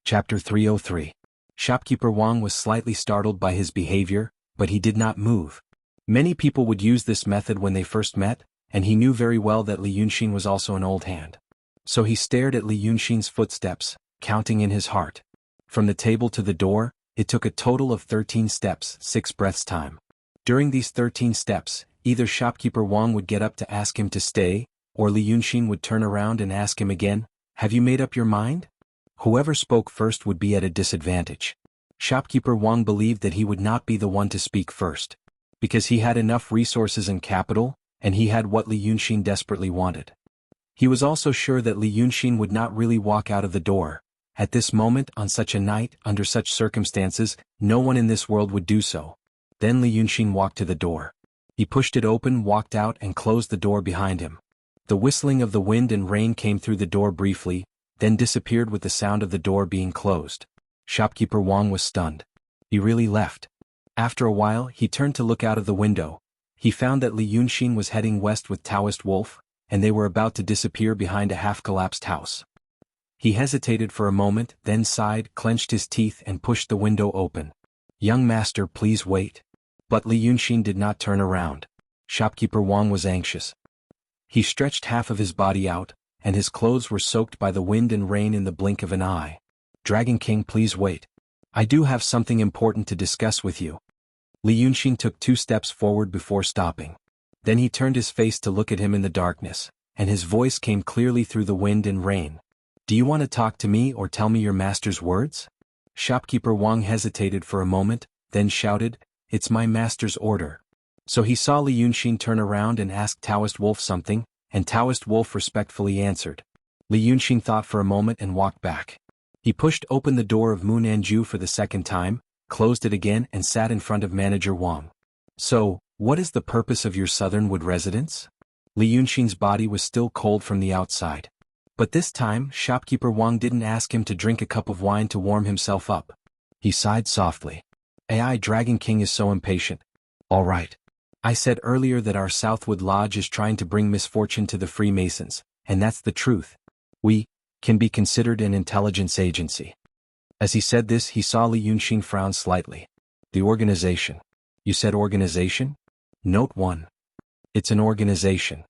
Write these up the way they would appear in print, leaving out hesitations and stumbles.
Chapter 303. Shopkeeper Wang was slightly startled by his behavior, but he did not move. Many people would use this method when they first met, and he knew very well that Li Yunxin was also an old hand. So he stared at Li Yunxin's footsteps, counting in his heart. From the table to the door, it took a total of 13 steps, 6 breaths time. During these 13 steps, either Shopkeeper Wang would get up to ask him to stay, or Li Yunxin would turn around and ask him again, "Have you made up your mind?" Whoever spoke first would be at a disadvantage. Shopkeeper Wang believed that he would not be the one to speak first, because he had enough resources and capital, and he had what Li Yunxin desperately wanted. He was also sure that Li Yunxin would not really walk out of the door. At this moment, on such a night, under such circumstances, no one in this world would do so. Then Li Yunxin walked to the door. He pushed it open, walked out, and closed the door behind him. The whistling of the wind and rain came through the door briefly, then disappeared with the sound of the door being closed. Shopkeeper Wang was stunned. He really left. After a while, he turned to look out of the window. He found that Li Yunxin was heading west with Taoist Wolf, and they were about to disappear behind a half-collapsed house. He hesitated for a moment, then sighed, clenched his teeth, and pushed the window open. "Young master, please wait." But Li Yunxin did not turn around. Shopkeeper Wang was anxious. He stretched half of his body out, and his clothes were soaked by the wind and rain in the blink of an eye. "Dragon King, please wait. I do have something important to discuss with you." Li Yunxin took 2 steps forward before stopping. Then he turned his face to look at him in the darkness, and his voice came clearly through the wind and rain. "Do you want to talk to me or tell me your master's words?" Shopkeeper Wang hesitated for a moment, then shouted, "It's my master's order." So he saw Li Yunxin turn around and ask Taoist Wolf something, and Taoist Wolf respectfully answered. Li Yunxin thought for a moment and walked back. He pushed open the door of Munanju for the second time, closed it again, and sat in front of Manager Wang. "So, what is the purpose of your southernwood residence?" Li Yunxin's body was still cold from the outside. But this time, Shopkeeper Wang didn't ask him to drink a cup of wine to warm himself up. He sighed softly. "AI Dragon King is so impatient." "All right. I said earlier that our Southwood Lodge is trying to bring misfortune to the Freemasons, and that's the truth. We can be considered an intelligence agency." As he said this, he saw Li Yunxin frown slightly. "The organization. You said organization?" Note 1. It's an organization.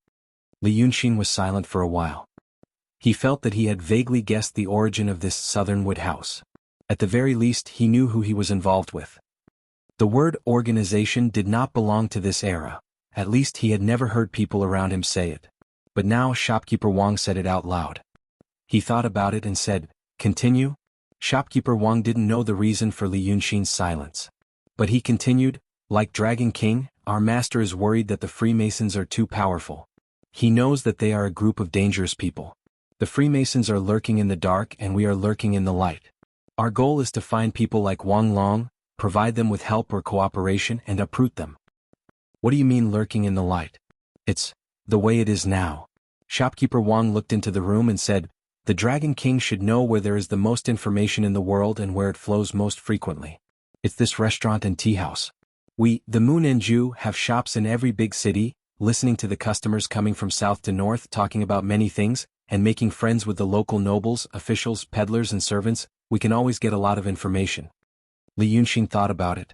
Li Yunxin was silent for a while. He felt that he had vaguely guessed the origin of this Southernwood house. At the very least, he knew who he was involved with. The word organization did not belong to this era. At least he had never heard people around him say it. But now Shopkeeper Wang said it out loud. He thought about it and said, "Continue?" Shopkeeper Wang didn't know the reason for Li Yunxin's silence. But he continued, "Like Dragon King, our master is worried that the Freemasons are too powerful. He knows that they are a group of dangerous people. The Freemasons are lurking in the dark and we are lurking in the light. Our goal is to find people like Wang Long, provide them with help or cooperation and uproot them." "What do you mean lurking in the light?" "It's the way it is now." Shopkeeper Wang looked into the room and said, "The Dragon King should know where there is the most information in the world and where it flows most frequently. It's this restaurant and tea house. We, the Moon and Ju, have shops in every big city, listening to the customers coming from south to north talking about many things, and making friends with the local nobles, officials, peddlers and servants. We can always get a lot of information." Li Yunxin thought about it.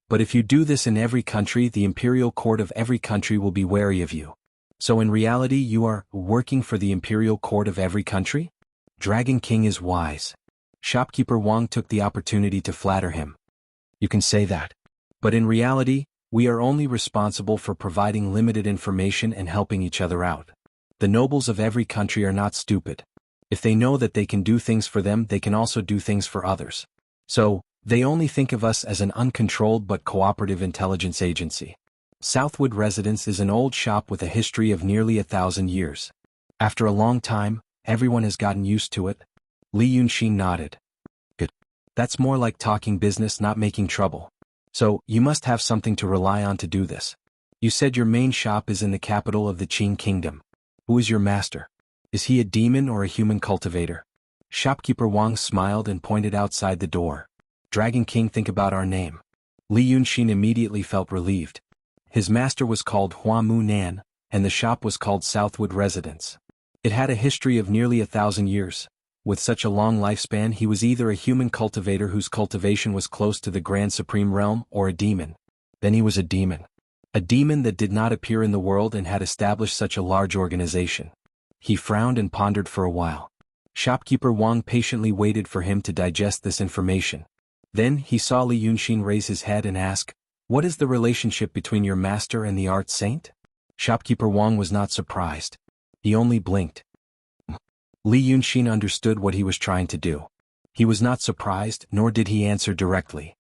"But if you do this in every country, the imperial court of every country will be wary of you. So in reality you are working for the imperial court of every country?" Dragon King is wise. Shopkeeper Wang took the opportunity to flatter him. "You can say that. But in reality, we are only responsible for providing limited information and helping each other out. The nobles of every country are not stupid. If they know that they can do things for them, they can also do things for others. So, they only think of us as an uncontrolled but cooperative intelligence agency. Southwood Residence is an old shop with a history of nearly 1,000 years. After a long time, everyone has gotten used to it." Li Yunxin nodded. "Good. That's more like talking business, not making trouble. So, you must have something to rely on to do this. You said your main shop is in the capital of the Qing Kingdom. Who is your master? Is he a demon or a human cultivator?" Shopkeeper Wang smiled and pointed outside the door. "Dragon King, think about our name." Li Yunxin immediately felt relieved. His master was called Hua Mu Nan, and the shop was called Southwood Residence. It had a history of nearly 1,000 years. With such a long lifespan, he was either a human cultivator whose cultivation was close to the Grand Supreme Realm, or a demon. Then he was a demon. A demon that did not appear in the world and had established such a large organization. He frowned and pondered for a while. Shopkeeper Wang patiently waited for him to digest this information. Then he saw Li Yunxin raise his head and ask, "What is the relationship between your master and the art saint?" Shopkeeper Wang was not surprised. He only blinked. Li Yunxin understood what he was trying to do. He was not surprised, nor did he answer directly.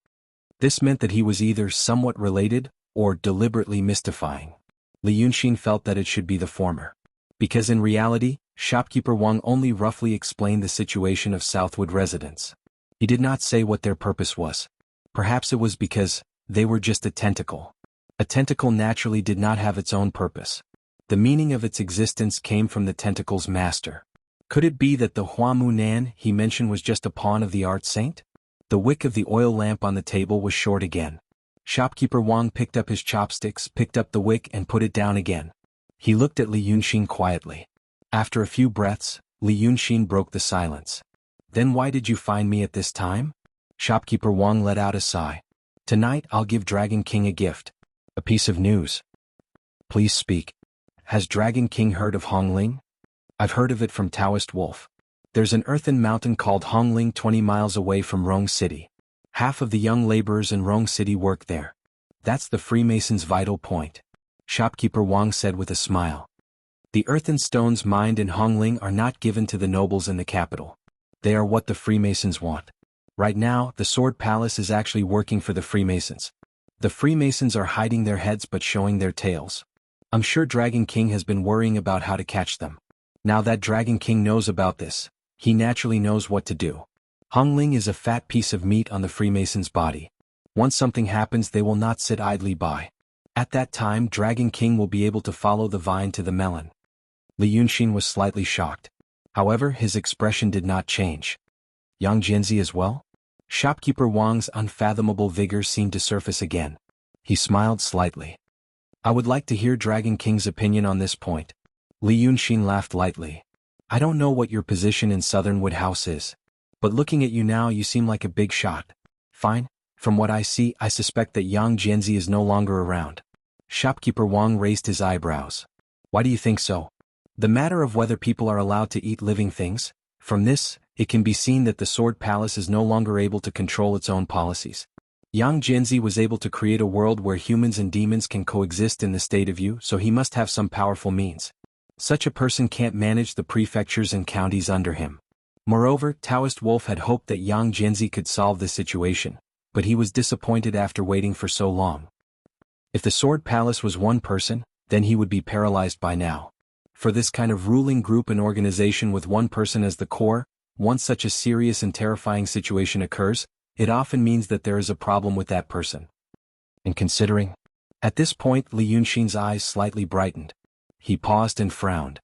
This meant that he was either somewhat related, or deliberately mystifying. Li Yunxin felt that it should be the former. Because in reality, Shopkeeper Wang only roughly explained the situation of Southwood residents. He did not say what their purpose was. Perhaps it was because they were just a tentacle. A tentacle naturally did not have its own purpose. The meaning of its existence came from the tentacle's master. Could it be that the Hua Mu Nan he mentioned was just a pawn of the art saint? The wick of the oil lamp on the table was short again. Shopkeeper Wang picked up his chopsticks, picked up the wick and put it down again. He looked at Li Yunxin quietly. After a few breaths, Li Yunxin broke the silence. "Then why did you find me at this time?" Shopkeeper Wang let out a sigh. "Tonight I'll give Dragon King a gift. A piece of news." "Please speak. Has Dragon King heard of Hongling?" "I've heard of it from Taoist Wolf. There's an earthen mountain called Hongling 20 miles away from Rong City. Half of the young laborers in Rong City work there. That's the Freemasons' vital point," Shopkeeper Wang said with a smile. "The earthen stones mined in Hongling are not given to the nobles in the capital. They are what the Freemasons want. Right now, the Sword Palace is actually working for the Freemasons. The Freemasons are hiding their heads but showing their tails. I'm sure Dragon King has been worrying about how to catch them. Now that Dragon King knows about this, he naturally knows what to do. Hongling is a fat piece of meat on the Freemasons' body. Once something happens, they will not sit idly by. At that time, Dragon King will be able to follow the vine to the melon." Li Yunxin was slightly shocked. However, his expression did not change. "Yang Jianzi as well?" Shopkeeper Wang's unfathomable vigor seemed to surface again. He smiled slightly. "I would like to hear Dragon King's opinion on this point." Li Yunxin laughed lightly. "I don't know what your position in Southernwood House is. But looking at you now, you seem like a big shot. Fine. From what I see, I suspect that Yang Jianzi is no longer around." Shopkeeper Wang raised his eyebrows. "Why do you think so?" "The matter of whether people are allowed to eat living things. From this, it can be seen that the Sword Palace is no longer able to control its own policies. Yang Jianzi was able to create a world where humans and demons can coexist in the state of Yu, so he must have some powerful means. Such a person can't manage the prefectures and counties under him. Moreover, Taoist Wolf had hoped that Yang Jianzi could solve this situation, but he was disappointed after waiting for so long. If the Sword Palace was one person, then he would be paralyzed by now. For this kind of ruling group and organization with one person as the core, once such a serious and terrifying situation occurs, it often means that there is a problem with that person. And considering? At this point, Li Yunxin's eyes slightly brightened. He paused and frowned.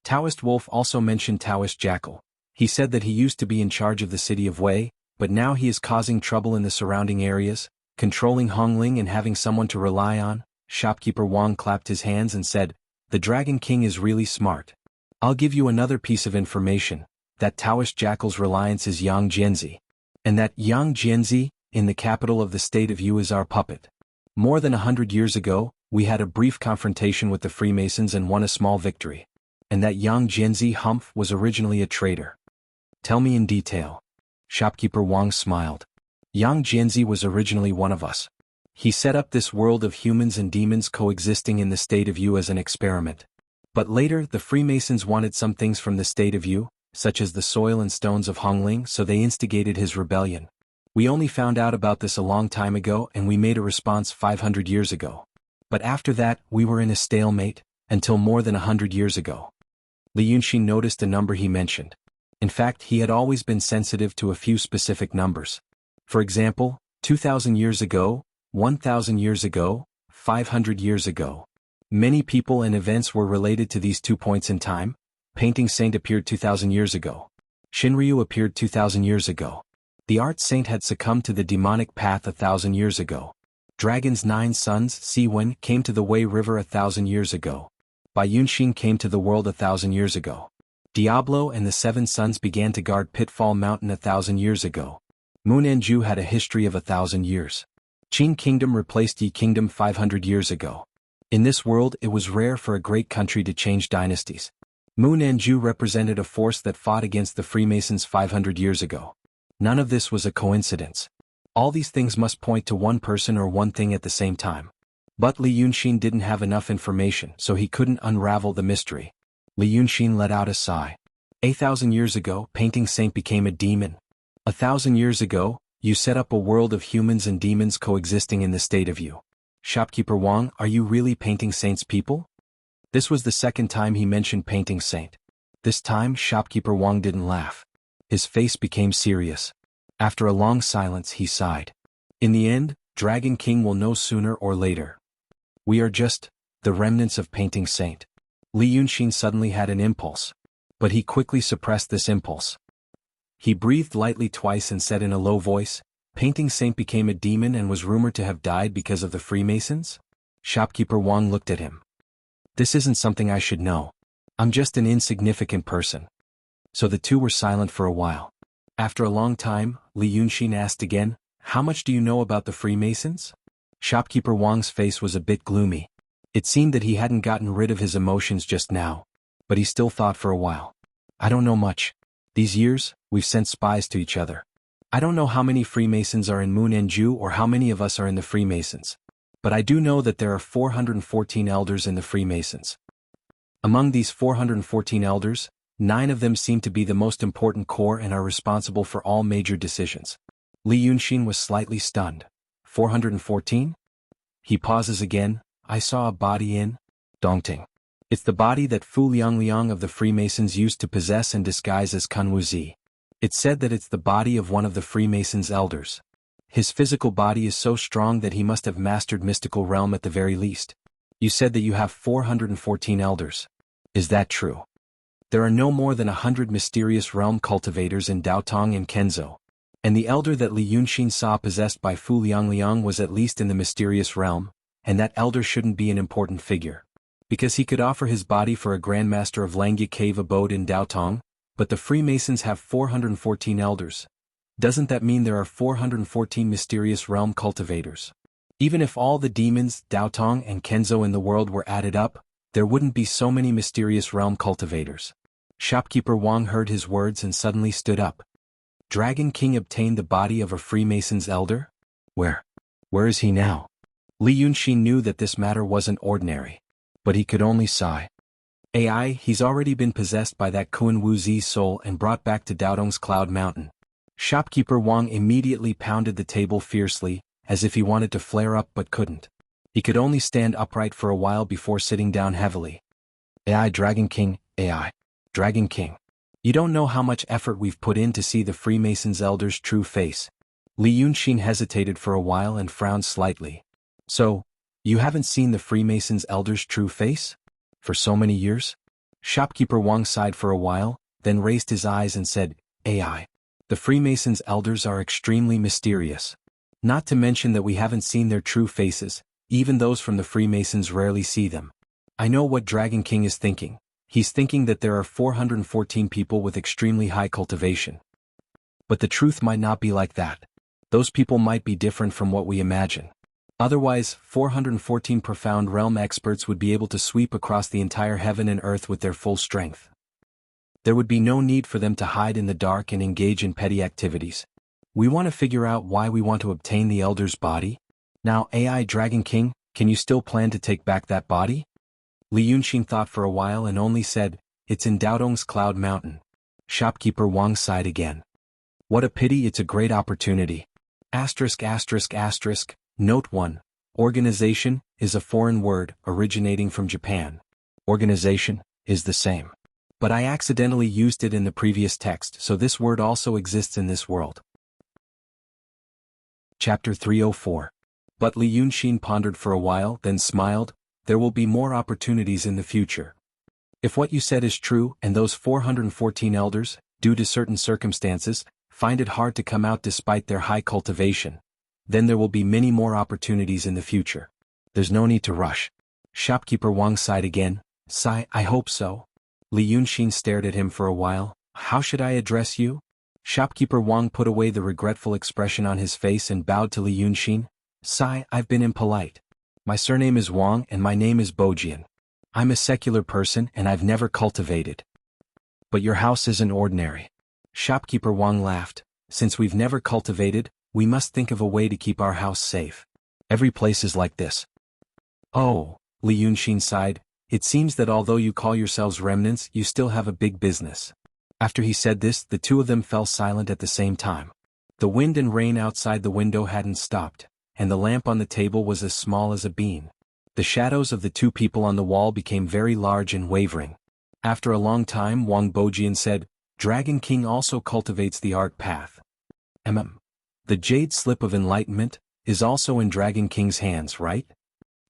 Taoist Wolf also mentioned Taoist Jackal. He said that he used to be in charge of the city of Wei, but now he is causing trouble in the surrounding areas, controlling Hongling and having someone to rely on. Shopkeeper Wang clapped his hands and said, "The Dragon King is really smart. I'll give you another piece of information, that Taoist Jackal's reliance is Yang Jianzi. And that Yang Jianzi, in the capital of the state of Yu, is our puppet. More than 100 years ago, we had a brief confrontation with the Freemasons and won a small victory. And that Yang Jianzi Humph was originally a traitor." "Tell me in detail." Shopkeeper Wang smiled. "Yang Jianzi was originally one of us. He set up this world of humans and demons coexisting in the state of Yu as an experiment. But later, the Freemasons wanted some things from the state of Yu, such as the soil and stones of Hongling, so they instigated his rebellion. We only found out about this a long time ago and we made a response 500 years ago. But after that, we were in a stalemate, until more than 100 years ago." Li Yunxin noticed a number he mentioned. In fact, he had always been sensitive to a few specific numbers. For example, 2,000 years ago, 1,000 years ago, 500 years ago. Many people and events were related to these 2 points in time. Painting Saint appeared 2,000 years ago. Shinryu appeared 2,000 years ago. The Art Saint had succumbed to the demonic path 1,000 years ago. Dragon's 9 sons, Siwen, came to the Wei River 1,000 years ago. Bai Yunxin came to the world 1,000 years ago. Diablo and the Seven Sons began to guard Pitfall Mountain 1,000 years ago. Moon Anju had a history of 1,000 years. Qin Kingdom replaced Yi Kingdom 500 years ago. In this world it was rare for a great country to change dynasties. Moon Anju represented a force that fought against the Freemasons 500 years ago. None of this was a coincidence. All these things must point to one person or one thing at the same time. But Li Yunxin didn't have enough information, so he couldn't unravel the mystery. Li Yunxin let out a sigh. 1,000 years ago, Painting Saint became a demon. 1,000 years ago, you set up a world of humans and demons coexisting in the state of you. Shopkeeper Wang, are you really Painting Saint's people? This was the second time he mentioned Painting Saint. This time, Shopkeeper Wang didn't laugh. His face became serious. After a long silence, he sighed. In the end, Dragon King will know sooner or later. We are just the remnants of Painting Saint. Li Yunxin suddenly had an impulse. But he quickly suppressed this impulse. He breathed lightly twice and said in a low voice, Painting Saint became a demon and was rumored to have died because of the Freemasons? Shopkeeper Wang looked at him. This isn't something I should know. I'm just an insignificant person. So the two were silent for a while. After a long time, Li Yunxin asked again, how much do you know about the Freemasons? Shopkeeper Wang's face was a bit gloomy. It seemed that he hadn't gotten rid of his emotions just now. But he still thought for a while. I don't know much. These years, we've sent spies to each other. I don't know how many Freemasons are in Moon Anju or how many of us are in the Freemasons. But I do know that there are 414 elders in the Freemasons. Among these 414 elders, 9 of them seem to be the most important core and are responsible for all major decisions. Li Yunxin was slightly stunned. 414? He pauses again. I saw a body in Dongting. It's the body that Fu Liangliang of the Freemasons used to possess and disguise as Kun Wuzi. It's said that it's the body of one of the Freemasons' elders. His physical body is so strong that he must have mastered mystical realm at the very least. You said that you have 414 elders. Is that true? There are no more than 100 mysterious realm cultivators in Daotong and Kenzo. And the elder that Li Yunxin saw possessed by Fu Liangliang was at least in the mysterious realm, and that elder shouldn't be an important figure. Because he could offer his body for a grandmaster of Langya Cave abode in Daotong, but the Freemasons have 414 elders. Doesn't that mean there are 414 mysterious realm cultivators? Even if all the demons, Daotong and Kenzo in the world were added up, there wouldn't be so many mysterious realm cultivators. Shopkeeper Wang heard his words and suddenly stood up. Dragon King obtained the body of a Freemason's elder? Where is he now? Li Yunxin knew that this matter wasn't ordinary. But he could only sigh. AI, he's already been possessed by that Kun Wuzi's soul and brought back to Daotong's Cloud Mountain. Shopkeeper Wang immediately pounded the table fiercely, as if he wanted to flare up but couldn't. He could only stand upright for a while before sitting down heavily. AI Dragon King, AI. Dragon King. You don't know how much effort we've put in to see the Freemasons' elder's true face. Li Yunxin hesitated for a while and frowned slightly. So, you haven't seen the Freemasons' elder's true face? For so many years? Shopkeeper Wang sighed for a while, then raised his eyes and said, AI. The Freemasons' elders are extremely mysterious. Not to mention that we haven't seen their true faces, even those from the Freemasons rarely see them. I know what Dragon King is thinking. He's thinking that there are 414 people with extremely high cultivation. But the truth might not be like that. Those people might be different from what we imagine. Otherwise, 414 profound realm experts would be able to sweep across the entire heaven and earth with their full strength. There would be no need for them to hide in the dark and engage in petty activities. We want to figure out why we want to obtain the elder's body. Now, AI Dragon King, can you still plan to take back that body? Li Yunxin thought for a while and only said, it's in Daotong's Cloud Mountain. Shopkeeper Wang sighed again. What a pity, it's a great opportunity. *****. Note 1. Organization is a foreign word originating from Japan. Organization is the same. But I accidentally used it in the previous text, so this word also exists in this world. Chapter 304. But Li Yunxin pondered for a while, then smiled. There will be more opportunities in the future. If what you said is true, and those 414 elders, due to certain circumstances, find it hard to come out despite their high cultivation, then there will be many more opportunities in the future. There's no need to rush. Shopkeeper Wang sighed again. Sigh, I hope so. Li Yunxin stared at him for a while. How should I address you? Shopkeeper Wang put away the regretful expression on his face and bowed to Li Yunxin. Sigh, I've been impolite. My surname is Wang and my name is Bojian. I'm a secular person and I've never cultivated. But your house isn't ordinary. Shopkeeper Wang laughed. Since we've never cultivated, we must think of a way to keep our house safe. Every place is like this. Oh, Li Yunxin sighed. It seems that although you call yourselves remnants, you still have a big business. After he said this, the two of them fell silent at the same time. The wind and rain outside the window hadn't stopped, and the lamp on the table was as small as a bean. The shadows of the two people on the wall became very large and wavering. After a long time, Wang Bojian said, Dragon King also cultivates the art path. The jade slip of enlightenment is also in Dragon King's hands, right?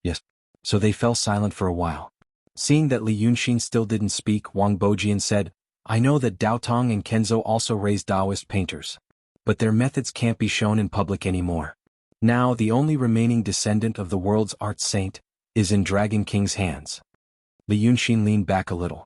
Yes. So they fell silent for a while. Seeing that Li Yunxin still didn't speak, Wang Bojian said, I know that Daotong and Kenzo also raised Taoist painters. But their methods can't be shown in public anymore. Now the only remaining descendant of the world's art saint is in Dragon King's hands. Li Yunxin leaned back a little.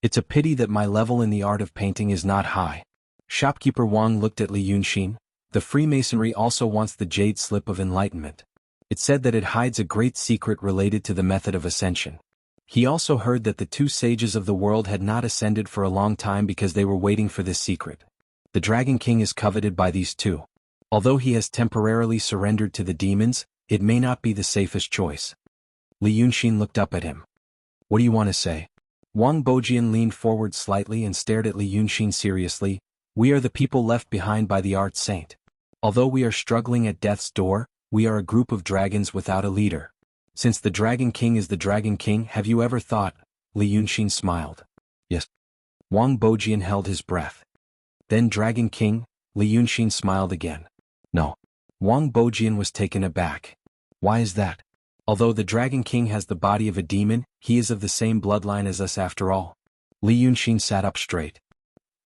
It's a pity that my level in the art of painting is not high. Shopkeeper Wang looked at Li Yunxin. The Freemasonry also wants the jade slip of enlightenment. It said that it hides a great secret related to the method of ascension. He also heard that the two sages of the world had not ascended for a long time because they were waiting for this secret. The Dragon King is coveted by these two. Although he has temporarily surrendered to the demons, it may not be the safest choice. Li Yunxin looked up at him. What do you want to say? Wang Bojian leaned forward slightly and stared at Li Yunxin seriously. We are the people left behind by the art saint. Although we are struggling at death's door, we are a group of dragons without a leader. Since the Dragon King is the Dragon King, have you ever thought? Li Yunxin smiled. Yes. Wang Bojian held his breath. Then Dragon King? Li Yunxin smiled again. No. Wang Bojian was taken aback. Why is that? Although the Dragon King has the body of a demon, he is of the same bloodline as us after all. Li Yunxin sat up straight.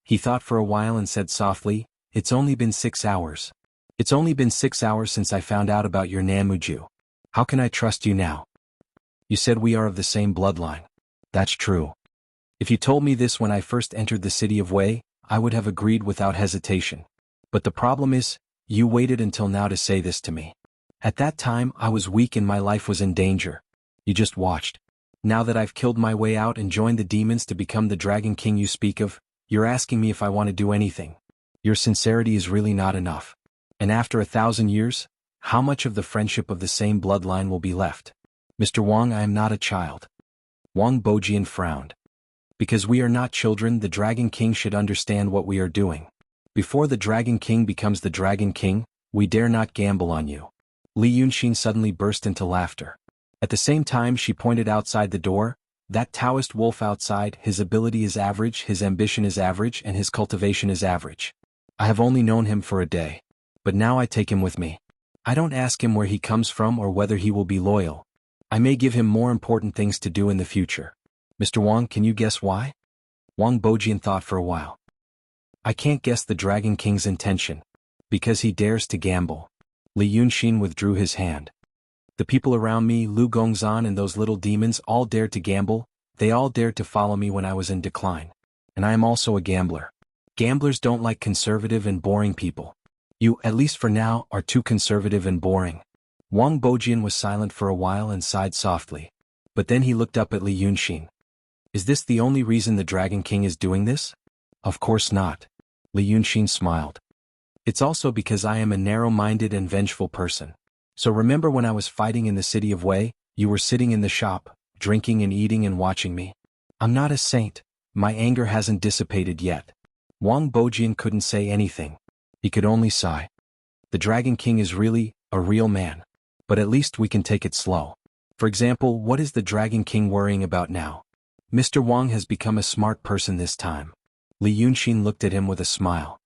He thought for a while and said softly, It's only been 6 hours. It's only been 6 hours since I found out about your Namuju. How can I trust you now? You said we are of the same bloodline. That's true. If you told me this when I first entered the city of Wei, I would have agreed without hesitation. But the problem is, you waited until now to say this to me. At that time, I was weak and my life was in danger. You just watched. Now that I've killed my way out and joined the demons to become the Dragon King you speak of, you're asking me if I want to do anything. Your sincerity is really not enough. And after 1,000 years, how much of the friendship of the same bloodline will be left? Mr. Wang, I am not a child. Wang Bojian frowned. Because we are not children, the Dragon King should understand what we are doing. Before the Dragon King becomes the Dragon King, we dare not gamble on you. Li Yunxin suddenly burst into laughter. At the same time she pointed outside the door. That Taoist wolf outside, his ability is average, his ambition is average, and his cultivation is average. I have only known him for a day. But now I take him with me. I don't ask him where he comes from or whether he will be loyal. I may give him more important things to do in the future. Mr. Wang, can you guess why? Wang Bojian thought for a while. I can't guess the Dragon King's intention. Because he dares to gamble. Li Yunxin withdrew his hand. The people around me, Lu Gongzan and those little demons, all dared to gamble. They all dared to follow me when I was in decline. And I am also a gambler. Gamblers don't like conservative and boring people. You, at least for now, are too conservative and boring. Wang Bojian was silent for a while and sighed softly. But then he looked up at Li Yunxin. Is this the only reason the Dragon King is doing this? Of course not. Li Yunxin smiled. It's also because I am a narrow-minded and vengeful person. So remember when I was fighting in the city of Wei, you were sitting in the shop, drinking and eating and watching me. I'm not a saint. My anger hasn't dissipated yet. Wang Bojian couldn't say anything. He could only sigh. The Dragon King is really a real man. But at least we can take it slow. For example, what is the Dragon King worrying about now? Mr. Wang has become a smart person this time. Li Yunxin looked at him with a smile.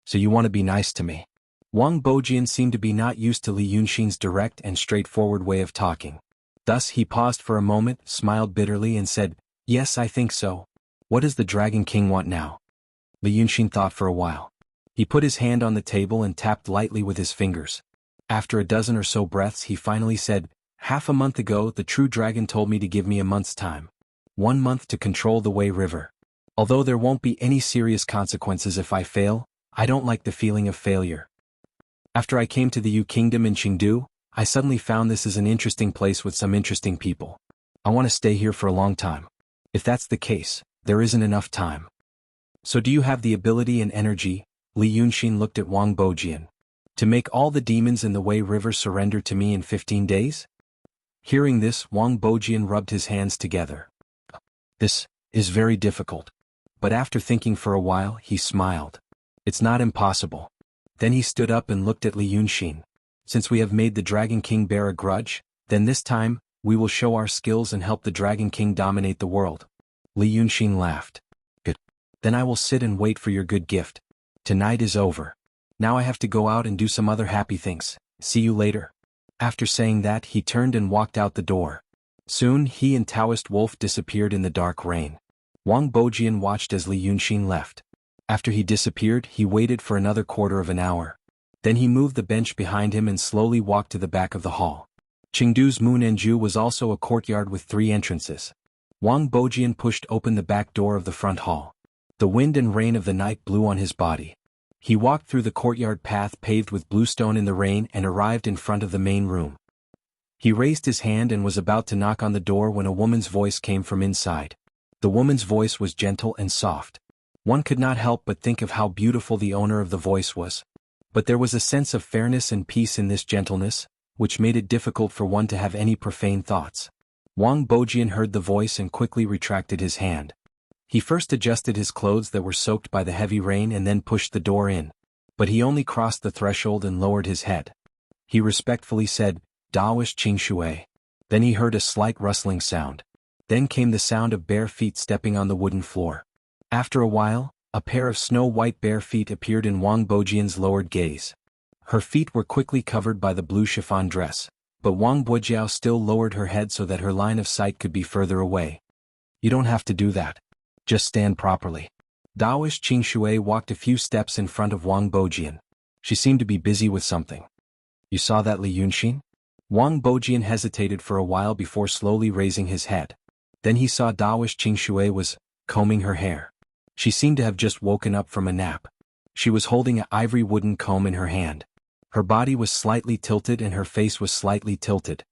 So you want to be nice to me? Wang Bojian seemed to be not used to Li Yunxin's direct and straightforward way of talking. Thus he paused for a moment, smiled bitterly and said, Yes, I think so. What does the Dragon King want now? Li Yunxin thought for a while. He put his hand on the table and tapped lightly with his fingers. After a dozen or so breaths he finally said, Half a month ago the true dragon told me to give me a month's time. 1 month to control the Wei River. Although there won't be any serious consequences if I fail, I don't like the feeling of failure. After I came to the Yu Kingdom in Qingdu, I suddenly found this is an interesting place with some interesting people. I want to stay here for a long time. If that's the case, there isn't enough time. So do you have the ability and energy, Li Yunxin looked at Wang Bojian, to make all the demons in the Wei River surrender to me in 15 days? Hearing this, Wang Bojian rubbed his hands together. This is very difficult. But after thinking for a while, he smiled. It's not impossible. Then he stood up and looked at Li Yunxin. Since we have made the Dragon King bear a grudge, then this time, we will show our skills and help the Dragon King dominate the world. Li Yunxin laughed. Good. Then I will sit and wait for your good gift. Tonight is over. Now I have to go out and do some other happy things. See you later. After saying that, he turned and walked out the door. Soon, he and Taoist Wolf disappeared in the dark rain. Wang Bojian watched as Li Yunxin left. After he disappeared, he waited for another quarter of an hour. Then he moved the bench behind him and slowly walked to the back of the hall. Qingdu's Munenju was also a courtyard with 3 entrances. Wang Bojian pushed open the back door of the front hall. The wind and rain of the night blew on his body. He walked through the courtyard path paved with bluestone in the rain and arrived in front of the main room. He raised his hand and was about to knock on the door when a woman's voice came from inside. The woman's voice was gentle and soft. One could not help but think of how beautiful the owner of the voice was. But there was a sense of fairness and peace in this gentleness, which made it difficult for one to have any profane thoughts. Wang Bojian heard the voice and quickly retracted his hand. He first adjusted his clothes that were soaked by the heavy rain and then pushed the door in. But he only crossed the threshold and lowered his head. He respectfully said, "Daoist Qingshui." Then he heard a slight rustling sound. Then came the sound of bare feet stepping on the wooden floor. After a while, a pair of snow-white bare feet appeared in Wang Bojian's lowered gaze. Her feet were quickly covered by the blue chiffon dress, but Wang Bojiao still lowered her head so that her line of sight could be further away. "You don't have to do that. Just stand properly." Daoist Qingshui walked a few steps in front of Wang Bojian. She seemed to be busy with something. "You saw that, Li Yunxin?" Wang Bojian hesitated for a while before slowly raising his head. Then he saw Daoist Qingshui was combing her hair. She seemed to have just woken up from a nap. She was holding an ivory wooden comb in her hand. Her body was slightly tilted and her face was slightly tilted.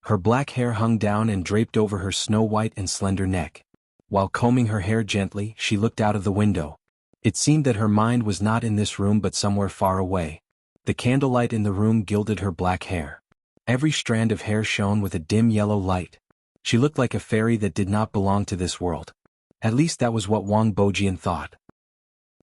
Her black hair hung down and draped over her snow-white and slender neck. While combing her hair gently, she looked out of the window. It seemed that her mind was not in this room but somewhere far away. The candlelight in the room gilded her black hair. Every strand of hair shone with a dim yellow light. She looked like a fairy that did not belong to this world. At least that was what Wang Bojian thought.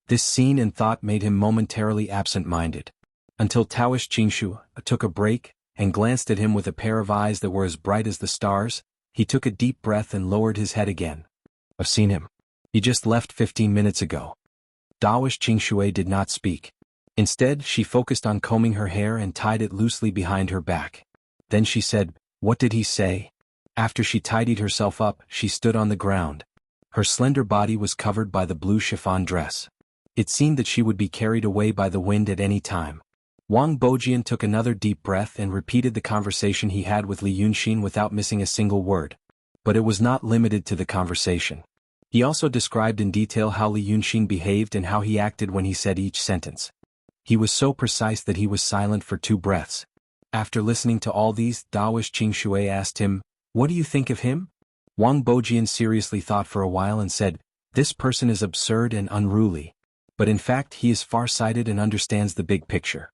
This scene and thought made him momentarily absent-minded. Until Taoist Qingshu took a break and glanced at him with a pair of eyes that were as bright as the stars. He took a deep breath and lowered his head again. "I've seen him. He just left 15 minutes ago." Daoist Qingshui did not speak. Instead, she focused on combing her hair and tied it loosely behind her back. Then she said, "What did he say?" After she tidied herself up, she stood on the ground. Her slender body was covered by the blue chiffon dress. It seemed that she would be carried away by the wind at any time. Wang Bojian took another deep breath and repeated the conversation he had with Li Yunxin without missing a single word. But it was not limited to the conversation. He also described in detail how Li Yunxin behaved and how he acted when he said each sentence. He was so precise that he was silent for 2 breaths. After listening to all these, Daoist Qingshui asked him, "What do you think of him?" Wang Bojian seriously thought for a while and said, "This person is absurd and unruly. But in fact he is far-sighted and understands the big picture."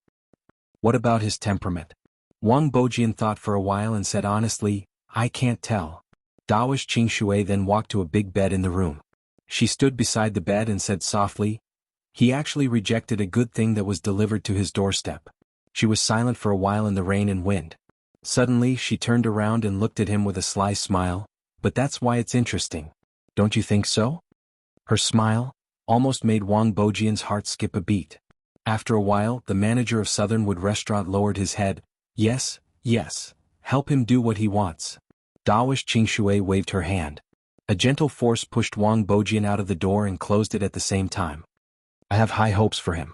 "What about his temperament?" Wang Bojian thought for a while and said honestly, "I can't tell." Daoist Qingshui then walked to a big bed in the room. She stood beside the bed and said softly, "He actually rejected a good thing that was delivered to his doorstep." She was silent for a while in the rain and wind. Suddenly she turned around and looked at him with a sly smile. "But that's why it's interesting. Don't you think so?" Her smile almost made Wang Bojian's heart skip a beat. After a while, the manager of Southernwood Restaurant lowered his head. Yes, help him do what he wants." Daoist Qingshui waved her hand. A gentle force pushed Wang Bojian out of the door and closed it at the same time. "I have high hopes for him."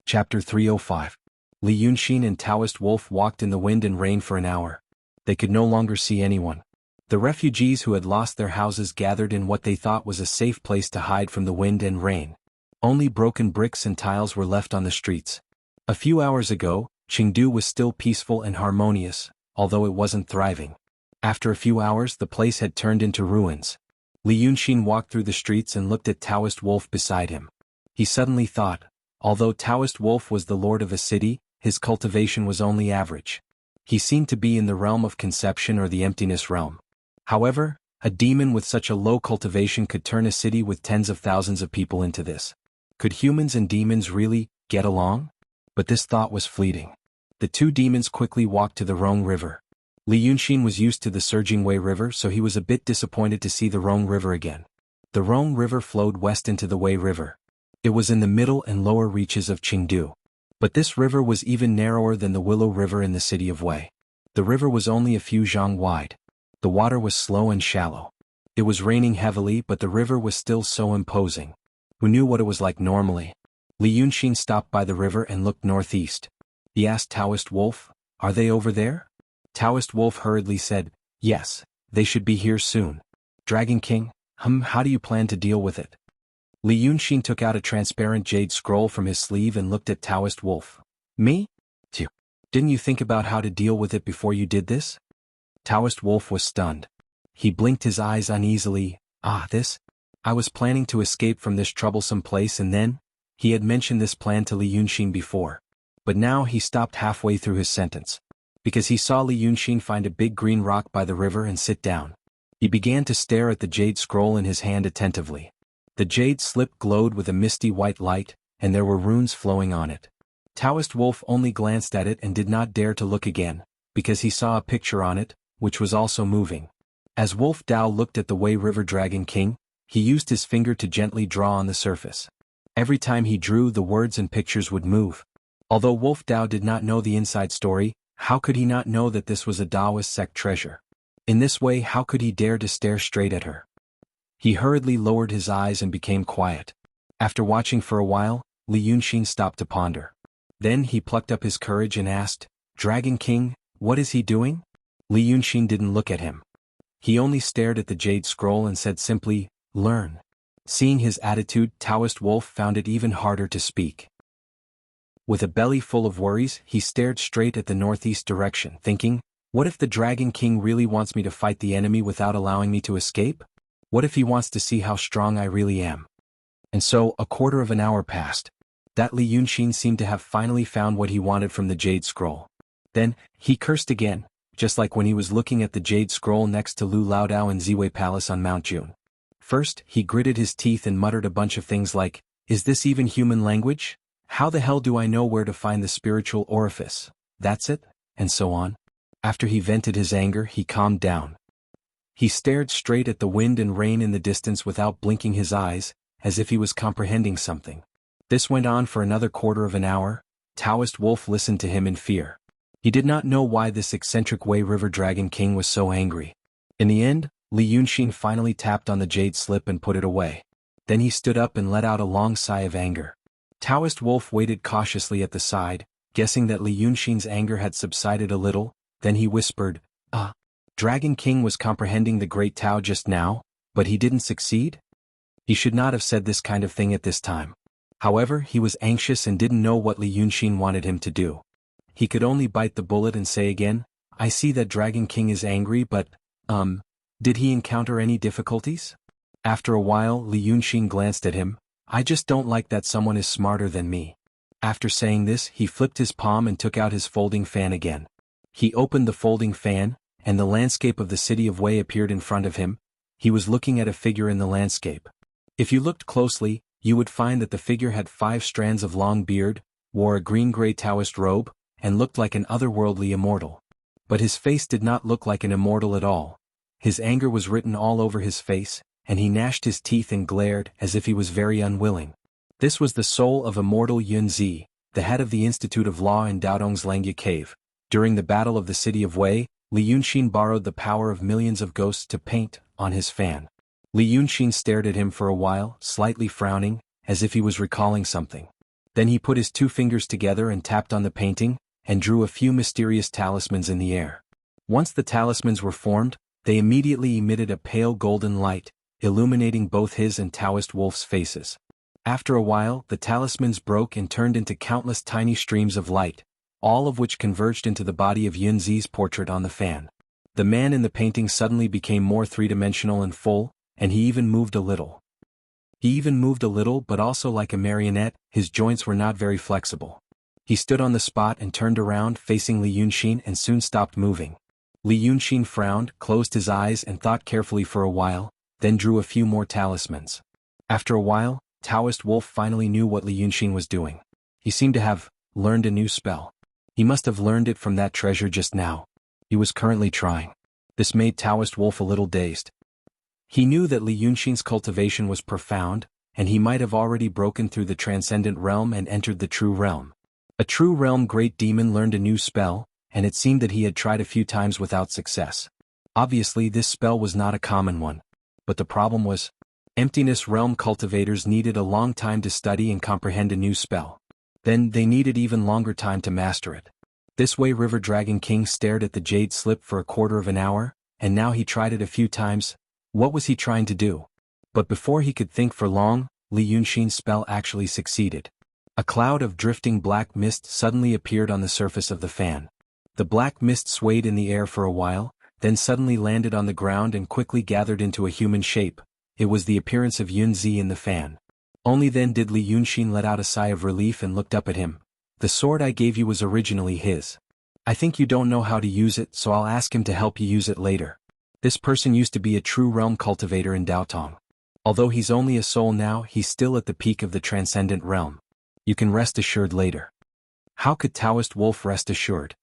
Chapter 305. Li Yunxin and Taoist Wolf walked in the wind and rain for an hour. They could no longer see anyone. The refugees who had lost their houses gathered in what they thought was a safe place to hide from the wind and rain. Only broken bricks and tiles were left on the streets. A few hours ago, Chengdu was still peaceful and harmonious, although it wasn't thriving. After a few hours the place had turned into ruins. Li Yunxin walked through the streets and looked at Taoist Wolf beside him. He suddenly thought, although Taoist Wolf was the lord of a city, his cultivation was only average. He seemed to be in the realm of conception or the emptiness realm. However, a demon with such a low cultivation could turn a city with tens of thousands of people into this. Could humans and demons really get along? But this thought was fleeting. The two demons quickly walked to the Rhone River. Li Yunxin was used to the surging Wei River, so he was a bit disappointed to see the Rhone River again. The Rhone River flowed west into the Wei River. It was in the middle and lower reaches of Chengdu. But this river was even narrower than the Willow River in the city of Wei. The river was only a few zhang wide. The water was slow and shallow. It was raining heavily, but the river was still so imposing. Who knew what it was like normally? Li Yunxin stopped by the river and looked northeast. He asked Taoist Wolf, "Are they over there?" Taoist Wolf hurriedly said, "Yes, they should be here soon." Dragon King, how do you plan to deal with it? Li Yunxin took out a transparent jade scroll from his sleeve and looked at Taoist Wolf. Me? Didn't you think about how to deal with it before you did this? Taoist Wolf was stunned. He blinked his eyes uneasily. This? I was planning to escape from this troublesome place, and then? He had mentioned this plan to Li Yunxin before. But now he stopped halfway through his sentence. Because he saw Li Yunxin find a big green rock by the river and sit down. He began to stare at the jade scroll in his hand attentively. The jade slip glowed with a misty white light, and there were runes flowing on it. Taoist Wolf only glanced at it and did not dare to look again, because he saw a picture on it, which was also moving. As Wolf Dao looked at the Wei River Dragon King, he used his finger to gently draw on the surface. Every time he drew, the words and pictures would move. Although Wolf Dao did not know the inside story, how could he not know that this was a Taoist sect treasure? In this way, how could he dare to stare straight at her? He hurriedly lowered his eyes and became quiet. After watching for a while, Li Yunxin stopped to ponder. Then he plucked up his courage and asked, "Dragon King, what is he doing?" Li Yunxin didn't look at him. He only stared at the jade scroll and said simply, "Learn." Seeing his attitude, Taoist Wolf found it even harder to speak. With a belly full of worries, he stared straight at the northeast direction, thinking, what if the Dragon King really wants me to fight the enemy without allowing me to escape? What if he wants to see how strong I really am? And so, a quarter of an hour passed. That Li Yunxin seemed to have finally found what he wanted from the jade scroll. Then, he cursed again, just like when he was looking at the jade scroll next to Lu Laodao in Ziwei Palace on Mount June. First, he gritted his teeth and muttered a bunch of things like, "Is this even human language? How the hell do I know where to find the spiritual orifice? That's it?" And so on. After he vented his anger, he calmed down. He stared straight at the wind and rain in the distance without blinking his eyes, as if he was comprehending something. This went on for another quarter of an hour. Taoist Wolf listened to him in fear. He did not know why this eccentric Wei River Dragon King was so angry. In the end, Li Yunxin finally tapped on the jade slip and put it away. Then he stood up and let out a long sigh of anger. Taoist Wolf waited cautiously at the side, guessing that Li Yunxin's anger had subsided a little. Then he whispered, Dragon King was comprehending the great Tao just now, but he didn't succeed? He should not have said this kind of thing at this time. However, he was anxious and didn't know what Li Yunxin wanted him to do. He could only bite the bullet and say again, "I see that Dragon King is angry, but, did he encounter any difficulties?" After a while, Li Yunxin glanced at him. "I just don't like that someone is smarter than me." After saying this, he flipped his palm and took out his folding fan again. He opened the folding fan, and the landscape of the city of Wei appeared in front of him. He was looking at a figure in the landscape. If you looked closely, you would find that the figure had 5 strands of long beard, wore a green-gray Taoist robe, and looked like an otherworldly immortal. But his face did not look like an immortal at all. His anger was written all over his face, and he gnashed his teeth and glared as if he was very unwilling. This was the soul of immortal Yun Zi, the head of the Institute of Law in Daodong's Langya Cave. During the battle of the city of Wei, Li Yunxin borrowed the power of millions of ghosts to paint on his fan. Li Yunxin stared at him for a while, slightly frowning, as if he was recalling something. Then he put his 2 fingers together and tapped on the painting, and drew a few mysterious talismans in the air. Once the talismans were formed, They immediately emitted a pale golden light, illuminating both his and Taoist Wolf's faces. After a while, the talismans broke and turned into countless tiny streams of light, all of which converged into the body of Yunzi's portrait on the fan. The man in the painting suddenly became more three-dimensional and full, and he even moved a little. But also like a marionette, his joints were not very flexible. He stood on the spot and turned around facing Li Yunxin and soon stopped moving. Li Yunxin frowned, closed his eyes and thought carefully for a while, then drew a few more talismans. After a while, Taoist Wolf finally knew what Li Yunxin was doing. He seemed to have learned a new spell. He must have learned it from that treasure just now. He was currently trying. This made Taoist Wolf a little dazed. He knew that Li Yunxin's cultivation was profound, and he might have already broken through the transcendent realm and entered the true realm. A true realm great demon learned a new spell, and it seemed that he had tried a few times without success. Obviously this spell was not a common one. But the problem was, emptiness realm cultivators needed a long time to study and comprehend a new spell. Then they needed even longer time to master it. This way River Dragon King stared at the jade slip for a quarter of an hour, and now he tried it a few times. What was he trying to do? But before he could think for long, Li Yunxin's spell actually succeeded. A cloud of drifting black mist suddenly appeared on the surface of the fan. The black mist swayed in the air for a while, then suddenly landed on the ground and quickly gathered into a human shape. It was the appearance of Yunzi in the fan. Only then did Li Yunxin let out a sigh of relief and looked up at him. The sword I gave you was originally his. I think you don't know how to use it, so I'll ask him to help you use it later. This person used to be a true realm cultivator in Daotong. Although he's only a soul now, he's still at the peak of the transcendent realm. You can rest assured later. How could Taoist Wolf rest assured?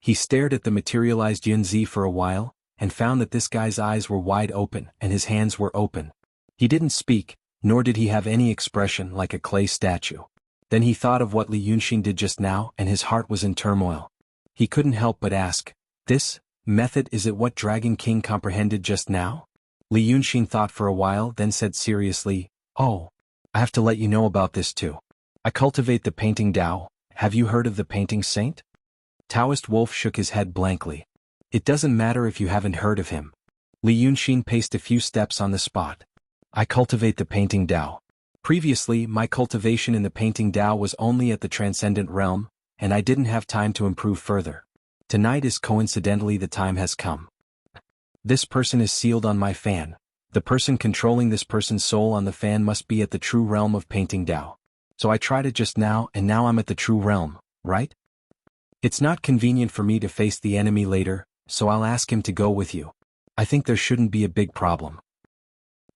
He stared at the materialized Yunzi for a while, and found that this guy's eyes were wide open and his hands were open. He didn't speak, nor did he have any expression like a clay statue. Then he thought of what Li Yunxin did just now and his heart was in turmoil. He couldn't help but ask, this method, is it what Dragon King comprehended just now? Li Yunxin thought for a while, then said seriously, oh, I have to let you know about this too. I cultivate the painting Dao. Have you heard of the painting saint? Taoist Wolf shook his head blankly. It doesn't matter if you haven't heard of him. Li Yunxin paced a few steps on the spot. I cultivate the painting Dao. Previously, my cultivation in the painting Dao was only at the transcendent realm, and I didn't have time to improve further. Tonight is coincidentally the time has come. This person is sealed on my fan. The person controlling this person's soul on the fan must be at the true realm of painting Dao. So I tried it just now and now I'm at the true realm, right? It's not convenient for me to face the enemy later, so I'll ask him to go with you. I think there shouldn't be a big problem.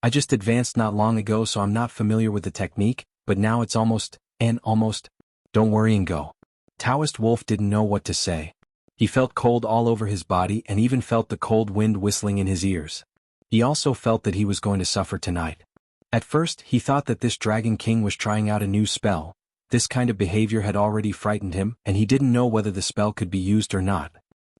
I just advanced not long ago, so I'm not familiar with the technique, but now it's almost. Don't worry and go. Taoist Wolf didn't know what to say. He felt cold all over his body and even felt the cold wind whistling in his ears. He also felt that he was going to suffer tonight. At first, he thought that this Dragon King was trying out a new spell. This kind of behavior had already frightened him, and he didn't know whether the spell could be used or not.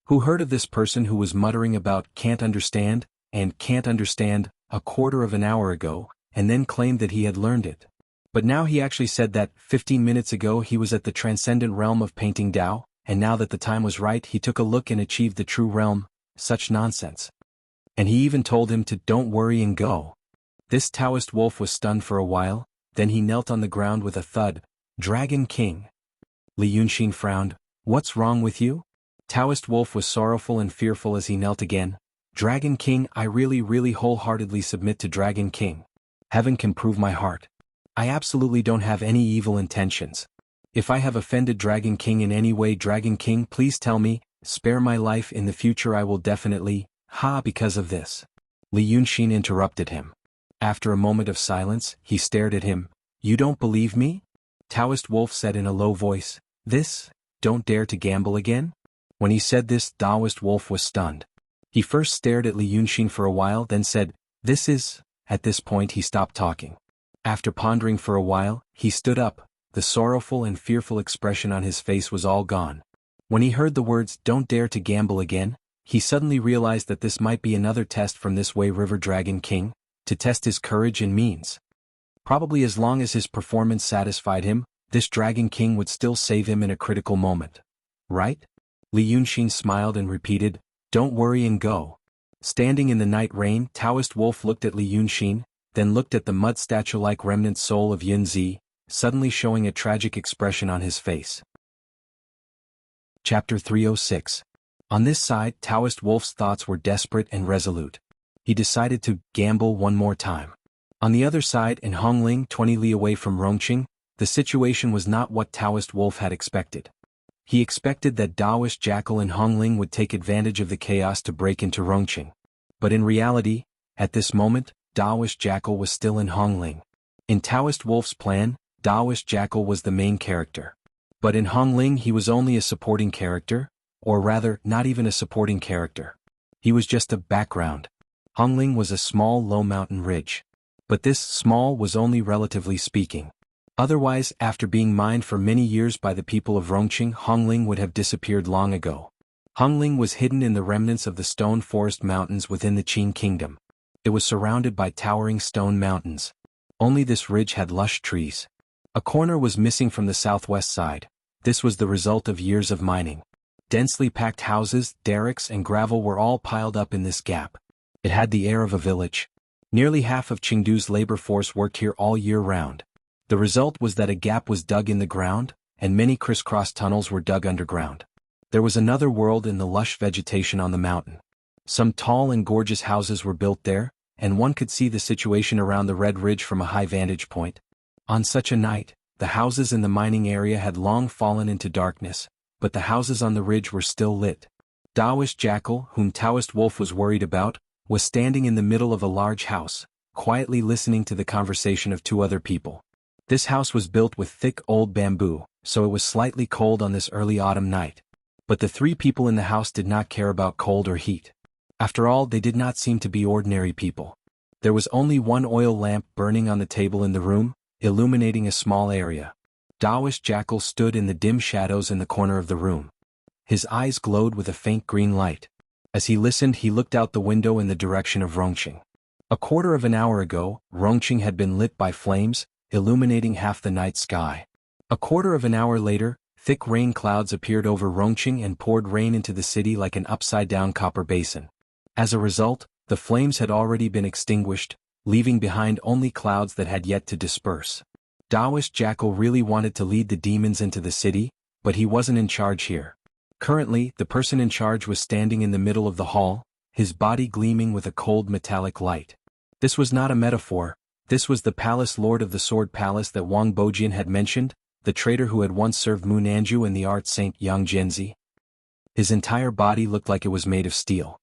Who heard of this person who was muttering about can't understand a quarter of an hour ago, and then claimed that he had learned it? But now he actually said that 15 minutes ago he was at the transcendent realm of painting Dao, and now that the time was right he took a look and achieved the true realm. Such nonsense. And he even told him to don't worry and go. This Taoist Wolf was stunned for a while, then he knelt on the ground with a thud. Dragon King. Li Yunxin frowned. What's wrong with you? Taoist Wolf was sorrowful and fearful as he knelt again. Dragon King, I really wholeheartedly submit to Dragon King. Heaven can prove my heart. I absolutely don't have any evil intentions. If I have offended Dragon King in any way, Dragon King, please tell me, spare my life in the future. I will definitely, because of this. Li Yunxin interrupted him. After a moment of silence, he stared at him. You don't believe me? Taoist Wolf said in a low voice. Don't dare to gamble again? When he said this, Taoist Wolf was stunned. He first stared at Li Yunxin for a while, then said, At this point he stopped talking. After pondering for a while, he stood up. The sorrowful and fearful expression on his face was all gone. When he heard the words, don't dare to gamble again, he suddenly realized that this might be another test from this way River Dragon King, to test his courage and means. Probably as long as his performance satisfied him, this Dragon King would still save him in a critical moment. Right? Li Yunxin smiled and repeated, don't worry and go. Standing in the night rain, Taoist wolf looked at Li Yunxin, then looked at the mud statue-like remnant soul of Yunzi, suddenly showing a tragic expression on his face. Chapter 306. On this side, Taoist wolf's thoughts were desperate and resolute. He decided to gamble one more time. On the other side, in Hongling, 20 li away from Rongqing, the situation was not what Taoist wolf had expected. He expected that Taoist jackal in Hongling would take advantage of the chaos to break into Rongqing. But in reality, at this moment, Taoist jackal was still in Hongling. In Taoist wolf's plan, Taoist jackal was the main character. But in Hongling he was only a supporting character, or rather, not even a supporting character. He was just a background. Hongling was a small low mountain ridge. But this small was only relatively speaking. Otherwise, after being mined for many years by the people of Rongqing, Hongling would have disappeared long ago. Hongling was hidden in the remnants of the stone forest mountains within the Qin kingdom. It was surrounded by towering stone mountains. Only this ridge had lush trees. A corner was missing from the southwest side. This was the result of years of mining. Densely packed houses, derricks and gravel were all piled up in this gap. It had the air of a village. Nearly half of Chengdu's labor force worked here all year round. The result was that a gap was dug in the ground, and many crisscross tunnels were dug underground. There was another world in the lush vegetation on the mountain. Some tall and gorgeous houses were built there, and one could see the situation around the Red Ridge from a high vantage point. On such a night, the houses in the mining area had long fallen into darkness, but the houses on the ridge were still lit. Taoist jackal, whom Taoist wolf was worried about, was standing in the middle of a large house, quietly listening to the conversation of two other people. This house was built with thick old bamboo, so it was slightly cold on this early autumn night. But the three people in the house did not care about cold or heat. After all, they did not seem to be ordinary people. There was only one oil lamp burning on the table in the room, illuminating a small area. Taoist jackal stood in the dim shadows in the corner of the room. His eyes glowed with a faint green light. As he listened, he looked out the window in the direction of Rongqing. A quarter of an hour ago, Rongqing had been lit by flames, illuminating half the night sky. A quarter of an hour later, thick rain clouds appeared over Rongqing and poured rain into the city like an upside-down copper basin. As a result, the flames had already been extinguished, leaving behind only clouds that had yet to disperse. Taoist jackal really wanted to lead the demons into the city, but he wasn't in charge here. Currently, the person in charge was standing in the middle of the hall, his body gleaming with a cold metallic light. This was not a metaphor. This was the palace lord of the Sword Palace that Wang Bojian had mentioned, the traitor who had once served Mu Nanju and the art saint Yang Jianzi. His entire body looked like it was made of steel.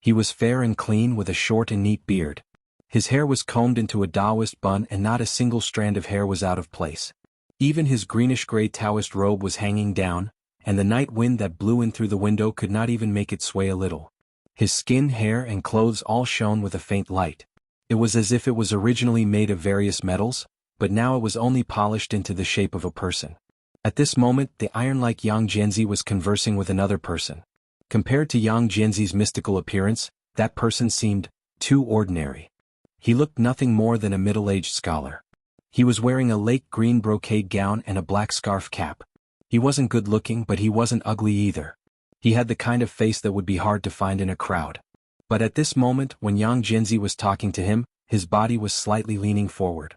He was fair and clean with a short and neat beard. His hair was combed into a Taoist bun and not a single strand of hair was out of place. Even his greenish-gray Taoist robe was hanging down, and the night wind that blew in through the window could not even make it sway a little. His skin, hair and clothes all shone with a faint light. It was as if it was originally made of various metals, but now it was only polished into the shape of a person. At this moment, the iron-like Yang Jianzi was conversing with another person. Compared to Yang Jianzi's mystical appearance, that person seemed too ordinary. He looked nothing more than a middle-aged scholar. He was wearing a lake green brocade gown and a black scarf cap. He wasn't good-looking, but he wasn't ugly either. He had the kind of face that would be hard to find in a crowd. But at this moment, when Yang Jianzi was talking to him, his body was slightly leaning forward.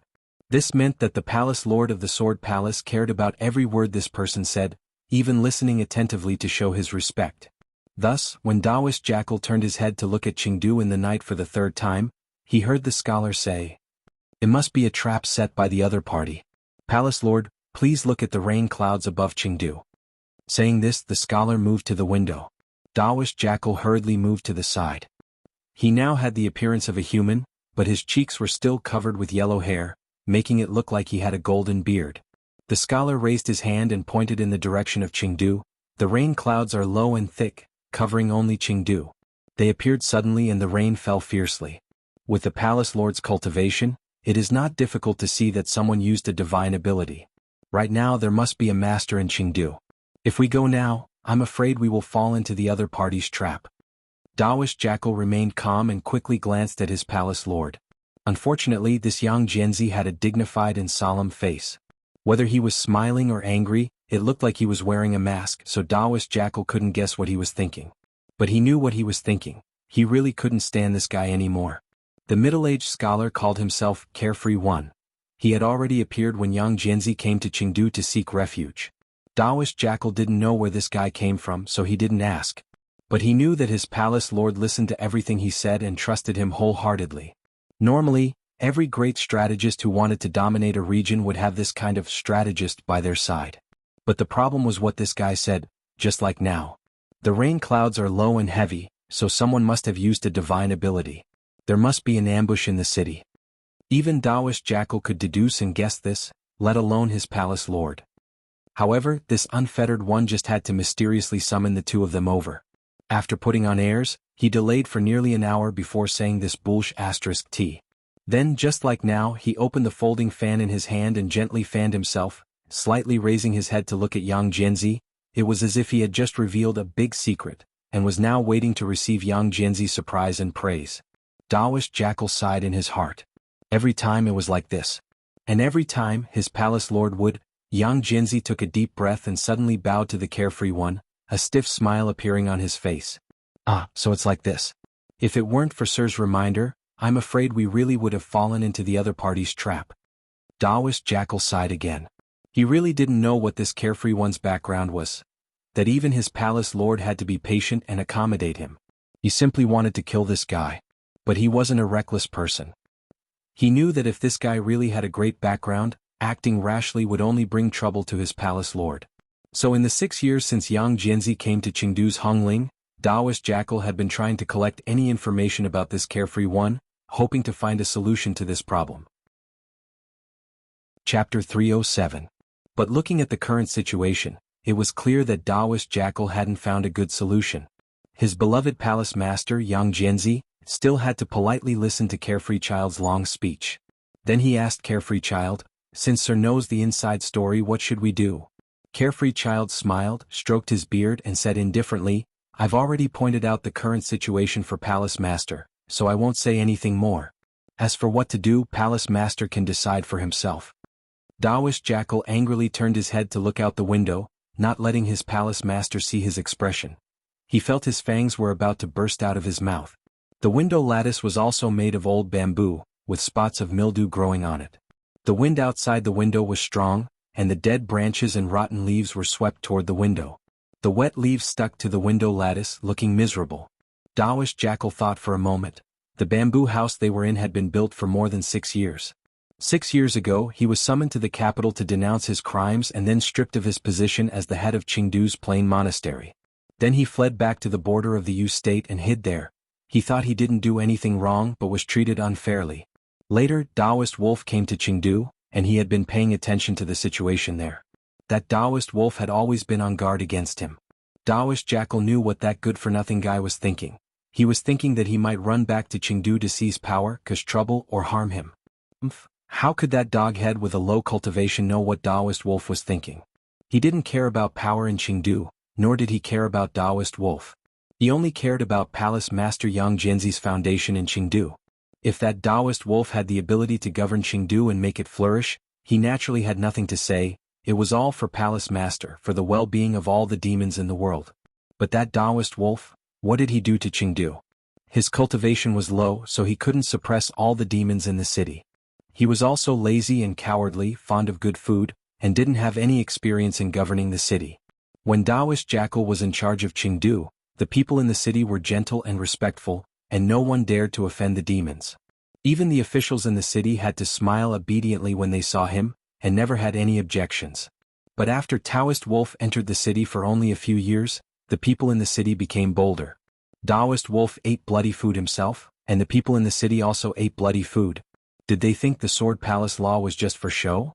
This meant that the palace lord of the Sword Palace cared about every word this person said, even listening attentively to show his respect. Thus, when Taoist jackal turned his head to look at Chengdu in the night for the third time, he heard the scholar say, "It must be a trap set by the other party. Palace lord, please look at the rain clouds above Chengdu." Saying this, the scholar moved to the window. Taoist jackal hurriedly moved to the side. He now had the appearance of a human, but his cheeks were still covered with yellow hair, making it look like he had a golden beard. The scholar raised his hand and pointed in the direction of Chengdu. The rain clouds are low and thick, covering only Chengdu. They appeared suddenly and the rain fell fiercely. With the palace lord's cultivation, it is not difficult to see that someone used a divine ability. Right now there must be a master in Chengdu. If we go now, I'm afraid we will fall into the other party's trap. Taoist jackal remained calm and quickly glanced at his palace lord. Unfortunately, this Yang Jianzi had a dignified and solemn face. Whether he was smiling or angry, it looked like he was wearing a mask, so Taoist jackal couldn't guess what he was thinking. But he knew what he was thinking. He really couldn't stand this guy anymore. The middle-aged scholar called himself Carefree One. He had already appeared when Yang Jianzi came to Chengdu to seek refuge. Daoist Jackal didn't know where this guy came from, so he didn't ask. But he knew that his palace lord listened to everything he said and trusted him wholeheartedly. Normally, every great strategist who wanted to dominate a region would have this kind of strategist by their side. But the problem was what this guy said, just like now. The rain clouds are low and heavy, so someone must have used a divine ability. There must be an ambush in the city. Even Daoist Jackal could deduce and guess this, let alone his palace lord. However, this unfettered one just had to mysteriously summon the two of them over. After putting on airs, he delayed for nearly an hour before saying this **T. Then, just like now, he opened the folding fan in his hand and gently fanned himself, slightly raising his head to look at Yang Jianzi. It was as if he had just revealed a big secret, and was now waiting to receive Yang Jianzi's surprise and praise. Daoist Jackal sighed in his heart. Every time it was like this. And every time his palace lord would, Yang Jianzi took a deep breath and suddenly bowed to the Carefree One, a stiff smile appearing on his face. So it's like this. If it weren't for Sir's reminder, I'm afraid we really would have fallen into the other party's trap. Daoist Jackal sighed again. He really didn't know what this Carefree One's background was. That even his palace lord had to be patient and accommodate him. He simply wanted to kill this guy. But he wasn't a reckless person. He knew that if this guy really had a great background, acting rashly would only bring trouble to his palace lord. So in the 6 years since Yang Jianzi came to Chengdu's Hongling, Daoist Jackal had been trying to collect any information about this Carefree One, hoping to find a solution to this problem. Chapter 307. But looking at the current situation, it was clear that Daoist Jackal hadn't found a good solution. His beloved palace master Yang Jianzi still had to politely listen to Carefree Child's long speech. Then he asked Carefree Child, "Since Sir knows the inside story, what should we do?" Carefree Child smiled, stroked his beard and said indifferently, "I've already pointed out the current situation for Palace Master, so I won't say anything more. As for what to do, Palace Master can decide for himself." Daoist Jackal angrily turned his head to look out the window, not letting his Palace Master see his expression. He felt his fangs were about to burst out of his mouth. The window lattice was also made of old bamboo, with spots of mildew growing on it. The wind outside the window was strong, and the dead branches and rotten leaves were swept toward the window. The wet leaves stuck to the window lattice, looking miserable. Daoist Jackal thought for a moment. The bamboo house they were in had been built for more than 6 years. 6 years ago, he was summoned to the capital to denounce his crimes and then stripped of his position as the head of Chengdu's Plain Monastery. Then he fled back to the border of the Yu state and hid there. He thought he didn't do anything wrong but was treated unfairly. Later, Daoist Wolf came to Chengdu, and he had been paying attention to the situation there. That Daoist Wolf had always been on guard against him. Daoist Jackal knew what that good-for-nothing guy was thinking. He was thinking that he might run back to Chengdu to seize power, cause trouble, or harm him. How could that doghead with a low cultivation know what Daoist Wolf was thinking? He didn't care about power in Chengdu, nor did he care about Daoist Wolf. He only cared about Palace Master Yang Jianzi's foundation in Chengdu. If that Daoist Wolf had the ability to govern Chengdu and make it flourish, he naturally had nothing to say. It was all for Palace Master, for the well-being of all the demons in the world. But that Daoist Wolf, what did he do to Chengdu? His cultivation was low, so he couldn't suppress all the demons in the city. He was also lazy and cowardly, fond of good food, and didn't have any experience in governing the city. When Daoist Jackal was in charge of Chengdu, the people in the city were gentle and respectful, and no one dared to offend the demons. Even the officials in the city had to smile obediently when they saw him, and never had any objections. But after Taoist Wolf entered the city for only a few years, the people in the city became bolder. Daoist Wolf ate bloody food himself, and the people in the city also ate bloody food. Did they think the Sword Palace law was just for show?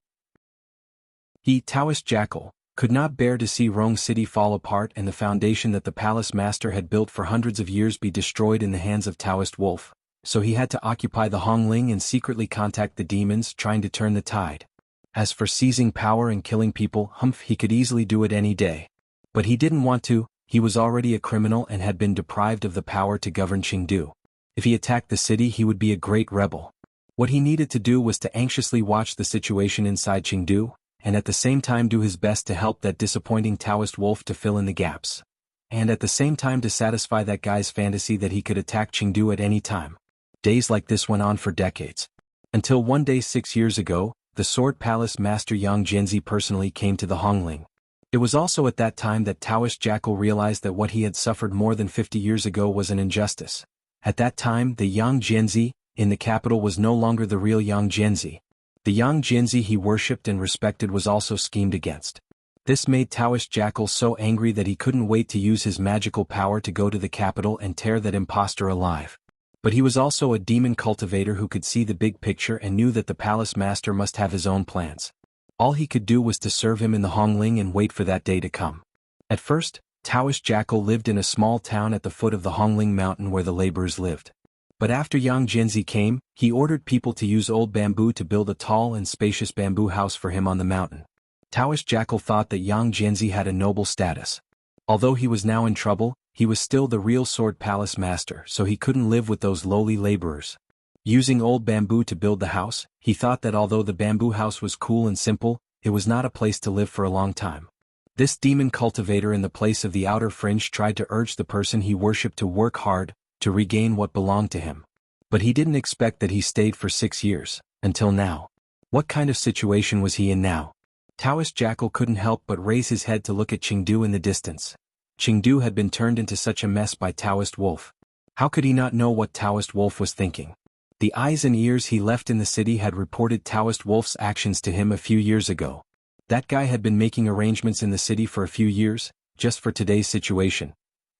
He, Taoist Jackal, could not bear to see Rong City fall apart and the foundation that the Palace Master had built for hundreds of years be destroyed in the hands of Taoist Wolf, so he had to occupy the Hongling and secretly contact the demons, trying to turn the tide. As for seizing power and killing people, he could easily do it any day. But he didn't want to. He was already a criminal and had been deprived of the power to govern Chengdu. If he attacked the city, he would be a great rebel. What he needed to do was to anxiously watch the situation inside Chengdu, and at the same time do his best to help that disappointing Taoist Wolf to fill in the gaps. and at the same time to satisfy that guy's fantasy that he could attack Chengdu at any time. Days like this went on for decades. Until one day 6 years ago, the Sword Palace Master Yang Jianzi personally came to the Hongling. It was also at that time that Taoist Jackal realized that what he had suffered more than 50 years ago was an injustice. At that time the Yang Jianzi in the capital was no longer the real Yang Jianzi. The Yang Jianzi he worshipped and respected was also schemed against. This made Taoist Jackal so angry that he couldn't wait to use his magical power to go to the capital and tear that impostor alive. But he was also a demon cultivator who could see the big picture and knew that the palace master must have his own plans. All he could do was to serve him in the Hongling and wait for that day to come. At first, Taoist Jackal lived in a small town at the foot of the Hongling mountain where the laborers lived. But after Yang Jianzi came, he ordered people to use old bamboo to build a tall and spacious bamboo house for him on the mountain. Taoist Jackal thought that Yang Jianzi had a noble status. Although he was now in trouble, he was still the real Sword Palace Master, so he couldn't live with those lowly laborers. Using old bamboo to build the house, he thought that although the bamboo house was cool and simple, it was not a place to live for a long time. This demon cultivator in the place of the outer fringe tried to urge the person he worshipped to work hard, to regain what belonged to him. But he didn't expect that he stayed for 6 years, until now. What kind of situation was he in now? Taoist Jackal couldn't help but raise his head to look at Chengdu in the distance. Chengdu had been turned into such a mess by Taoist Wolf. How could he not know what Taoist Wolf was thinking? The eyes and ears he left in the city had reported Taoist Wolf's actions to him a few years ago. That guy had been making arrangements in the city for a few years, just for today's situation.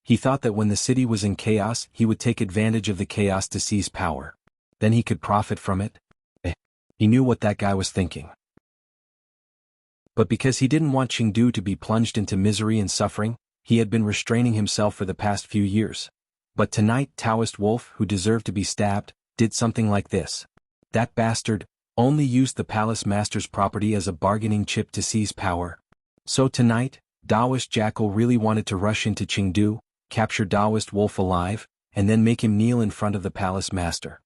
He thought that when the city was in chaos, he would take advantage of the chaos to seize power. Then he could profit from it. He knew what that guy was thinking. But because he didn't want Chengdu to be plunged into misery and suffering, he had been restraining himself for the past few years. But tonight Taoist Wolf, who deserved to be stabbed, did something like this. That bastard only used the palace master's property as a bargaining chip to seize power. So tonight, Taoist Jackal really wanted to rush into Chengdu, capture Taoist Wolf alive, and then make him kneel in front of the palace master.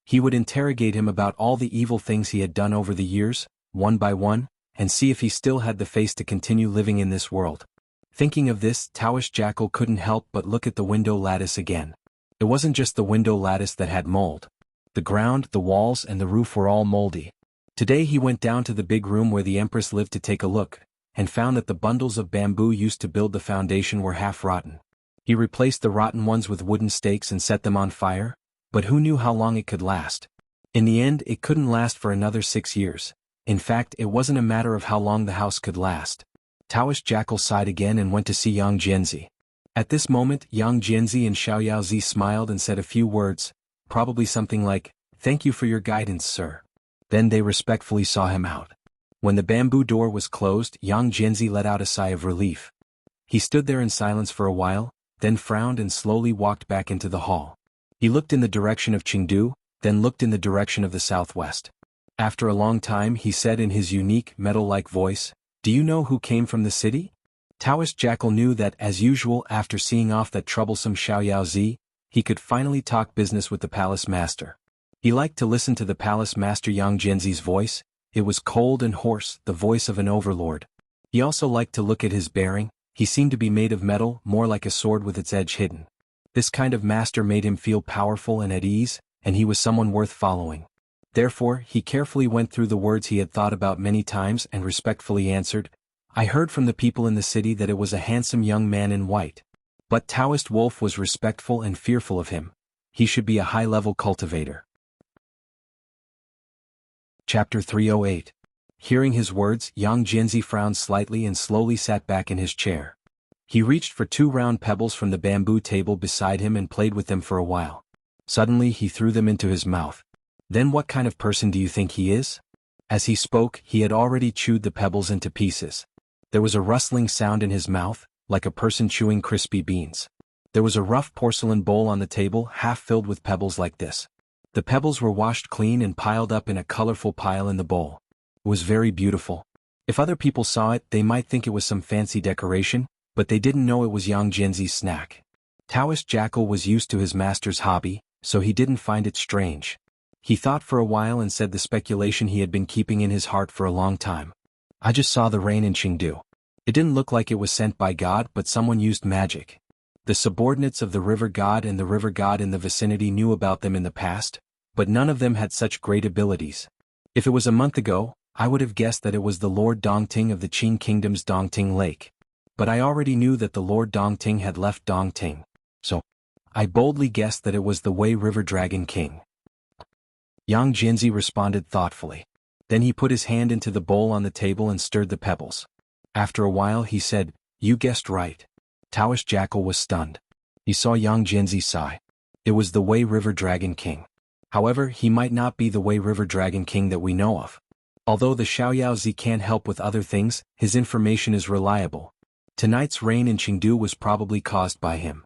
He would interrogate him about all the evil things he had done over the years, one by one, and see if he still had the face to continue living in this world. Thinking of this, Taoist Jackal couldn't help but look at the window lattice again. It wasn't just the window lattice that had mold. The ground, the walls, and the roof were all moldy. Today he went down to the big room where the Empress lived to take a look, and found that the bundles of bamboo used to build the foundation were half rotten. He replaced the rotten ones with wooden stakes and set them on fire, but who knew how long it could last? In the end, it couldn't last for another 6 years. In fact, it wasn't a matter of how long the house could last. Taoist Jackal sighed again and went to see Yang Jianzi. At this moment, Yang Jianzi and Xiao Yaozi smiled and said a few words, probably something like, "Thank you for your guidance, sir." Then they respectfully saw him out. When the bamboo door was closed, Yang Jianzi let out a sigh of relief. He stood there in silence for a while, then frowned and slowly walked back into the hall. He looked in the direction of Chengdu, then looked in the direction of the southwest. After a long time he said in his unique, metal-like voice, "Do you know who came from the city?" Taoist Jackal knew that, as usual, after seeing off that troublesome Xiao Yaozi, he could finally talk business with the palace master. He liked to listen to the palace master Yang Jianzi's voice. It was cold and hoarse, the voice of an overlord. He also liked to look at his bearing. He seemed to be made of metal, more like a sword with its edge hidden. This kind of master made him feel powerful and at ease, and he was someone worth following. Therefore, he carefully went through the words he had thought about many times and respectfully answered, "I heard from the people in the city that it was a handsome young man in white." But Taoist Wolf was respectful and fearful of him. He should be a high-level cultivator. Chapter 308. Hearing his words, Yang Jianzi frowned slightly and slowly sat back in his chair. He reached for 2 round pebbles from the bamboo table beside him and played with them for a while. Suddenly he threw them into his mouth. "Then what kind of person do you think he is?" As he spoke, he had already chewed the pebbles into pieces. There was a rustling sound in his mouth, like a person chewing crispy beans. There was a rough porcelain bowl on the table, half filled with pebbles like this. The pebbles were washed clean and piled up in a colorful pile in the bowl. It was very beautiful. If other people saw it, they might think it was some fancy decoration, but they didn't know it was Yang Jianzi's snack. Taoist Jackal was used to his master's hobby, so he didn't find it strange. He thought for a while and said the speculation he had been keeping in his heart for a long time. "I just saw the rain in Chengdu. It didn't look like it was sent by God, but someone used magic. The subordinates of the river god and the river god in the vicinity knew about them in the past, but none of them had such great abilities. If it was a month ago, I would have guessed that it was the Lord Dongting of the Qing Kingdom's Dongting Lake. But I already knew that the Lord Dongting had left Dongting, so I boldly guessed that it was the Wei River Dragon King. Yang Jinzi responded thoughtfully. Then he put his hand into the bowl on the table and stirred the pebbles. After a while he said, "You guessed right." Taoist Jackal was stunned. He saw Yang Jinzi sigh. It was the Wei River Dragon King. However, he might not be the Wei River Dragon King that we know of. Although the Xiaoyaozi can't help with other things, his information is reliable. Tonight's rain in Chengdu was probably caused by him.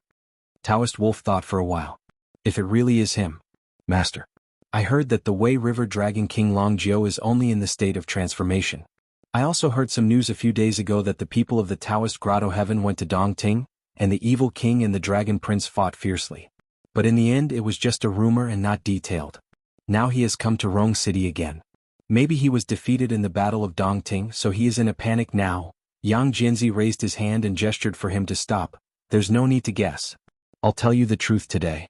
Taoist Wolf thought for a while. If it really is him. Master, I heard that the Wei River Dragon King Longjiu is only in the state of transformation. I also heard some news a few days ago that the people of the Taoist Grotto Heaven went to Dongting, and the evil king and the dragon prince fought fiercely. But in the end it was just a rumor and not detailed. Now he has come to Rong City again. Maybe he was defeated in the Battle of Dongting, so he is in a panic now. Yang Jinzi raised his hand and gestured for him to stop. There's no need to guess. I'll tell you the truth today.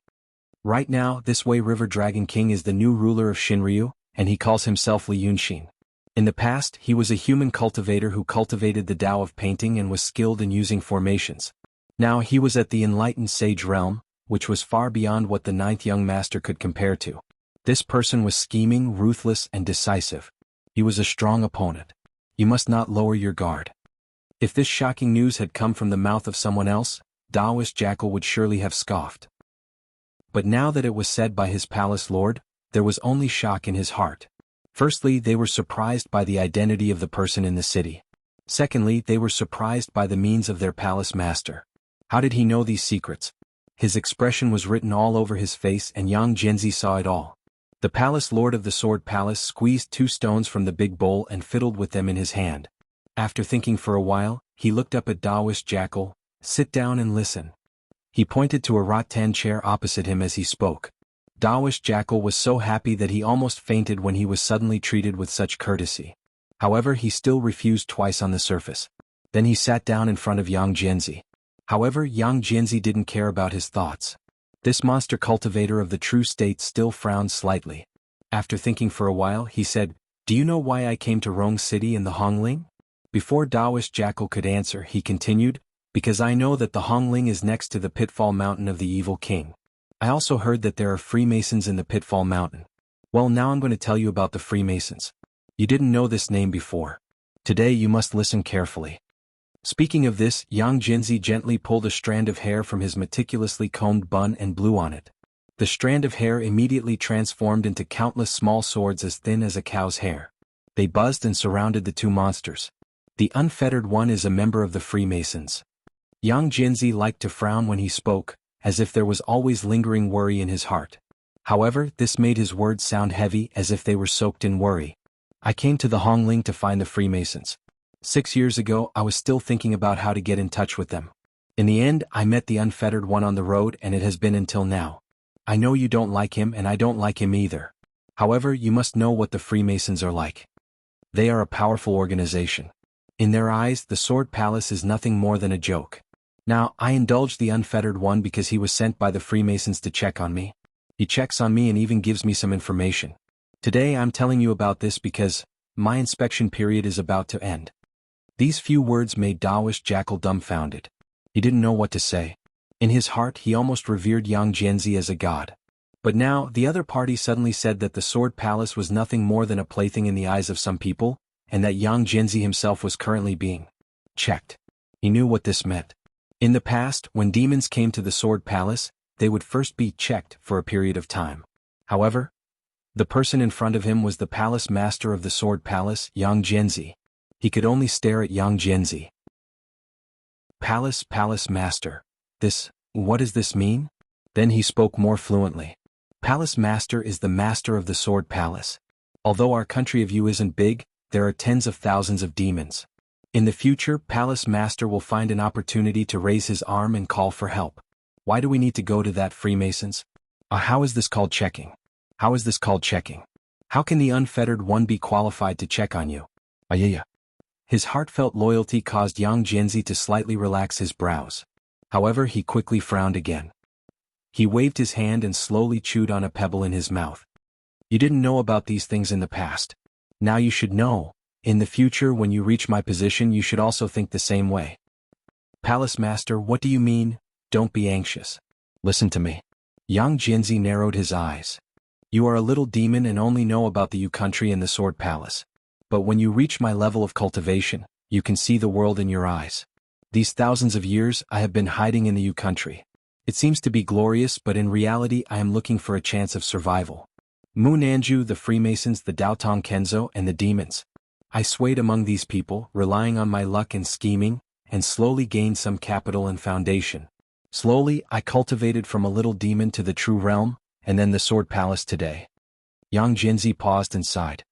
Right now, this Wei River Dragon King is the new ruler of Xinryu, and he calls himself Li Yunxin. In the past, he was a human cultivator who cultivated the Tao of painting and was skilled in using formations. Now he was at the enlightened sage realm, which was far beyond what the ninth young master could compare to. This person was scheming, ruthless, and decisive. He was a strong opponent. You must not lower your guard. If this shocking news had come from the mouth of someone else, Taoist Jackal would surely have scoffed. But now that it was said by his palace lord, there was only shock in his heart. Firstly, they were surprised by the identity of the person in the city. Secondly, they were surprised by the means of their palace master. How did he know these secrets? His expression was written all over his face, and Yang Jinzi saw it all. The palace lord of the Sword Palace squeezed 2 stones from the big bowl and fiddled with them in his hand. After thinking for a while, he looked up at Taoist Jackal. "Sit down and listen." He pointed to a rattan chair opposite him as he spoke. Taoist Jackal was so happy that he almost fainted when he was suddenly treated with such courtesy. However, he still refused twice on the surface. Then he sat down in front of Yang Jinzi. However, Yang Jinzi didn't care about his thoughts. This monster cultivator of the true state still frowned slightly. After thinking for a while, he said, "Do you know why I came to Rong City in the Hongling?" Before Taoist Jackal could answer, he continued, "Because I know that the Hongling is next to the Pitfall Mountain of the Evil King. I also heard that there are Freemasons in the Pitfall Mountain. Well, now I'm going to tell you about the Freemasons. You didn't know this name before. Today you must listen carefully." Speaking of this, Yang Jinzi gently pulled a strand of hair from his meticulously combed bun and blew on it. The strand of hair immediately transformed into countless small swords as thin as a cow's hair. They buzzed and surrounded the 2 monsters. The unfettered one is a member of the Freemasons. Yang Jinzi liked to frown when he spoke, as if there was always lingering worry in his heart. However, this made his words sound heavy, as if they were soaked in worry. "I came to the Hongling to find the Freemasons. 6 years ago, I was still thinking about how to get in touch with them. In the end, I met the unfettered one on the road, and it has been until now. I know you don't like him, and I don't like him either. However, you must know what the Freemasons are like. They are a powerful organization. In their eyes, the Sword Palace is nothing more than a joke. Now, I indulged the unfettered one because he was sent by the Freemasons to check on me. He checks on me and even gives me some information. Today I'm telling you about this because my inspection period is about to end." These few words made Taoist Jackal dumbfounded. He didn't know what to say. In his heart he almost revered Yang Jinzi as a god. But now, the other party suddenly said that the Sword Palace was nothing more than a plaything in the eyes of some people, and that Yang Jinzi himself was currently being checked. He knew what this meant. In the past, when demons came to the Sword Palace, they would first be checked for a period of time. However, the person in front of him was the palace master of the Sword Palace, Yang Jinzi. He could only stare at Yang Jinzi. Palace master. What does this mean? Then he spoke more fluently. Palace master is the master of the Sword Palace. Although our country of you isn't big, there are tens of thousands of demons. In the future, Palace Master will find an opportunity to raise his arm and call for help. Why do we need to go to that, Freemasons? How is this called checking? How is this called checking? How can the unfettered one be qualified to check on you? Yeah. His heartfelt loyalty caused Yang Jinzi to slightly relax his brows. However, he quickly frowned again. He waved his hand and slowly chewed on a pebble in his mouth. You didn't know about these things in the past. Now you should know. In the future, when you reach my position, you should also think the same way. Palace Master, what do you mean? Don't be anxious. Listen to me. Yang Jianzi narrowed his eyes. You are a little demon and only know about the Yu country and the Sword Palace. But when you reach my level of cultivation, you can see the world in your eyes. These thousands of years I have been hiding in the Yu country. It seems to be glorious, but in reality I am looking for a chance of survival. Mu Nanju, the Freemasons, the Daotong Kenzo, and the demons. I swayed among these people, relying on my luck and scheming, and slowly gained some capital and foundation. Slowly, I cultivated from a little demon to the true realm, and then the Sword Palace today. Yang Jinzi paused and sighed.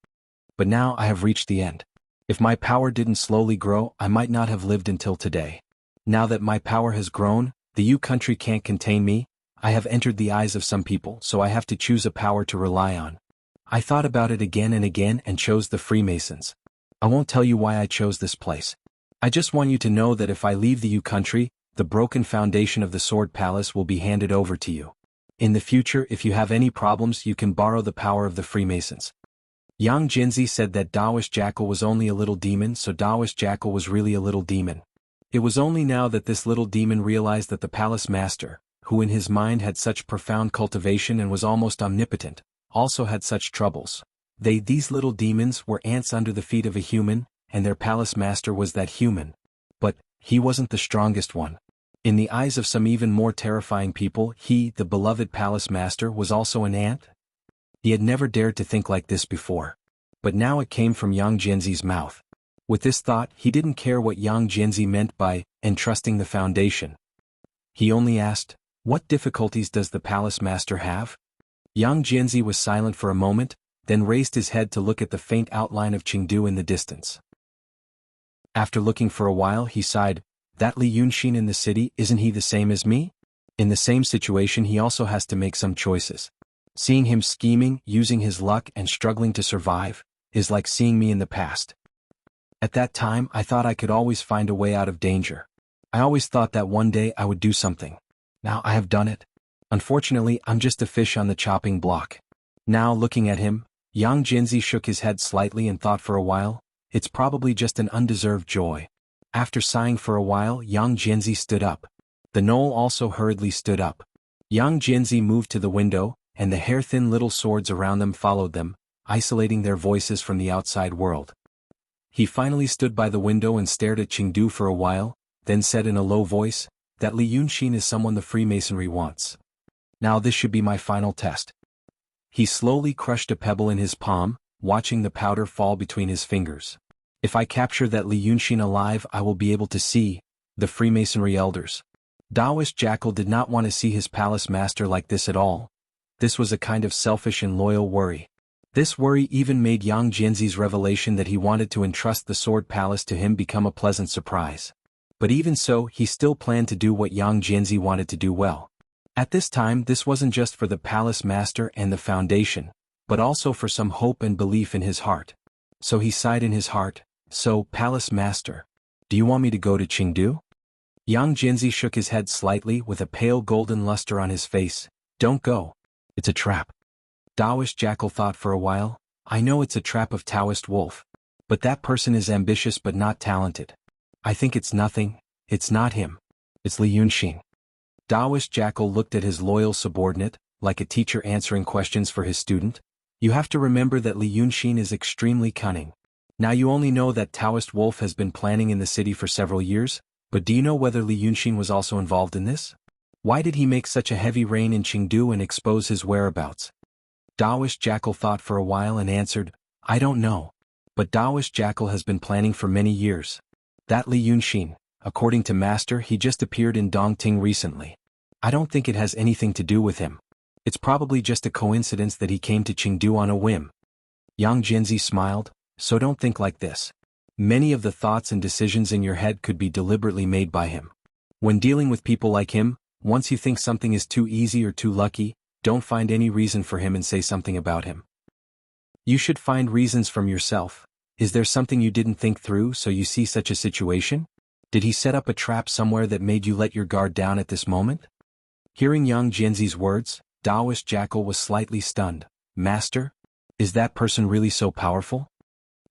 But now I have reached the end. If my power didn't slowly grow, I might not have lived until today. Now that my power has grown, the Yu country can't contain me. I have entered the eyes of some people, so I have to choose a power to rely on. I thought about it again and again and chose the Freemasons. I won't tell you why I chose this place. I just want you to know that if I leave the Yu country, the broken foundation of the Sword Palace will be handed over to you. In the future, if you have any problems, you can borrow the power of the Freemasons. Yang Jinzi said that Taoist Jackal was only a little demon, so Taoist Jackal was really a little demon. It was only now that this little demon realized that the Palace Master, who in his mind had such profound cultivation and was almost omnipotent, also had such troubles. These little demons were ants under the feet of a human, and their Palace Master was that human. But he wasn't the strongest one. In the eyes of some even more terrifying people, he, the beloved Palace Master, was also an ant? He had never dared to think like this before. But now it came from Yang Jianzi's mouth. With this thought, he didn't care what Yang Jianzi meant by entrusting the foundation. He only asked, "What difficulties does the Palace Master have?" Yang Jianzi was silent for a moment, then raised his head to look at the faint outline of Chengdu in the distance. After looking for a while, he sighed, "That Li Yunxin in the city, isn't he the same as me? In the same situation, he also has to make some choices. Seeing him scheming, using his luck, and struggling to survive, is like seeing me in the past. At that time, I thought I could always find a way out of danger. I always thought that one day I would do something. Now I have done it. Unfortunately, I'm just a fish on the chopping block." Now, looking at him, Yang Jinzi shook his head slightly and thought for a while, "It's probably just an undeserved joy." After sighing for a while, Yang Jinzi stood up. The knoll also hurriedly stood up. Yang Jinzi moved to the window, and the hair-thin little swords around them followed them, isolating their voices from the outside world. He finally stood by the window and stared at Chengdu for a while, then said in a low voice, "That Li Yunxin is someone the Freemasonry wants. Now this should be my final test." He slowly crushed a pebble in his palm, watching the powder fall between his fingers. "If I capture that Li Yunxin alive, I will be able to see the Freemasonry elders." Taoist Jackal did not want to see his Palace Master like this at all. This was a kind of selfish and loyal worry. This worry even made Yang Jinzi's revelation that he wanted to entrust the Sword Palace to him become a pleasant surprise. But even so, he still planned to do what Yang Jinzi wanted to do well. At this time, this wasn't just for the Palace Master and the Foundation, but also for some hope and belief in his heart. So he sighed in his heart, "So, Palace Master, do you want me to go to Chengdu?" Yang Jinzi shook his head slightly with a pale golden luster on his face. "Don't go. It's a trap." Taoist Jackal thought for a while, "I know it's a trap of Taoist Wolf. But that person is ambitious but not talented. I think it's nothing, it's not him. It's Li Yunxin." Taoist Jackal looked at his loyal subordinate, like a teacher answering questions for his student. "You have to remember that Li Yunxin is extremely cunning. Now you only know that Taoist Wolf has been planning in the city for several years, but do you know whether Li Yunxin was also involved in this? Why did he make such a heavy rain in Chengdu and expose his whereabouts?" Taoist Jackal thought for a while and answered, "I don't know. But Taoist Jackal has been planning for many years. That Li Yunxin, according to Master, he just appeared in Dongting recently. I don't think it has anything to do with him. It's probably just a coincidence that he came to Chengdu on a whim." Yang Jinzi smiled, "So don't think like this. Many of the thoughts and decisions in your head could be deliberately made by him. When dealing with people like him, once you think something is too easy or too lucky, don't find any reason for him and say something about him. You should find reasons from yourself. Is there something you didn't think through so you see such a situation? Did he set up a trap somewhere that made you let your guard down at this moment? Hearing Yang Jianzi's words, Taoist Jackal was slightly stunned. Master? Is that person really so powerful?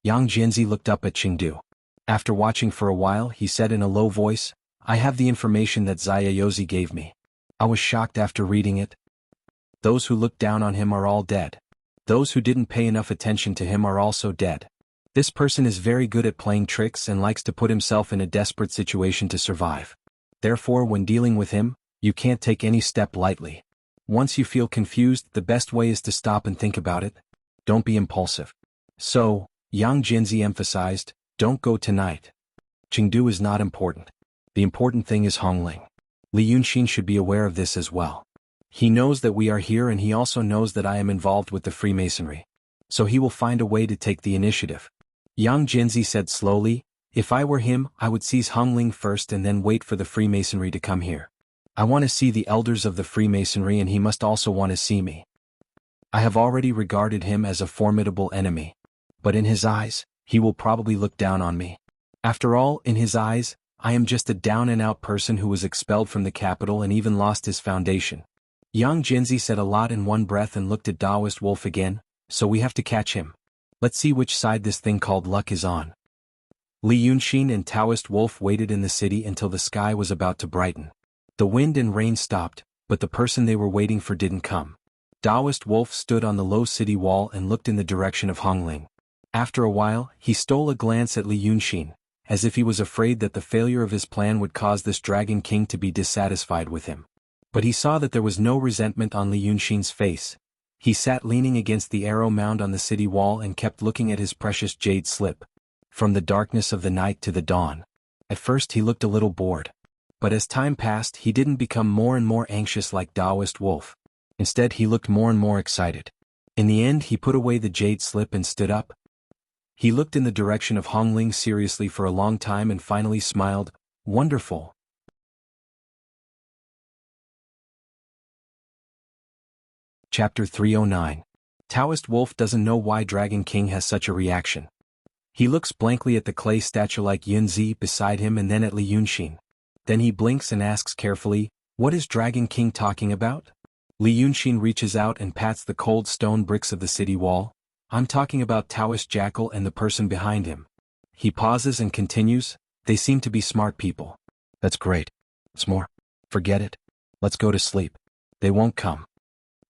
Yang Jianzi looked up at Chengdu. After watching for a while, he said in a low voice, I have the information that Xiaozi gave me. I was shocked after reading it. Those who looked down on him are all dead. Those who didn't pay enough attention to him are also dead. This person is very good at playing tricks and likes to put himself in a desperate situation to survive. Therefore, when dealing with him, you can't take any step lightly. Once you feel confused, the best way is to stop and think about it. Don't be impulsive. So, Yang Jianzi emphasized, don't go tonight. Chengdu is not important. The important thing is Hongling. Li Yunxin should be aware of this as well. He knows that we are here and he also knows that I am involved with the Freemasonry. So he will find a way to take the initiative. Yang Jianzi said slowly, if I were him, I would seize Hongling first and then wait for the Freemasonry to come here. I want to see the elders of the Freemasonry and he must also want to see me. I have already regarded him as a formidable enemy. But in his eyes, he will probably look down on me. After all, in his eyes, I am just a down-and-out person who was expelled from the capital and even lost his foundation. Yang Jianzi said a lot in one breath and looked at Taoist Wolf again, so we have to catch him. Let's see which side this thing called luck is on. Li Yunxin and Taoist Wolf waited in the city until the sky was about to brighten. The wind and rain stopped, but the person they were waiting for didn't come. Taoist Wolf stood on the low city wall and looked in the direction of Hongling. After a while, he stole a glance at Li Yunxin, as if he was afraid that the failure of his plan would cause this Dragon King to be dissatisfied with him. But he saw that there was no resentment on Li Yunxin's face. He sat leaning against the arrow mound on the city wall and kept looking at his precious jade slip. From the darkness of the night to the dawn. At first he looked a little bored. But as time passed, he didn't become more and more anxious like Taoist Wolf. Instead, he looked more and more excited. In the end, he put away the jade slip and stood up. He looked in the direction of Hongling seriously for a long time and finally smiled. Wonderful. Chapter 309. Taoist Wolf doesn't know why Dragon King has such a reaction. He looks blankly at the clay statue like Yunzi beside him and then at Li Yunxin. Then he blinks and asks carefully, what is Dragon King talking about? Li Yunxin reaches out and pats the cold stone bricks of the city wall. I'm talking about Taoist Jackal and the person behind him. He pauses and continues, they seem to be smart people. That's great. What's more? Forget it. Let's go to sleep. They won't come.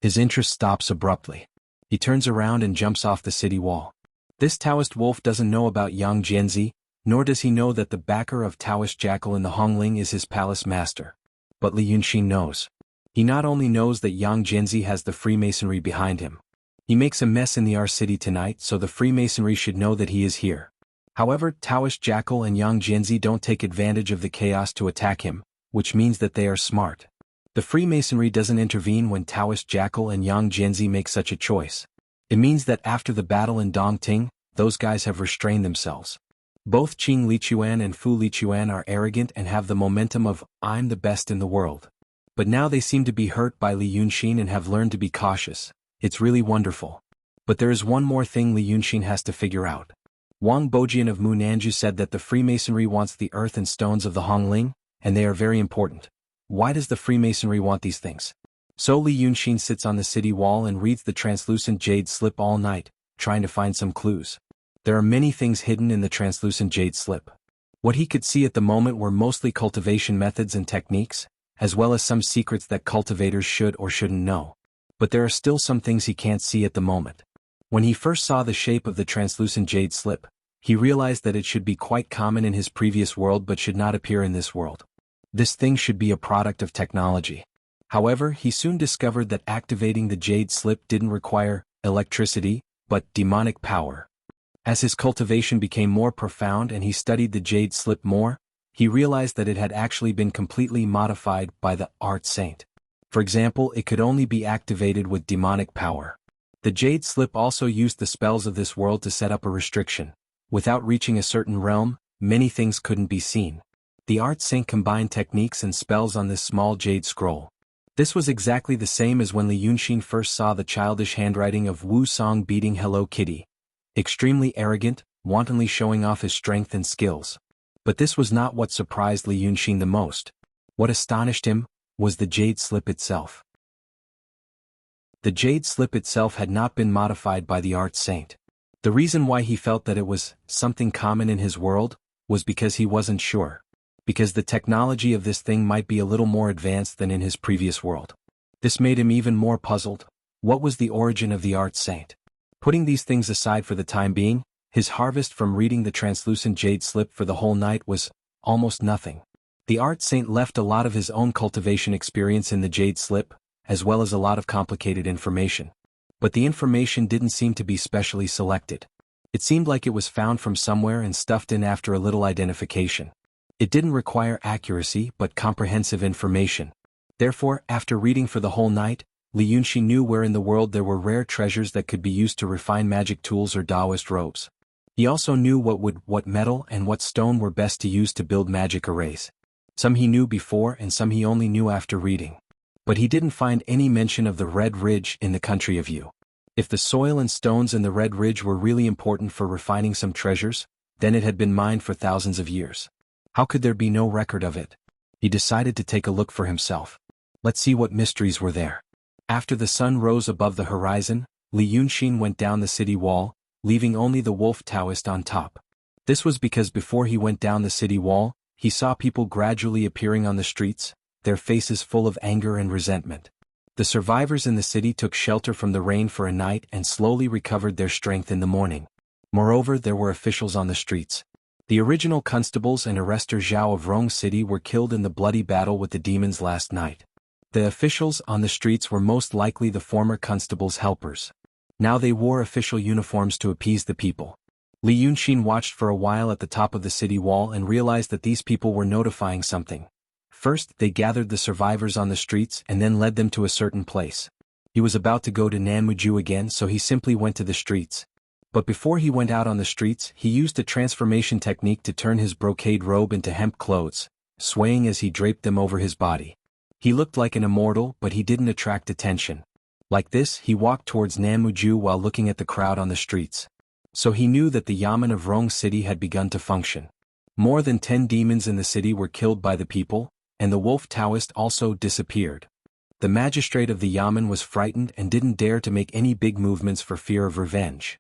His interest stops abruptly. He turns around and jumps off the city wall. This Taoist Wolf doesn't know about Yang Jianzi, nor does he know that the backer of Taoist Jackal in the Hongling is his palace master. But Li Yunxin knows. He not only knows that Yang Jianzi has the Freemasonry behind him. He makes a mess in the R city tonight, so the Freemasonry should know that he is here. However, Taoist Jackal and Yang Jianzi don't take advantage of the chaos to attack him, which means that they are smart. The Freemasonry doesn't intervene when Taoist Jackal and Yang Jianzi make such a choice. It means that after the battle in Dongting, those guys have restrained themselves. Both Qing Lichuan and Fu Lichuan are arrogant and have the momentum of, I'm the best in the world. But now they seem to be hurt by Li Yunxin and have learned to be cautious. It's really wonderful. But there is one more thing Li Yunxin has to figure out. Wang Bojian of Munanju said that the Freemasonry wants the earth and stones of the Hongling, and they are very important. Why does the Freemasonry want these things? So Li Yunxin sits on the city wall and reads the translucent jade slip all night, trying to find some clues. There are many things hidden in the translucent jade slip. What he could see at the moment were mostly cultivation methods and techniques, as well as some secrets that cultivators should or shouldn't know. But there are still some things he can't see at the moment. When he first saw the shape of the translucent jade slip, he realized that it should be quite common in his previous world but should not appear in this world. This thing should be a product of technology. However, he soon discovered that activating the jade slip didn't require electricity, but demonic power. As his cultivation became more profound and he studied the jade slip more, he realized that it had actually been completely modified by the art saint. For example, it could only be activated with demonic power. The jade slip also used the spells of this world to set up a restriction. Without reaching a certain realm, many things couldn't be seen. The art saint combined techniques and spells on this small jade scroll. This was exactly the same as when Li Yunxin first saw the childish handwriting of Wu Song beating Hello Kitty. Extremely arrogant, wantonly showing off his strength and skills. But this was not what surprised Li Yunxin the most. What astonished him was the jade slip itself. The jade slip itself had not been modified by the art saint. The reason why he felt that it was something common in his world was because he wasn't sure. Because the technology of this thing might be a little more advanced than in his previous world. This made him even more puzzled. What was the origin of the art saint? Putting these things aside for the time being, his harvest from reading the translucent jade slip for the whole night was almost nothing. The art saint left a lot of his own cultivation experience in the jade slip, as well as a lot of complicated information. But the information didn't seem to be specially selected. It seemed like it was found from somewhere and stuffed in after a little identification. It didn't require accuracy but comprehensive information. Therefore, after reading for the whole night, Li Yunxin knew where in the world there were rare treasures that could be used to refine magic tools or Taoist robes. He also knew what metal and what stone were best to use to build magic arrays. Some he knew before and some he only knew after reading. But he didn't find any mention of the Red Ridge in the country of Yu. If the soil and stones in the Red Ridge were really important for refining some treasures, then it had been mined for thousands of years. How could there be no record of it? He decided to take a look for himself. Let's see what mysteries were there. After the sun rose above the horizon, Li Yunxin went down the city wall, leaving only the wolf Taoist on top. This was because before he went down the city wall, he saw people gradually appearing on the streets, their faces full of anger and resentment. The survivors in the city took shelter from the rain for a night and slowly recovered their strength in the morning. Moreover, there were officials on the streets. The original constables and arrestor Zhao of Rong City were killed in the bloody battle with the demons last night. The officials on the streets were most likely the former constable's helpers. Now they wore official uniforms to appease the people. Li Yunxin watched for a while at the top of the city wall and realized that these people were notifying something. First, they gathered the survivors on the streets and then led them to a certain place. He was about to go to Nanmuju again, so he simply went to the streets. But before he went out on the streets, he used a transformation technique to turn his brocade robe into hemp clothes, swaying as he draped them over his body. He looked like an immortal, but he didn't attract attention. Like this, he walked towards Nanmuju while looking at the crowd on the streets. So he knew that the Yamen of Rong City had begun to function. More than 10 demons in the city were killed by the people, and the wolf Taoist also disappeared. The magistrate of the Yamen was frightened and didn't dare to make any big movements for fear of revenge.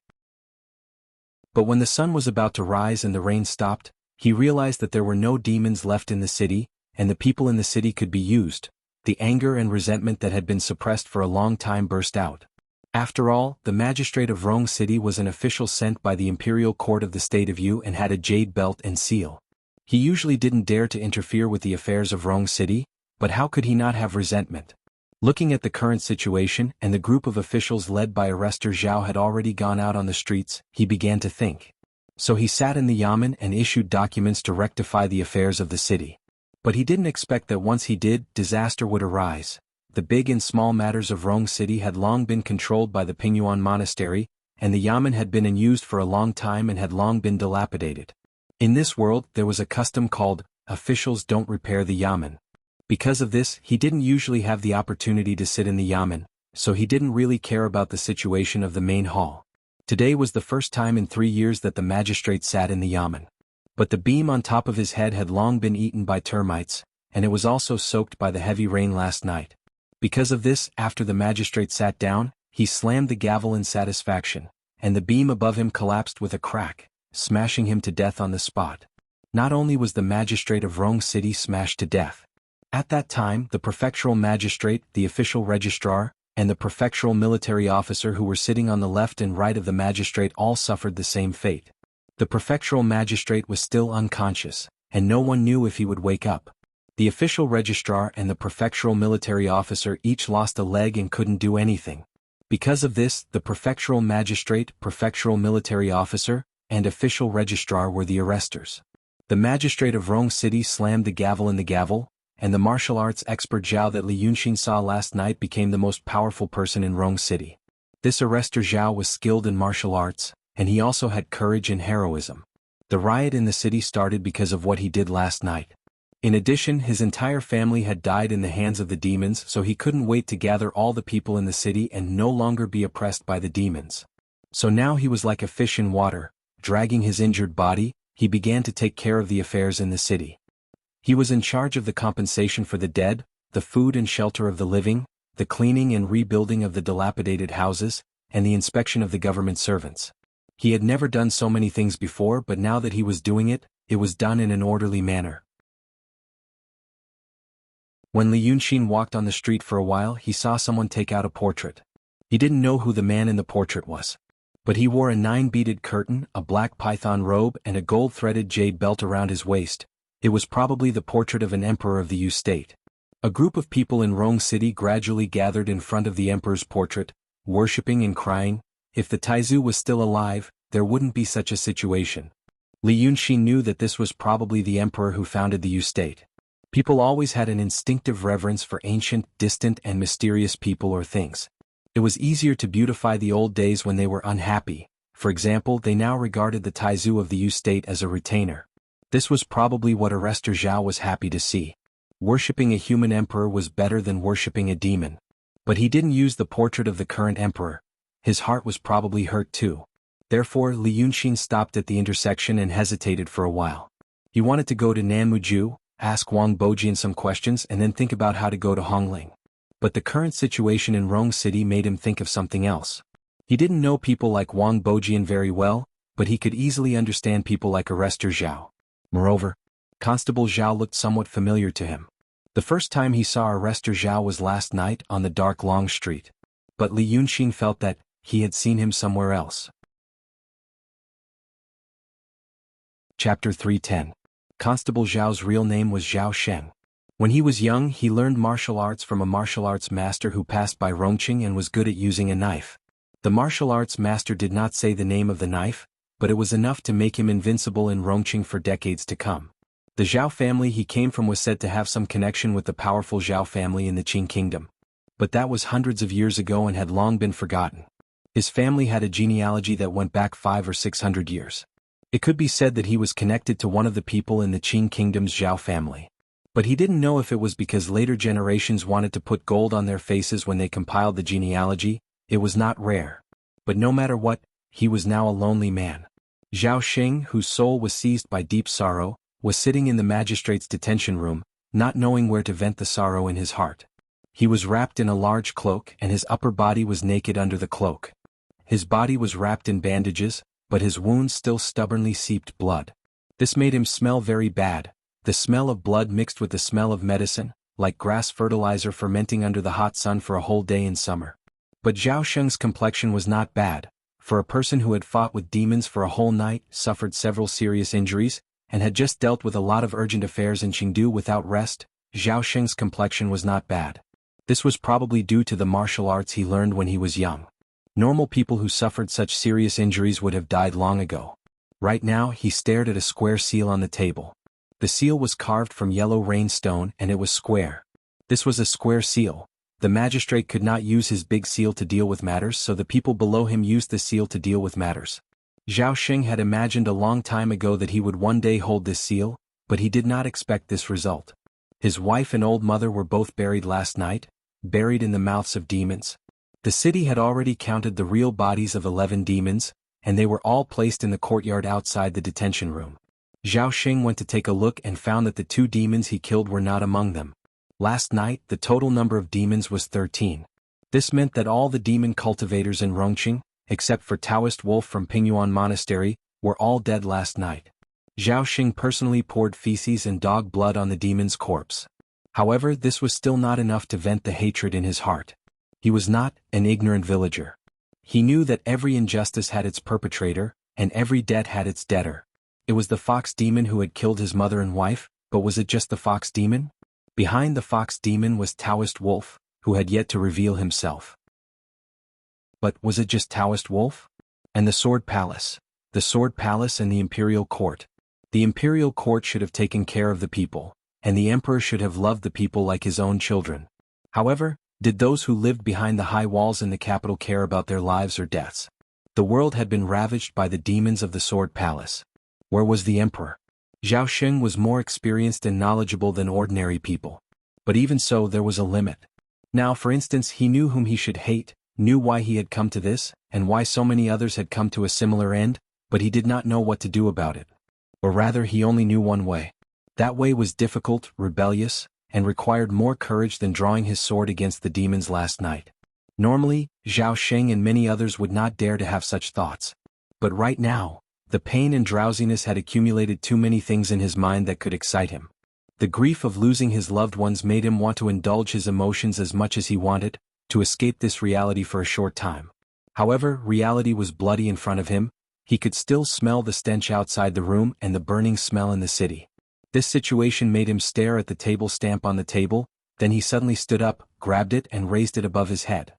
But when the sun was about to rise and the rain stopped, he realized that there were no demons left in the city, and the people in the city could be used. The anger and resentment that had been suppressed for a long time burst out. After all, the magistrate of Rong City was an official sent by the imperial court of the state of Yu and had a jade belt and seal. He usually didn't dare to interfere with the affairs of Rong City, but how could he not have resentment? Looking at the current situation and the group of officials led by arrestor Zhao had already gone out on the streets, he began to think. So he sat in the Yamen and issued documents to rectify the affairs of the city. But he didn't expect that once he did, disaster would arise. The big and small matters of Rong City had long been controlled by the Pingyuan Monastery, and the Yamen had been unused for a long time and had long been dilapidated. In this world, there was a custom called, officials don't repair the Yamen. Because of this, he didn't usually have the opportunity to sit in the Yamen, so he didn't really care about the situation of the main hall. Today was the first time in 3 years that the magistrate sat in the Yamen. But the beam on top of his head had long been eaten by termites, and it was also soaked by the heavy rain last night. Because of this, after the magistrate sat down, he slammed the gavel in satisfaction, and the beam above him collapsed with a crack, smashing him to death on the spot. Not only was the magistrate of Rong City smashed to death. At that time, the prefectural magistrate, the official registrar, and the prefectural military officer who were sitting on the left and right of the magistrate all suffered the same fate. The prefectural magistrate was still unconscious, and no one knew if he would wake up. The official registrar and the prefectural military officer each lost a leg and couldn't do anything. Because of this, the prefectural magistrate, prefectural military officer, and official registrar were the arresters. The magistrate of Rong City slammed the gavel in the gavel, and the martial arts expert Zhao that Li Yunxin saw last night became the most powerful person in Rong City. This arrestor Zhao was skilled in martial arts, and he also had courage and heroism. The riot in the city started because of what he did last night. In addition, his entire family had died in the hands of the demons, so he couldn't wait to gather all the people in the city and no longer be oppressed by the demons. So now he was like a fish in water, dragging his injured body, he began to take care of the affairs in the city. He was in charge of the compensation for the dead, the food and shelter of the living, the cleaning and rebuilding of the dilapidated houses, and the inspection of the government servants. He had never done so many things before, but now that he was doing it, it was done in an orderly manner. When Li Yunxin walked on the street for a while, he saw someone take out a portrait. He didn't know who the man in the portrait was. But he wore a 9-beaded curtain, a black python robe, and a gold-threaded jade belt around his waist. It was probably the portrait of an emperor of the Yu state. A group of people in Rong City gradually gathered in front of the emperor's portrait, worshipping and crying. If the Taizu was still alive, there wouldn't be such a situation. Li Yunxin knew that this was probably the emperor who founded the Yu state. People always had an instinctive reverence for ancient, distant, and mysterious people or things. It was easier to beautify the old days when they were unhappy. For example, they now regarded the Taizu of the Yu state as a retainer. This was probably what Arrestor Zhao was happy to see. Worshipping a human emperor was better than worshipping a demon. But he didn't use the portrait of the current emperor. His heart was probably hurt too. Therefore, Li Yunxin stopped at the intersection and hesitated for a while. He wanted to go to Nanmuju, ask Wang Bojian some questions, and then think about how to go to Hongling. But the current situation in Rong City made him think of something else. He didn't know people like Wang Bojian very well, but he could easily understand people like Arrestor Zhao. Moreover, Constable Zhao looked somewhat familiar to him. The first time he saw Arrestor Zhao was last night on the dark long street. But Li Yunxin felt that he had seen him somewhere else. Chapter 310. Constable Zhao's real name was Zhao Sheng. When he was young, he learned martial arts from a martial arts master who passed by Rongqing and was good at using a knife. The martial arts master did not say the name of the knife, but it was enough to make him invincible in Rongqing for decades to come. The Zhao family he came from was said to have some connection with the powerful Zhao family in the Qing kingdom. But that was hundreds of years ago and had long been forgotten. His family had a genealogy that went back 500 or 600 years. It could be said that he was connected to one of the people in the Qing kingdom's Zhao family. But he didn't know if it was because later generations wanted to put gold on their faces when they compiled the genealogy. It was not rare. But no matter what, he was now a lonely man. Zhao Xing, whose soul was seized by deep sorrow, was sitting in the magistrate's detention room, not knowing where to vent the sorrow in his heart. He was wrapped in a large cloak and his upper body was naked under the cloak. His body was wrapped in bandages, but his wounds still stubbornly seeped blood. This made him smell very bad, the smell of blood mixed with the smell of medicine, like grass fertilizer fermenting under the hot sun for a whole day in summer. But Zhao Sheng's complexion was not bad. For a person who had fought with demons for a whole night, suffered several serious injuries, and had just dealt with a lot of urgent affairs in Chengdu without rest, Zhao Sheng's complexion was not bad. This was probably due to the martial arts he learned when he was young. Normal people who suffered such serious injuries would have died long ago. Right now, he stared at a square seal on the table. The seal was carved from yellow rain stone and it was square. This was a square seal. The magistrate could not use his big seal to deal with matters, so the people below him used the seal to deal with matters. Zhao Xing had imagined a long time ago that he would one day hold this seal, but he did not expect this result. His wife and old mother were both buried last night, buried in the mouths of demons. The city had already counted the real bodies of 11 demons, and they were all placed in the courtyard outside the detention room. Zhao Xing went to take a look and found that the 2 demons he killed were not among them. Last night, the total number of demons was 13. This meant that all the demon cultivators in Rongqing, except for Taoist Wolf from Pingyuan Monastery, were all dead last night. Zhao Xing personally poured feces and dog blood on the demon's corpse. However, this was still not enough to vent the hatred in his heart. He was not an ignorant villager. He knew that every injustice had its perpetrator, and every debt had its debtor. It was the fox demon who had killed his mother and wife, but was it just the fox demon? Behind the fox demon was Taoist Wolf, who had yet to reveal himself. But was it just Taoist Wolf? And the Sword Palace? The Sword Palace and the Imperial Court. The Imperial Court should have taken care of the people, and the Emperor should have loved the people like his own children. However, did those who lived behind the high walls in the capital care about their lives or deaths? The world had been ravaged by the demons of the Sword Palace. Where was the Emperor? Zhao Xing was more experienced and knowledgeable than ordinary people. But even so, there was a limit. Now, for instance, he knew whom he should hate, knew why he had come to this, and why so many others had come to a similar end, but he did not know what to do about it. Or rather, he only knew one way. That way was difficult, rebellious, and required more courage than drawing his sword against the demons last night. Normally, Zhao Sheng and many others would not dare to have such thoughts. But right now, the pain and drowsiness had accumulated too many things in his mind that could excite him. The grief of losing his loved ones made him want to indulge his emotions as much as he wanted, to escape this reality for a short time. However, reality was bloody in front of him. He could still smell the stench outside the room and the burning smell in the city. This situation made him stare at the table stamp on the table, then he suddenly stood up, grabbed it and raised it above his head.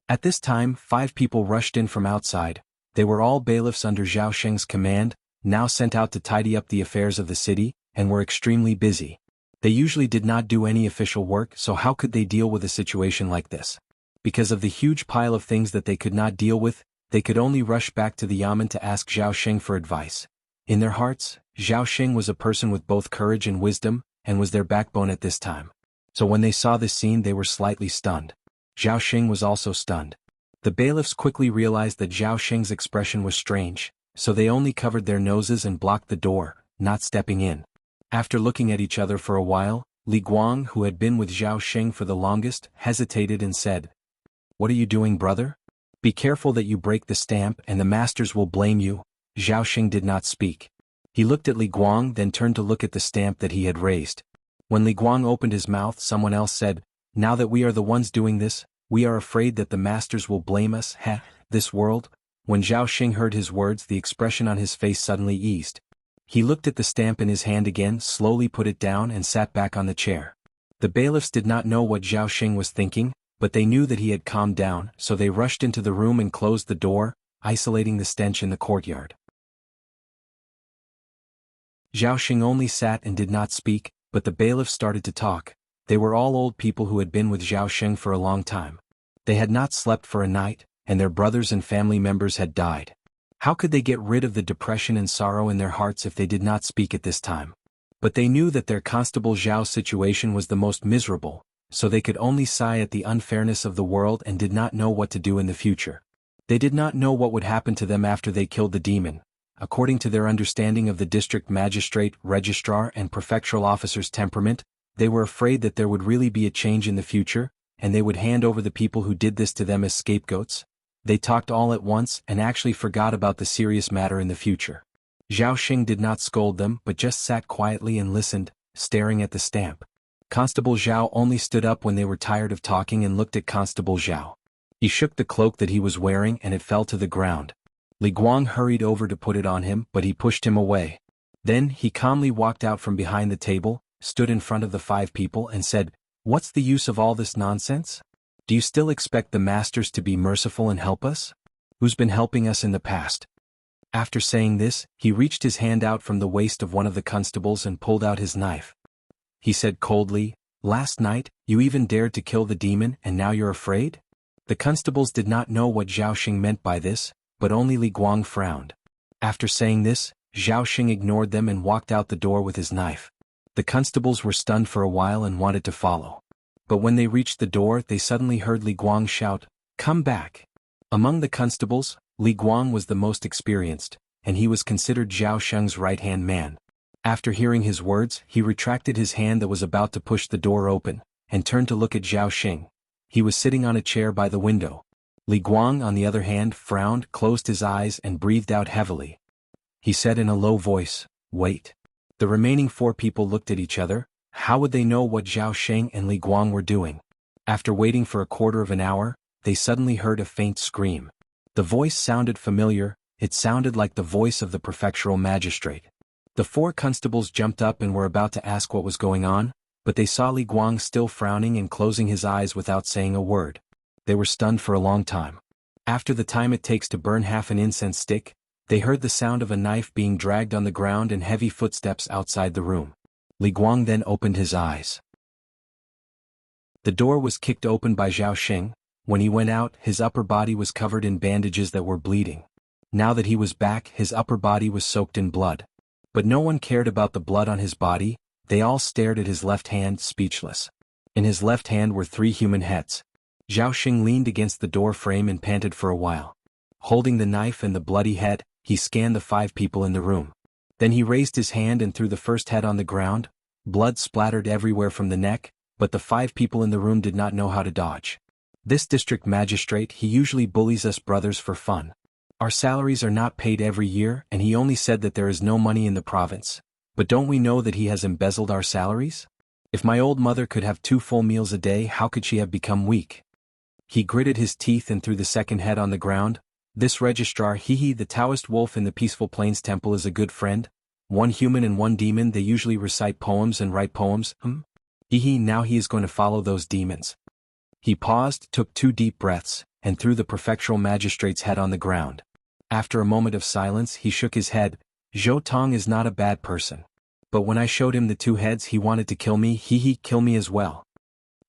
At this time, 5 people rushed in from outside. They were all bailiffs under Zhao Sheng's command, now sent out to tidy up the affairs of the city, and were extremely busy. They usually did not do any official work, so how could they deal with a situation like this? Because of the huge pile of things that they could not deal with, they could only rush back to the yamen to ask Zhao Sheng for advice. In their hearts, Zhao Sheng was a person with both courage and wisdom, and was their backbone at this time. So when they saw this scene, they were slightly stunned. Zhao Sheng was also stunned. The bailiffs quickly realized that Zhao Sheng's expression was strange, so they only covered their noses and blocked the door, not stepping in. After looking at each other for a while, Li Guang, who had been with Zhao Sheng for the longest, hesitated and said, "What are you doing, brother? Be careful that you break the stamp and the masters will blame you." Zhao Sheng did not speak. He looked at Li Guang, then turned to look at the stamp that he had raised. When Li Guang opened his mouth, someone else said, "Now that we are the ones doing this, we are afraid that the masters will blame us, this world." When Zhao Sheng heard his words, the expression on his face suddenly eased. He looked at the stamp in his hand again, slowly put it down and sat back on the chair. The bailiffs did not know what Zhao Sheng was thinking, but they knew that he had calmed down, so they rushed into the room and closed the door, isolating the stench in the courtyard. Zhao Sheng only sat and did not speak, but the bailiffs started to talk. They were all old people who had been with Zhao Sheng for a long time. They had not slept for a night, and their brothers and family members had died. How could they get rid of the depression and sorrow in their hearts if they did not speak at this time? But they knew that their Constable Zhao's situation was the most miserable, so they could only sigh at the unfairness of the world and did not know what to do in the future. They did not know what would happen to them after they killed the demon. According to their understanding of the district magistrate, registrar and prefectural officer's temperament, they were afraid that there would really be a change in the future, and they would hand over the people who did this to them as scapegoats. They talked all at once and actually forgot about the serious matter in the future. Zhao Sheng did not scold them but just sat quietly and listened, staring at the stamp. Constable Zhao only stood up when they were tired of talking and looked at Constable Zhao. He shook the cloak that he was wearing and it fell to the ground. Li Guang hurried over to put it on him, but he pushed him away. Then he calmly walked out from behind the table, stood in front of the 5 people and said, "What's the use of all this nonsense? Do you still expect the masters to be merciful and help us? Who's been helping us in the past?" After saying this, he reached his hand out from the waist of one of the constables and pulled out his knife. He said coldly, "Last night, you even dared to kill the demon and now you're afraid?" The constables did not know what Zhao Sheng meant by this, but only Li Guang frowned. After saying this, Zhao Sheng ignored them and walked out the door with his knife. The constables were stunned for a while and wanted to follow. But when they reached the door, they suddenly heard Li Guang shout, "Come back!" Among the constables, Li Guang was the most experienced, and he was considered Zhao Sheng's right-hand man. After hearing his words, he retracted his hand that was about to push the door open, and turned to look at Zhao Sheng. He was sitting on a chair by the window. Li Guang, on the other hand, frowned, closed his eyes and breathed out heavily. He said in a low voice, "Wait." The remaining 4 people looked at each other. How would they know what Zhao Sheng and Li Guang were doing? After waiting for a quarter of an hour, they suddenly heard a faint scream. The voice sounded familiar. It sounded like the voice of the prefectural magistrate. The 4 constables jumped up and were about to ask what was going on, but they saw Li Guang still frowning and closing his eyes without saying a word. They were stunned for a long time. After the time it takes to burn half an incense stick, they heard the sound of a knife being dragged on the ground and heavy footsteps outside the room. Li Guang then opened his eyes. The door was kicked open by Zhao Sheng. When he went out, his upper body was covered in bandages that were bleeding. Now that he was back, his upper body was soaked in blood. But no one cared about the blood on his body. They all stared at his left hand, speechless. In his left hand were 3 human heads. Zhao Sheng leaned against the door frame and panted for a while. Holding the knife and the bloody head, he scanned the 5 people in the room. Then he raised his hand and threw the first head on the ground. Blood splattered everywhere from the neck, but the 5 people in the room did not know how to dodge. This district magistrate, he usually bullies us brothers for fun. Our salaries are not paid every year, and he only said that there is no money in the province. But don't we know that he has embezzled our salaries? If my old mother could have 2 full meals a day, how could she have become weak? He gritted his teeth and threw the second head on the ground. This registrar, the Taoist wolf in the Peaceful Plains Temple, is a good friend. 1 human and 1 demon, they usually recite poems and write poems. Now he is going to follow those demons. He paused, took 2 deep breaths, and threw the prefectural magistrate's head on the ground. After a moment of silence, he shook his head. Zhou Tong is not a bad person. But when I showed him the 2 heads, he wanted to kill me. Kill me as well.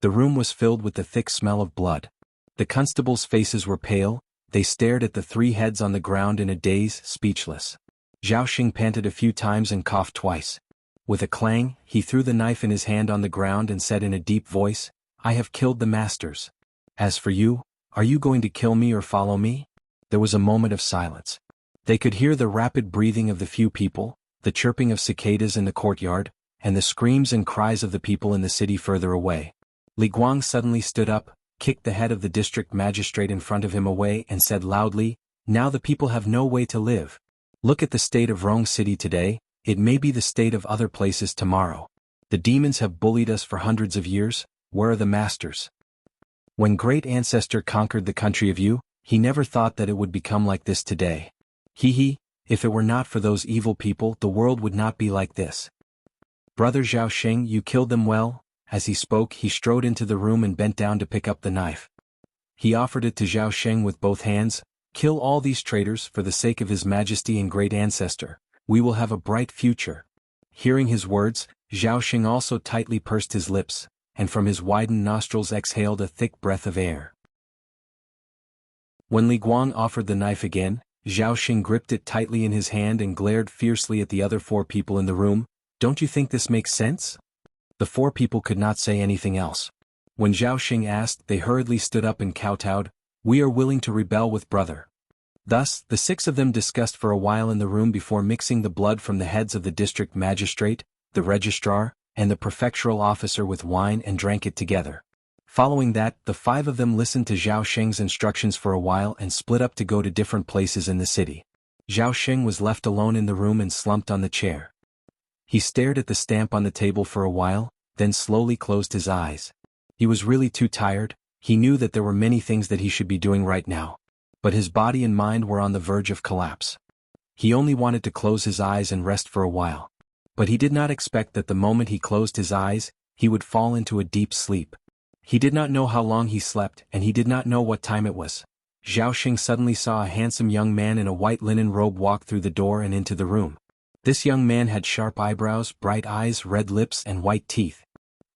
The room was filled with the thick smell of blood. The constables' faces were pale. They stared at the 3 heads on the ground in a daze, speechless. Zhao Xing panted a few times and coughed twice. With a clang, he threw the knife in his hand on the ground and said in a deep voice, I have killed the masters. As for you, are you going to kill me or follow me? There was a moment of silence. They could hear the rapid breathing of the few people, the chirping of cicadas in the courtyard, and the screams and cries of the people in the city further away. Li Guang suddenly stood up, kicked the head of the district magistrate in front of him away and said loudly, Now the people have no way to live. Look at the state of Rong City today, it may be the state of other places tomorrow. The demons have bullied us for hundreds of years, where are the masters? When great ancestor conquered the country of Yu, he never thought that it would become like this today. If it were not for those evil people, the world would not be like this. Brother Zhao Xing, you killed them well. As he spoke, he strode into the room and bent down to pick up the knife. He offered it to Zhao Xing with both hands. Kill all these traitors for the sake of his majesty and great ancestor. We will have a bright future. Hearing his words, Zhao Xing also tightly pursed his lips, and from his widened nostrils exhaled a thick breath of air. When Li Guang offered the knife again, Zhao Xing gripped it tightly in his hand and glared fiercely at the other 4 people in the room. Don't you think this makes sense? The 4 people could not say anything else. When Zhao Xing asked, they hurriedly stood up and kowtowed. We are willing to rebel with brother. Thus, the 6 of them discussed for a while in the room before mixing the blood from the heads of the district magistrate, the registrar, and the prefectural officer with wine and drank it together. Following that, the 5 of them listened to Zhao Xing's instructions for a while and split up to go to different places in the city. Zhao Xing was left alone in the room and slumped on the chair. He stared at the stamp on the table for a while, then slowly closed his eyes. He was really too tired. He knew that there were many things that he should be doing right now. But his body and mind were on the verge of collapse. He only wanted to close his eyes and rest for a while. But he did not expect that the moment he closed his eyes, he would fall into a deep sleep. He did not know how long he slept, and he did not know what time it was. Zhao Xing suddenly saw a handsome young man in a white linen robe walk through the door and into the room. This young man had sharp eyebrows, bright eyes, red lips, and white teeth.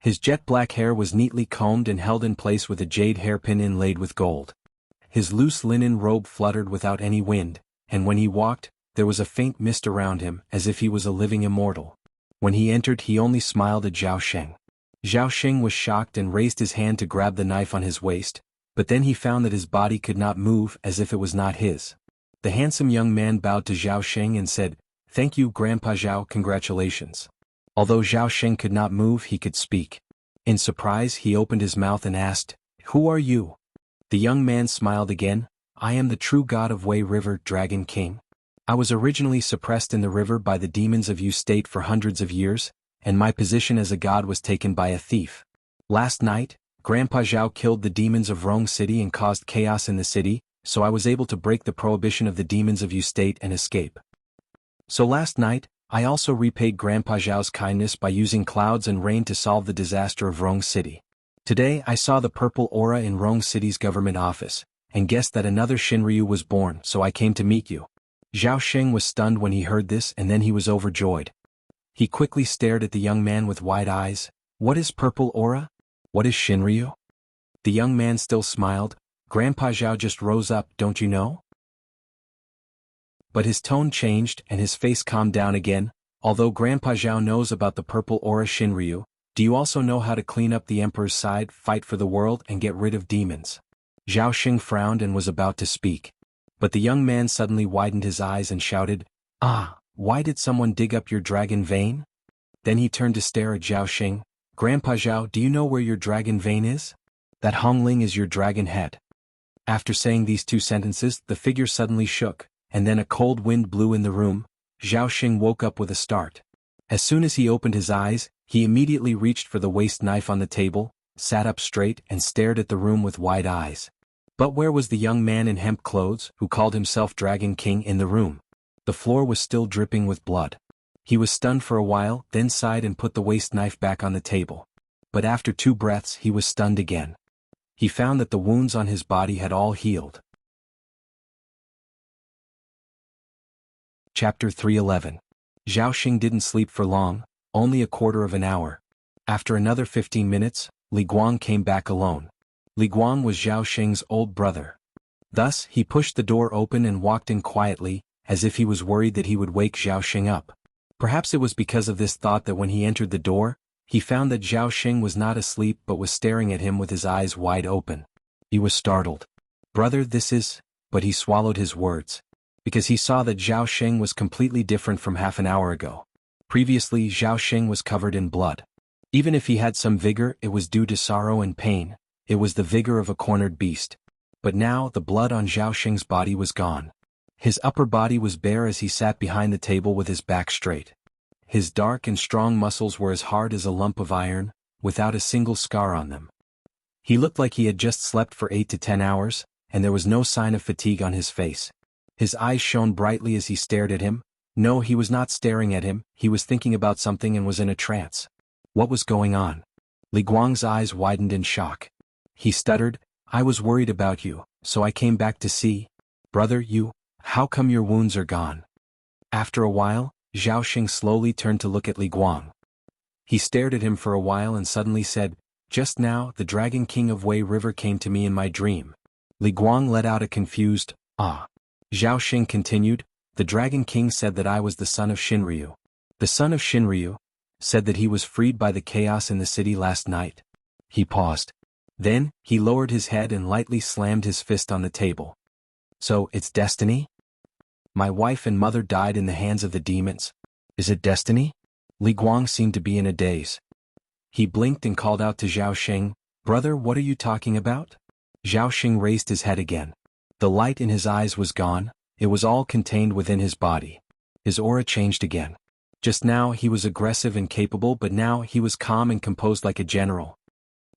His jet-black hair was neatly combed and held in place with a jade hairpin inlaid with gold. His loose linen robe fluttered without any wind, and when he walked, there was a faint mist around him, as if he was a living immortal. When he entered, he only smiled at Zhao Xing. Zhao Xing was shocked and raised his hand to grab the knife on his waist, but then he found that his body could not move as if it was not his. The handsome young man bowed to Zhao Xing and said, Thank you, Grandpa Zhao, congratulations. Although Zhao Xing could not move, he could speak. In surprise, he opened his mouth and asked, Who are you? The young man smiled again, I am the true god of Wei River, Dragon King. I was originally suppressed in the river by the demons of Yu State for hundreds of years, and my position as a god was taken by a thief. Last night, Grandpa Zhao killed the demons of Rong City and caused chaos in the city, so I was able to break the prohibition of the demons of Yu State and escape. So last night, I also repaid Grandpa Zhao's kindness by using clouds and rain to solve the disaster of Rong City. Today I saw the purple aura in Rong City's government office, and guessed that another Shinryu was born, so I came to meet you. Zhao Xing was stunned when he heard this, and then he was overjoyed. He quickly stared at the young man with wide eyes. What is purple aura? What is Shinryu? The young man still smiled. Grandpa Zhao just rose up, don't you know? But his tone changed and his face calmed down again. Although Grandpa Zhao knows about the purple aura Shinryu, do you also know how to clean up the emperor's side, fight for the world, and get rid of demons? Zhao Xing frowned and was about to speak. But the young man suddenly widened his eyes and shouted, Ah! Why did someone dig up your dragon vein? Then he turned to stare at Zhao Xing. Grandpa Zhao, do you know where your dragon vein is? That Hongling is your dragon head. After saying these two sentences, the figure suddenly shook, and then a cold wind blew in the room. Zhao Xing woke up with a start. As soon as he opened his eyes, he immediately reached for the waist knife on the table, sat up straight and stared at the room with wide eyes. But where was the young man in hemp clothes, who called himself Dragon King, in the room? The floor was still dripping with blood. He was stunned for a while, then sighed and put the waist knife back on the table. But after 2 breaths he was stunned again. He found that the wounds on his body had all healed. Chapter 311. Zhao Xing didn't sleep for long, only a quarter of an hour. After another 15 minutes, Li Guang came back alone. Li Guang was Zhao Xing's old brother. Thus, he pushed the door open and walked in quietly, as if he was worried that he would wake Zhao Xing up. Perhaps it was because of this thought that when he entered the door, he found that Zhao Xing was not asleep but was staring at him with his eyes wide open. He was startled. "Brother, this is..." But he swallowed his words. Because he saw that Zhao Xing was completely different from half an hour ago. Previously, Zhao Xing was covered in blood. Even if he had some vigor, it was due to sorrow and pain. It was the vigor of a cornered beast. But now, the blood on Zhao Xing's body was gone. His upper body was bare as he sat behind the table with his back straight. His dark and strong muscles were as hard as a lump of iron, without a single scar on them. He looked like he had just slept for 8 to 10 hours, and there was no sign of fatigue on his face. His eyes shone brightly as he stared at him. No, he was not staring at him, he was thinking about something and was in a trance. What was going on? Li Guang's eyes widened in shock. He stuttered, "I was worried about you, so I came back to see. Brother, how come your wounds are gone?" After a while, Zhao Xing slowly turned to look at Li Guang. He stared at him for a while and suddenly said, "Just now, the Dragon King of Wei River came to me in my dream." Li Guang let out a confused, "Ah." Zhao Xing continued, "The Dragon King said that I was the son of Shinryu. The son of Shinryu said that he was freed by the chaos in the city last night." He paused. Then, he lowered his head and lightly slammed his fist on the table. "So, it's destiny? My wife and mother died in the hands of the demons. Is it destiny?" Li Guang seemed to be in a daze. He blinked and called out to Zhao Xing, "Brother, what are you talking about?" Zhao Xing raised his head again. The light in his eyes was gone, it was all contained within his body. His aura changed again. Just now he was aggressive and capable, but now he was calm and composed like a general.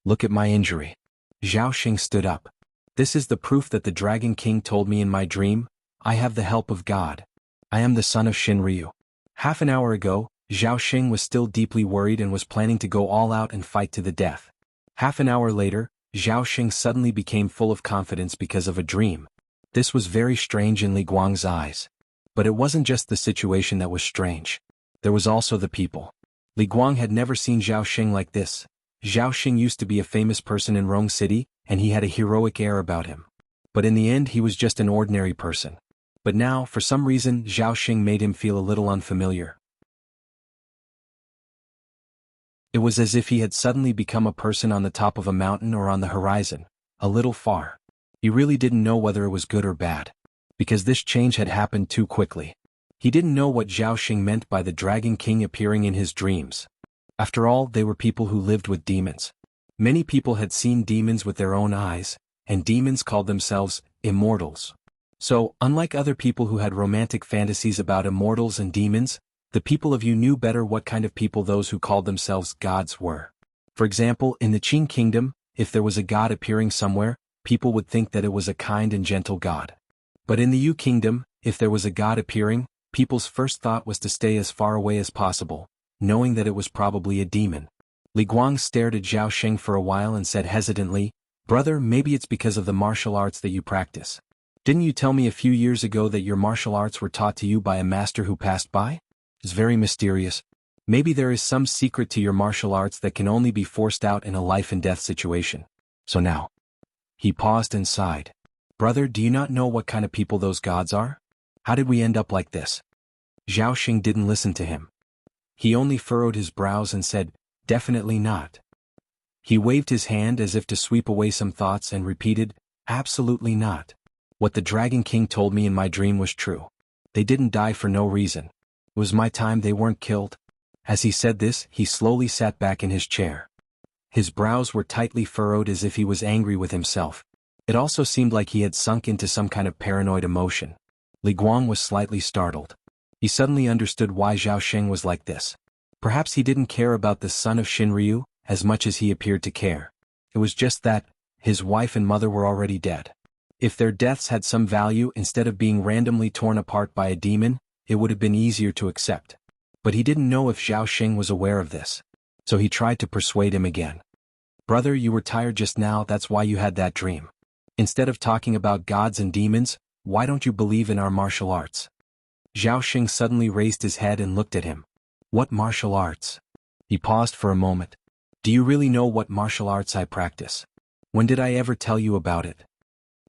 "Look at my injury." Zhao Xing stood up. "This is the proof that the Dragon King told me in my dream. I have the help of God. I am the son of Shinryu." Half an hour ago, Zhao Xing was still deeply worried and was planning to go all out and fight to the death. Half an hour later, Zhao Xing suddenly became full of confidence because of a dream. This was very strange in Li Guang's eyes. But it wasn't just the situation that was strange. There was also the people. Li Guang had never seen Zhao Xing like this. Zhao Xing used to be a famous person in Rong City, and he had a heroic air about him. But in the end he was just an ordinary person. But now, for some reason, Zhao Xing made him feel a little unfamiliar. It was as if he had suddenly become a person on the top of a mountain or on the horizon, a little far. He really didn't know whether it was good or bad. Because this change had happened too quickly. He didn't know what Zhao Xing meant by the Dragon King appearing in his dreams. After all, they were people who lived with demons. Many people had seen demons with their own eyes, and demons called themselves immortals. So, unlike other people who had romantic fantasies about immortals and demons, the people of Yu knew better what kind of people those who called themselves gods were. For example, in the Qing kingdom, if there was a god appearing somewhere, people would think that it was a kind and gentle god. But in the Yu kingdom, if there was a god appearing, people's first thought was to stay as far away as possible, knowing that it was probably a demon. Li Guang stared at Zhao Xing for a while and said hesitantly, "Brother, maybe it's because of the martial arts that you practice. Didn't you tell me a few years ago that your martial arts were taught to you by a master who passed by? It's very mysterious. Maybe there is some secret to your martial arts that can only be forced out in a life-and-death situation. So now..." He paused and sighed. "Brother, do you not know what kind of people those gods are? How did we end up like this?" Zhao Xing didn't listen to him. He only furrowed his brows and said, "Definitely not." He waved his hand as if to sweep away some thoughts and repeated, "Absolutely not. What the Dragon King told me in my dream was true. They didn't die for no reason. It was my time they weren't killed. As he said this, he slowly sat back in his chair. His brows were tightly furrowed as if he was angry with himself. It also seemed like he had sunk into some kind of paranoid emotion. Li Guang was slightly startled. He suddenly understood why Zhao Xing was like this. Perhaps he didn't care about the son of Shinryu as much as he appeared to care. It was just that his wife and mother were already dead. If their deaths had some value instead of being randomly torn apart by a demon, it would have been easier to accept. But he didn't know if Zhao Xing was aware of this. So he tried to persuade him again. Brother, you were tired just now, that's why you had that dream. Instead of talking about gods and demons, why don't you believe in our martial arts? Zhao Xing suddenly raised his head and looked at him. What martial arts? He paused for a moment. Do you really know what martial arts I practice? When did I ever tell you about it?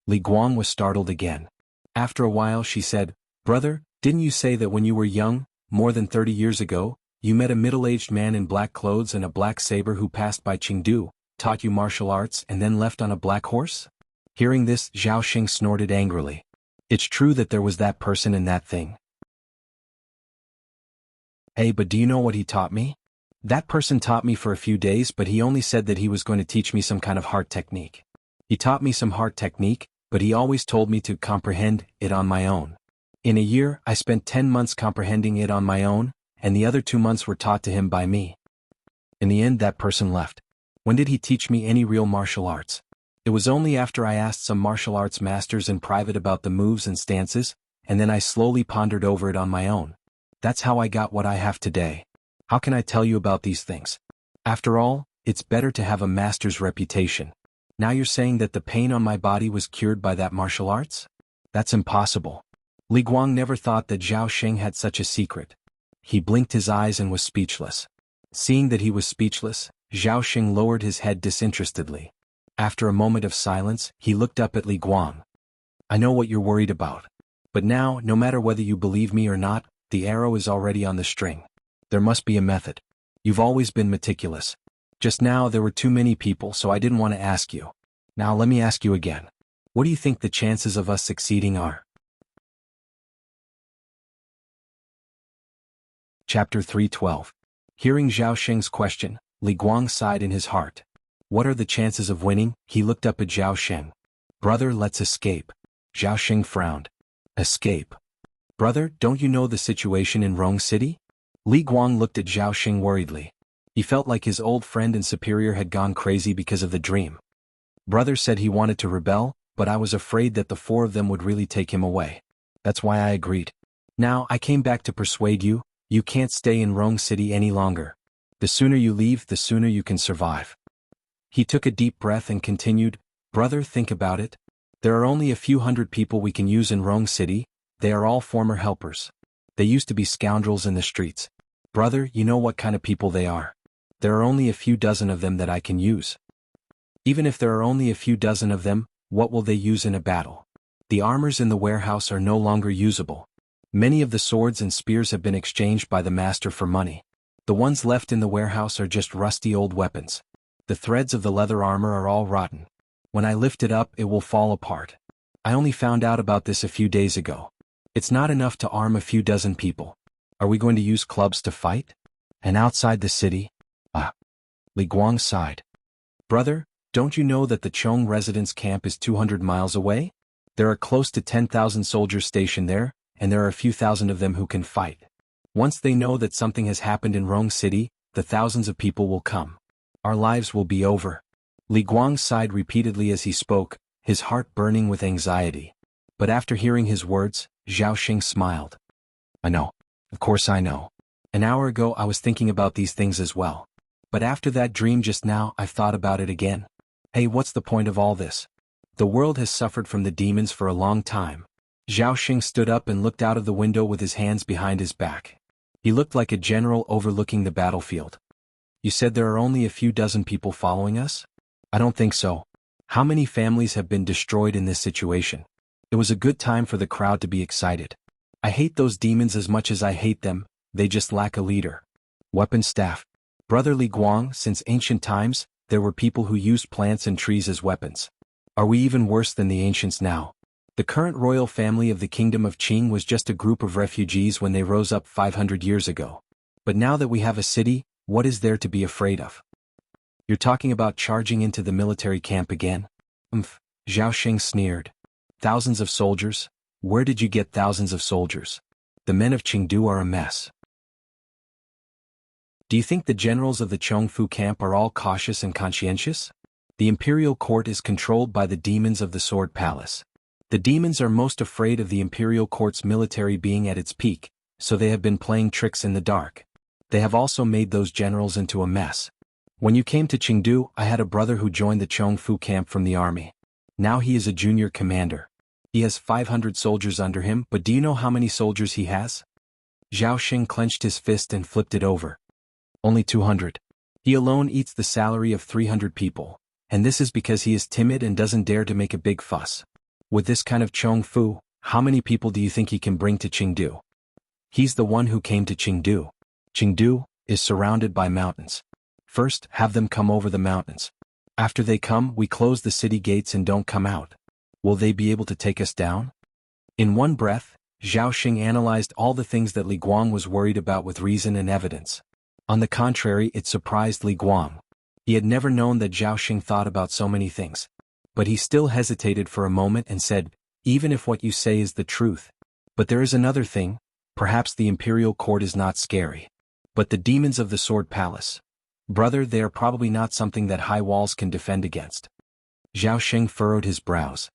Li Guang was startled again. After a while she said, Brother, didn't you say that when you were young, more than 30 years ago, you met a middle-aged man in black clothes and a black saber who passed by Chengdu, taught you martial arts and then left on a black horse? Hearing this, Zhao Xing snorted angrily. It's true that there was that person and that thing. Hey, but do you know what he taught me? That person taught me for a few days, but he only said that he was going to teach me some kind of heart technique. He taught me some heart technique, but he always told me to comprehend it on my own. In a year, I spent 10 months comprehending it on my own, and the other 2 months were taught to him by me. In the end, that person left. When did he teach me any real martial arts? It was only after I asked some martial arts masters in private about the moves and stances, and then I slowly pondered over it on my own. That's how I got what I have today. How can I tell you about these things? After all, it's better to have a master's reputation. Now you're saying that the pain on my body was cured by that martial arts? That's impossible. Li Guang never thought that Zhao Xing had such a secret. He blinked his eyes and was speechless. Seeing that he was speechless, Zhao Xing lowered his head disinterestedly. After a moment of silence, he looked up at Li Guang. I know what you're worried about. But now, no matter whether you believe me or not, the arrow is already on the string. There must be a method. You've always been meticulous. Just now there were too many people, so I didn't want to ask you. Now let me ask you again. What do you think the chances of us succeeding are? Chapter 3:12. Hearing Zhao Xing's question, Li Guang sighed in his heart. What are the chances of winning? He looked up at Zhao Xing. Brother, let's escape. Zhao Xing frowned. Escape? Brother, don't you know the situation in Rong City? Li Guang looked at Zhao Xing worriedly. He felt like his old friend and superior had gone crazy because of the dream. Brother said he wanted to rebel, but I was afraid that the 4 of them would really take him away. That's why I agreed. Now I came back to persuade you. You can't stay in Rong City any longer. The sooner you leave, the sooner you can survive. He took a deep breath and continued, Brother, think about it. There are only a few hundred people we can use in Rong City. They are all former helpers. They used to be scoundrels in the streets. Brother, you know what kind of people they are. There are only a few dozen of them that I can use. Even if there are only a few dozen of them, what will they use in a battle? The armors in the warehouse are no longer usable. Many of the swords and spears have been exchanged by the master for money. The ones left in the warehouse are just rusty old weapons. The threads of the leather armor are all rotten. When I lift it up, it will fall apart. I only found out about this a few days ago. It's not enough to arm a few dozen people. Are we going to use clubs to fight? And outside the city? Li Guang sighed. Brother, don't you know that the Chong residence camp is 200 miles away? There are close to 10,000 soldiers stationed there, and there are a few thousand of them who can fight. Once they know that something has happened in Rong City, the thousands of people will come. Our lives will be over. Li Guang sighed repeatedly as he spoke, his heart burning with anxiety. But after hearing his words, Zhao Xing smiled. I know. Of course I know. An hour ago I was thinking about these things as well. But after that dream just now, I've thought about it again. Hey, what's the point of all this? The world has suffered from the demons for a long time. Zhao Xing stood up and looked out of the window with his hands behind his back. He looked like a general overlooking the battlefield. You said there are only a few dozen people following us? I don't think so. How many families have been destroyed in this situation? It was a good time for the crowd to be excited. I hate those demons as much as I hate them, they just lack a leader. Weapon staff. Brother Li Guang, since ancient times, there were people who used plants and trees as weapons. Are we even worse than the ancients now? The current royal family of the kingdom of Qing was just a group of refugees when they rose up 500 years ago. But now that we have a city, what is there to be afraid of? You're talking about charging into the military camp again? Zhao Xing sneered. Thousands of soldiers? Where did you get thousands of soldiers? The men of Qingdu are a mess. Do you think the generals of the Chongfu camp are all cautious and conscientious? The imperial court is controlled by the demons of the Sword Palace. The demons are most afraid of the imperial court's military being at its peak, so they have been playing tricks in the dark. They have also made those generals into a mess. When you came to Qingdu, I had a brother who joined the Chongfu camp from the army. Now he is a junior commander. He has 500 soldiers under him, but do you know how many soldiers he has? Zhao Xing clenched his fist and flipped it over. Only 200. He alone eats the salary of 300 people, and this is because he is timid and doesn't dare to make a big fuss. With this kind of Chongfu, how many people do you think he can bring to Qingdu? He's the one who came to Qingdu. Qingdu is surrounded by mountains. First, have them come over the mountains. After they come, we close the city gates and don't come out. Will they be able to take us down? In one breath, Zhao Xing analyzed all the things that Li Guang was worried about with reason and evidence. On the contrary, it surprised Li Guang. He had never known that Zhao Xing thought about so many things. But he still hesitated for a moment and said, even if what you say is the truth. But there is another thing, perhaps the imperial court is not scary. But the demons of the Sword Palace. Brother, they are probably not something that high walls can defend against. Zhao Xing furrowed his brows.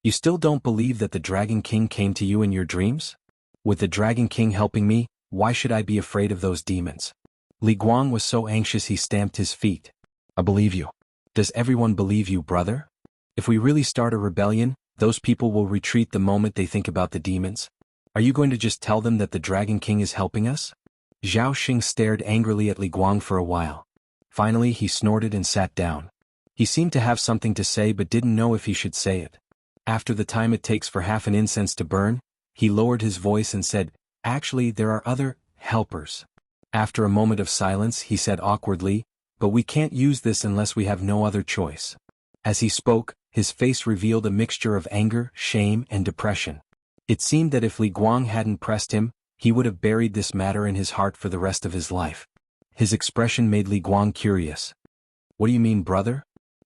You still don't believe that the Dragon King came to you in your dreams? With the Dragon King helping me, why should I be afraid of those demons? Li Guang was so anxious he stamped his feet. I believe you. Does everyone believe you, brother? If we really start a rebellion, those people will retreat the moment they think about the demons. Are you going to just tell them that the Dragon King is helping us? Zhao Xing stared angrily at Li Guang for a while. Finally he snorted and sat down. He seemed to have something to say but didn't know if he should say it. After the time it takes for half an incense to burn, he lowered his voice and said, actually there are other helpers. After a moment of silence he said awkwardly, but we can't use this unless we have no other choice. As he spoke, his face revealed a mixture of anger, shame, and depression. It seemed that if Li Guang hadn't pressed him, he would have buried this matter in his heart for the rest of his life. His expression made Li Guang curious. What do you mean, brother?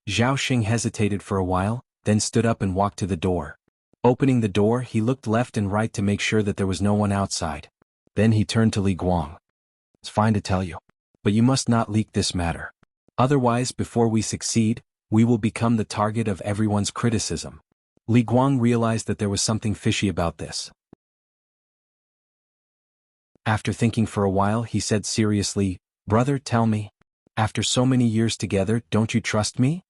Zhao Xing hesitated for a while, then stood up and walked to the door. Opening the door, he looked left and right to make sure that there was no one outside. Then he turned to Li Guang. It's fine to tell you. But you must not leak this matter. Otherwise, before we succeed, we will become the target of everyone's criticism. Li Guang realized that there was something fishy about this. After thinking for a while, he said seriously, brother, tell me. After so many years together, don't you trust me?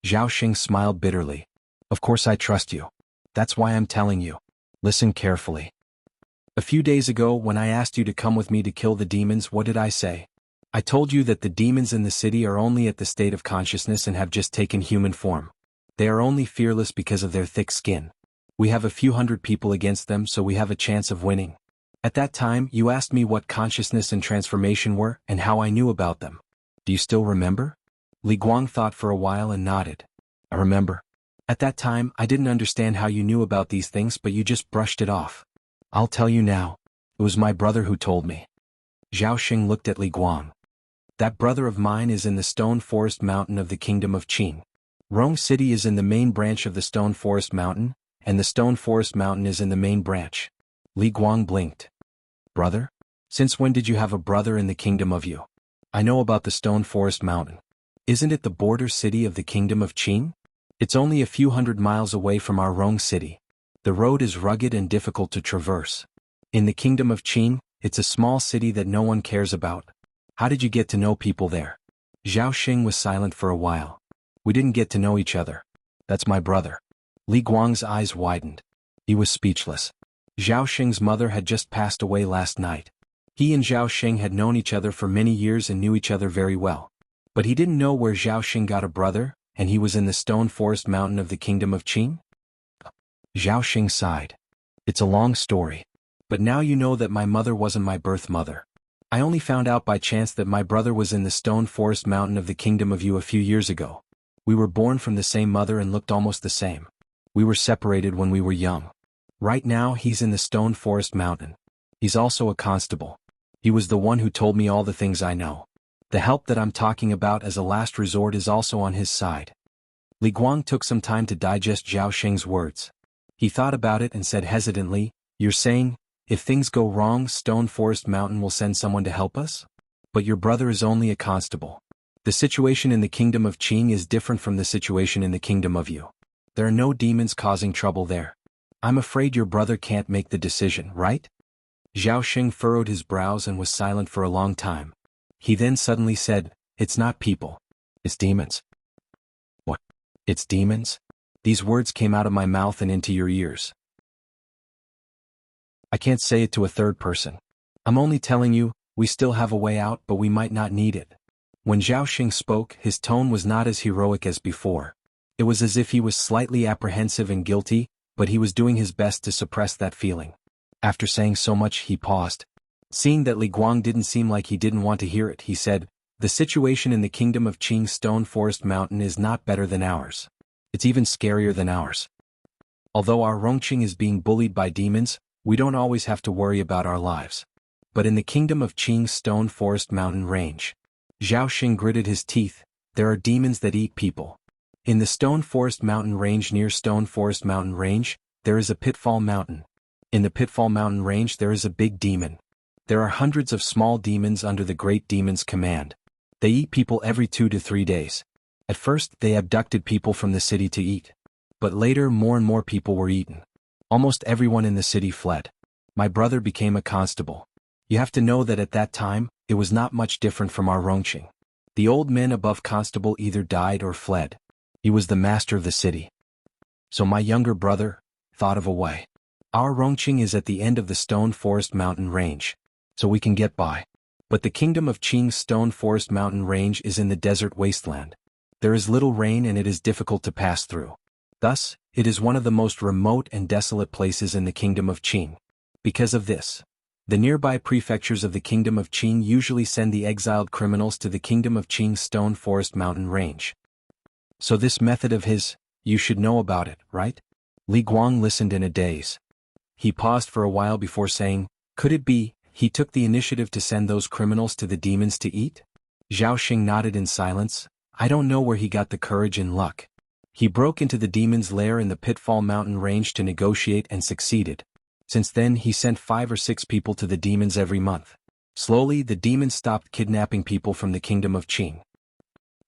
Zhao Xing smiled bitterly. Of course I trust you. That's why I'm telling you. Listen carefully. A few days ago, when I asked you to come with me to kill the demons, what did I say? I told you that the demons in the city are only at the state of consciousness and have just taken human form. They are only fearless because of their thick skin. We have a few hundred people against them, so we have a chance of winning. At that time, you asked me what consciousness and transformation were and how I knew about them. Do you still remember? Li Guang thought for a while and nodded. I remember. At that time, I didn't understand how you knew about these things, but you just brushed it off. I'll tell you now. It was my brother who told me. Zhao Xing looked at Li Guang. That brother of mine is in the Stone Forest Mountain of the Kingdom of Qing. Rong City is in the main branch of the Stone Forest Mountain, and the Stone Forest Mountain is in the main branch. Li Guang blinked. Brother? Since when did you have a brother in the kingdom of you? I know about the Stone Forest Mountain. Isn't it the border city of the Kingdom of Qing? It's only a few hundred miles away from our Rong City. The road is rugged and difficult to traverse. In the Kingdom of Qing, it's a small city that no one cares about. How did you get to know people there? Zhao Xing was silent for a while. We didn't get to know each other. That's my brother. Li Guang's eyes widened. He was speechless. Zhao Xing's mother had just passed away last night. He and Zhao Xing had known each other for many years and knew each other very well. But he didn't know where Zhao Xing got a brother, and he was in the Stone Forest Mountain of the Kingdom of Qing? Zhao Xing sighed. It's a long story. But now you know that my mother wasn't my birth mother. I only found out by chance that my brother was in the Stone Forest Mountain of the Kingdom of you a few years ago. We were born from the same mother and looked almost the same. We were separated when we were young. Right now he's in the Stone Forest Mountain. He's also a constable. He was the one who told me all the things I know. The help that I'm talking about as a last resort is also on his side." Li Guang took some time to digest Zhao Xing's words. He thought about it and said hesitantly, "You're saying, if things go wrong, Stone Forest Mountain will send someone to help us? But your brother is only a constable. The situation in the kingdom of Qing is different from the situation in the kingdom of Yu. There are no demons causing trouble there. I'm afraid your brother can't make the decision, right?" Zhao Xing furrowed his brows and was silent for a long time. He then suddenly said, "It's not people. It's demons." "What? It's demons?" These words came out of my mouth and into your ears. I can't say it to a third person. I'm only telling you, we still have a way out, but we might not need it. When Zhao Xing spoke, his tone was not as heroic as before. It was as if he was slightly apprehensive and guilty, but he was doing his best to suppress that feeling. After saying so much, he paused. Seeing that Li Guang didn't seem like he didn't want to hear it, he said, "The situation in the kingdom of Qing Stone Forest Mountain is not better than ours. It's even scarier than ours. Although our Rongqing is being bullied by demons, we don't always have to worry about our lives. But in the kingdom of Qing Stone Forest Mountain Range," Zhao Xing gritted his teeth, "there are demons that eat people. In the Stone Forest Mountain Range, near Stone Forest Mountain Range, there is a Pitfall Mountain. In the Pitfall Mountain Range there is a big demon. There are hundreds of small demons under the great demon's command. They eat people every 2 to 3 days. At first they abducted people from the city to eat. But later more and more people were eaten. Almost everyone in the city fled. My brother became a constable. You have to know that at that time, it was not much different from our Rongqing. The old men above constable either died or fled. He was the master of the city. So my younger brother thought of a way. Our Rongqing is at the end of the Stone Forest Mountain Range, so we can get by. But the kingdom of Qing's Stone Forest Mountain Range is in the desert wasteland. There is little rain and it is difficult to pass through. Thus, it is one of the most remote and desolate places in the kingdom of Qing. Because of this, the nearby prefectures of the kingdom of Qing usually send the exiled criminals to the kingdom of Qing's Stone Forest Mountain Range. So this method of his, you should know about it, right?" Li Guang listened in a daze. He paused for a while before saying, "Could it be, he took the initiative to send those criminals to the demons to eat?" Zhao Xing nodded in silence. "I don't know where he got the courage and luck. He broke into the demon's lair in the Pitfall Mountain Range to negotiate and succeeded. Since then he sent 5 or 6 people to the demons every month. Slowly the demons stopped kidnapping people from the kingdom of Qing.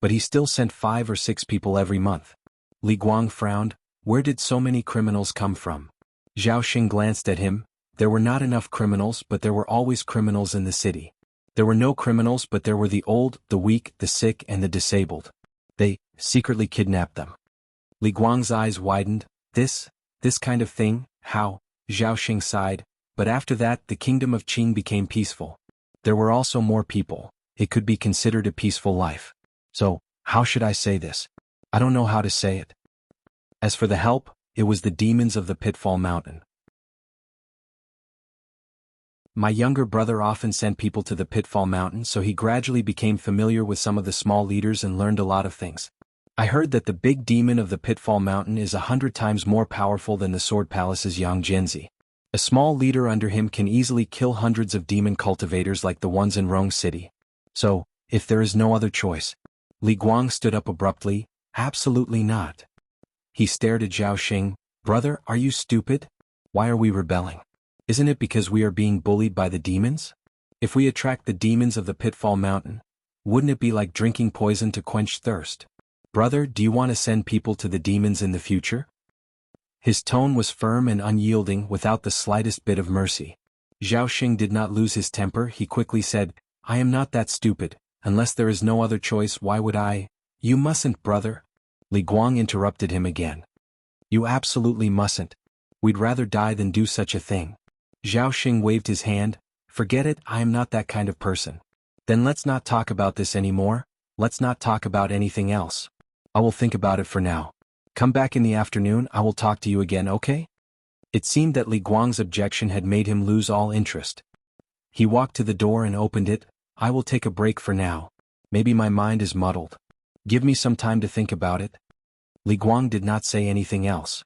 But he still sent 5 or 6 people every month." Li Guang frowned. "Where did so many criminals come from?" Zhao Xing glanced at him. "There were not enough criminals, but there were always criminals in the city. There were no criminals, but there were the old, the weak, the sick and the disabled. They secretly kidnapped them." Li Guang's eyes widened. This kind of thing, how?" Zhao Xing sighed. "But after that the kingdom of Qing became peaceful. There were also more people. It could be considered a peaceful life. So, how should I say this? I don't know how to say it. As for the help, it was the demons of the Pitfall Mountain. My younger brother often sent people to the Pitfall Mountain, so he gradually became familiar with some of the small leaders and learned a lot of things. I heard that the big demon of the Pitfall Mountain is 100 times more powerful than the Sword Palace's Yang Genzi. A small leader under him can easily kill hundreds of demon cultivators like the ones in Rong City. So, if there is no other choice." Li Guang stood up abruptly. "Absolutely not." He stared at Zhao Xing. "Brother, are you stupid? Why are we rebelling? Isn't it because we are being bullied by the demons? If we attract the demons of the Pitfall Mountain, wouldn't it be like drinking poison to quench thirst? Brother, do you want to send people to the demons in the future?" His tone was firm and unyielding, without the slightest bit of mercy. Zhao Xing did not lose his temper. He quickly said, "I am not that stupid. Unless there is no other choice, why would I?" "You mustn't, brother." Li Guang interrupted him again. "You absolutely mustn't. We'd rather die than do such a thing." Zhao Xing waved his hand. "Forget it, I am not that kind of person." "Then let's not talk about this anymore. Let's not talk about anything else. I will think about it for now. Come back in the afternoon, I will talk to you again, okay?" It seemed that Li Guang's objection had made him lose all interest. He walked to the door and opened it. "I will take a break for now. Maybe my mind is muddled. Give me some time to think about it." Li Guang did not say anything else.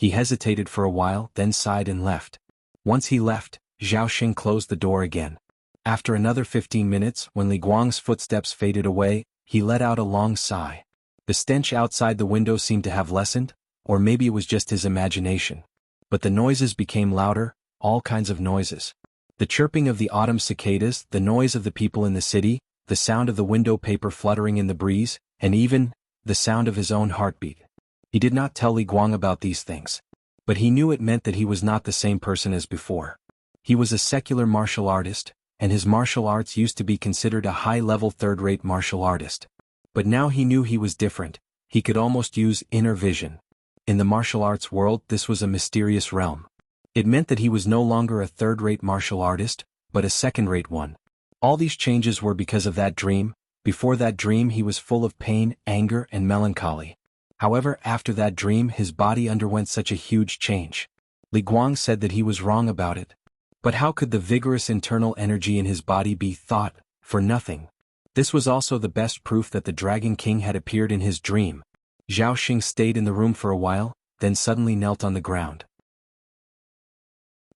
He hesitated for a while, then sighed and left. Once he left, Zhao Xing closed the door again. After another 15 minutes, when Li Guang's footsteps faded away, he let out a long sigh. The stench outside the window seemed to have lessened, or maybe it was just his imagination. But the noises became louder, all kinds of noises. The chirping of the autumn cicadas, the noise of the people in the city, the sound of the window paper fluttering in the breeze, and even the sound of his own heartbeat. He did not tell Li Guang about these things. But he knew it meant that he was not the same person as before. He was a secular martial artist, and his martial arts used to be considered a high-level third-rate martial artist. But now he knew he was different. He could almost use inner vision. In the martial arts world, this was a mysterious realm. It meant that he was no longer a third-rate martial artist, but a second-rate one. All these changes were because of that dream. Before that dream he was full of pain, anger, and melancholy. However, after that dream his body underwent such a huge change. Li Guang said that he was wrong about it. But how could the vigorous internal energy in his body be thought for nothing? This was also the best proof that the Dragon King had appeared in his dream. Zhao Xing stayed in the room for a while, then suddenly knelt on the ground.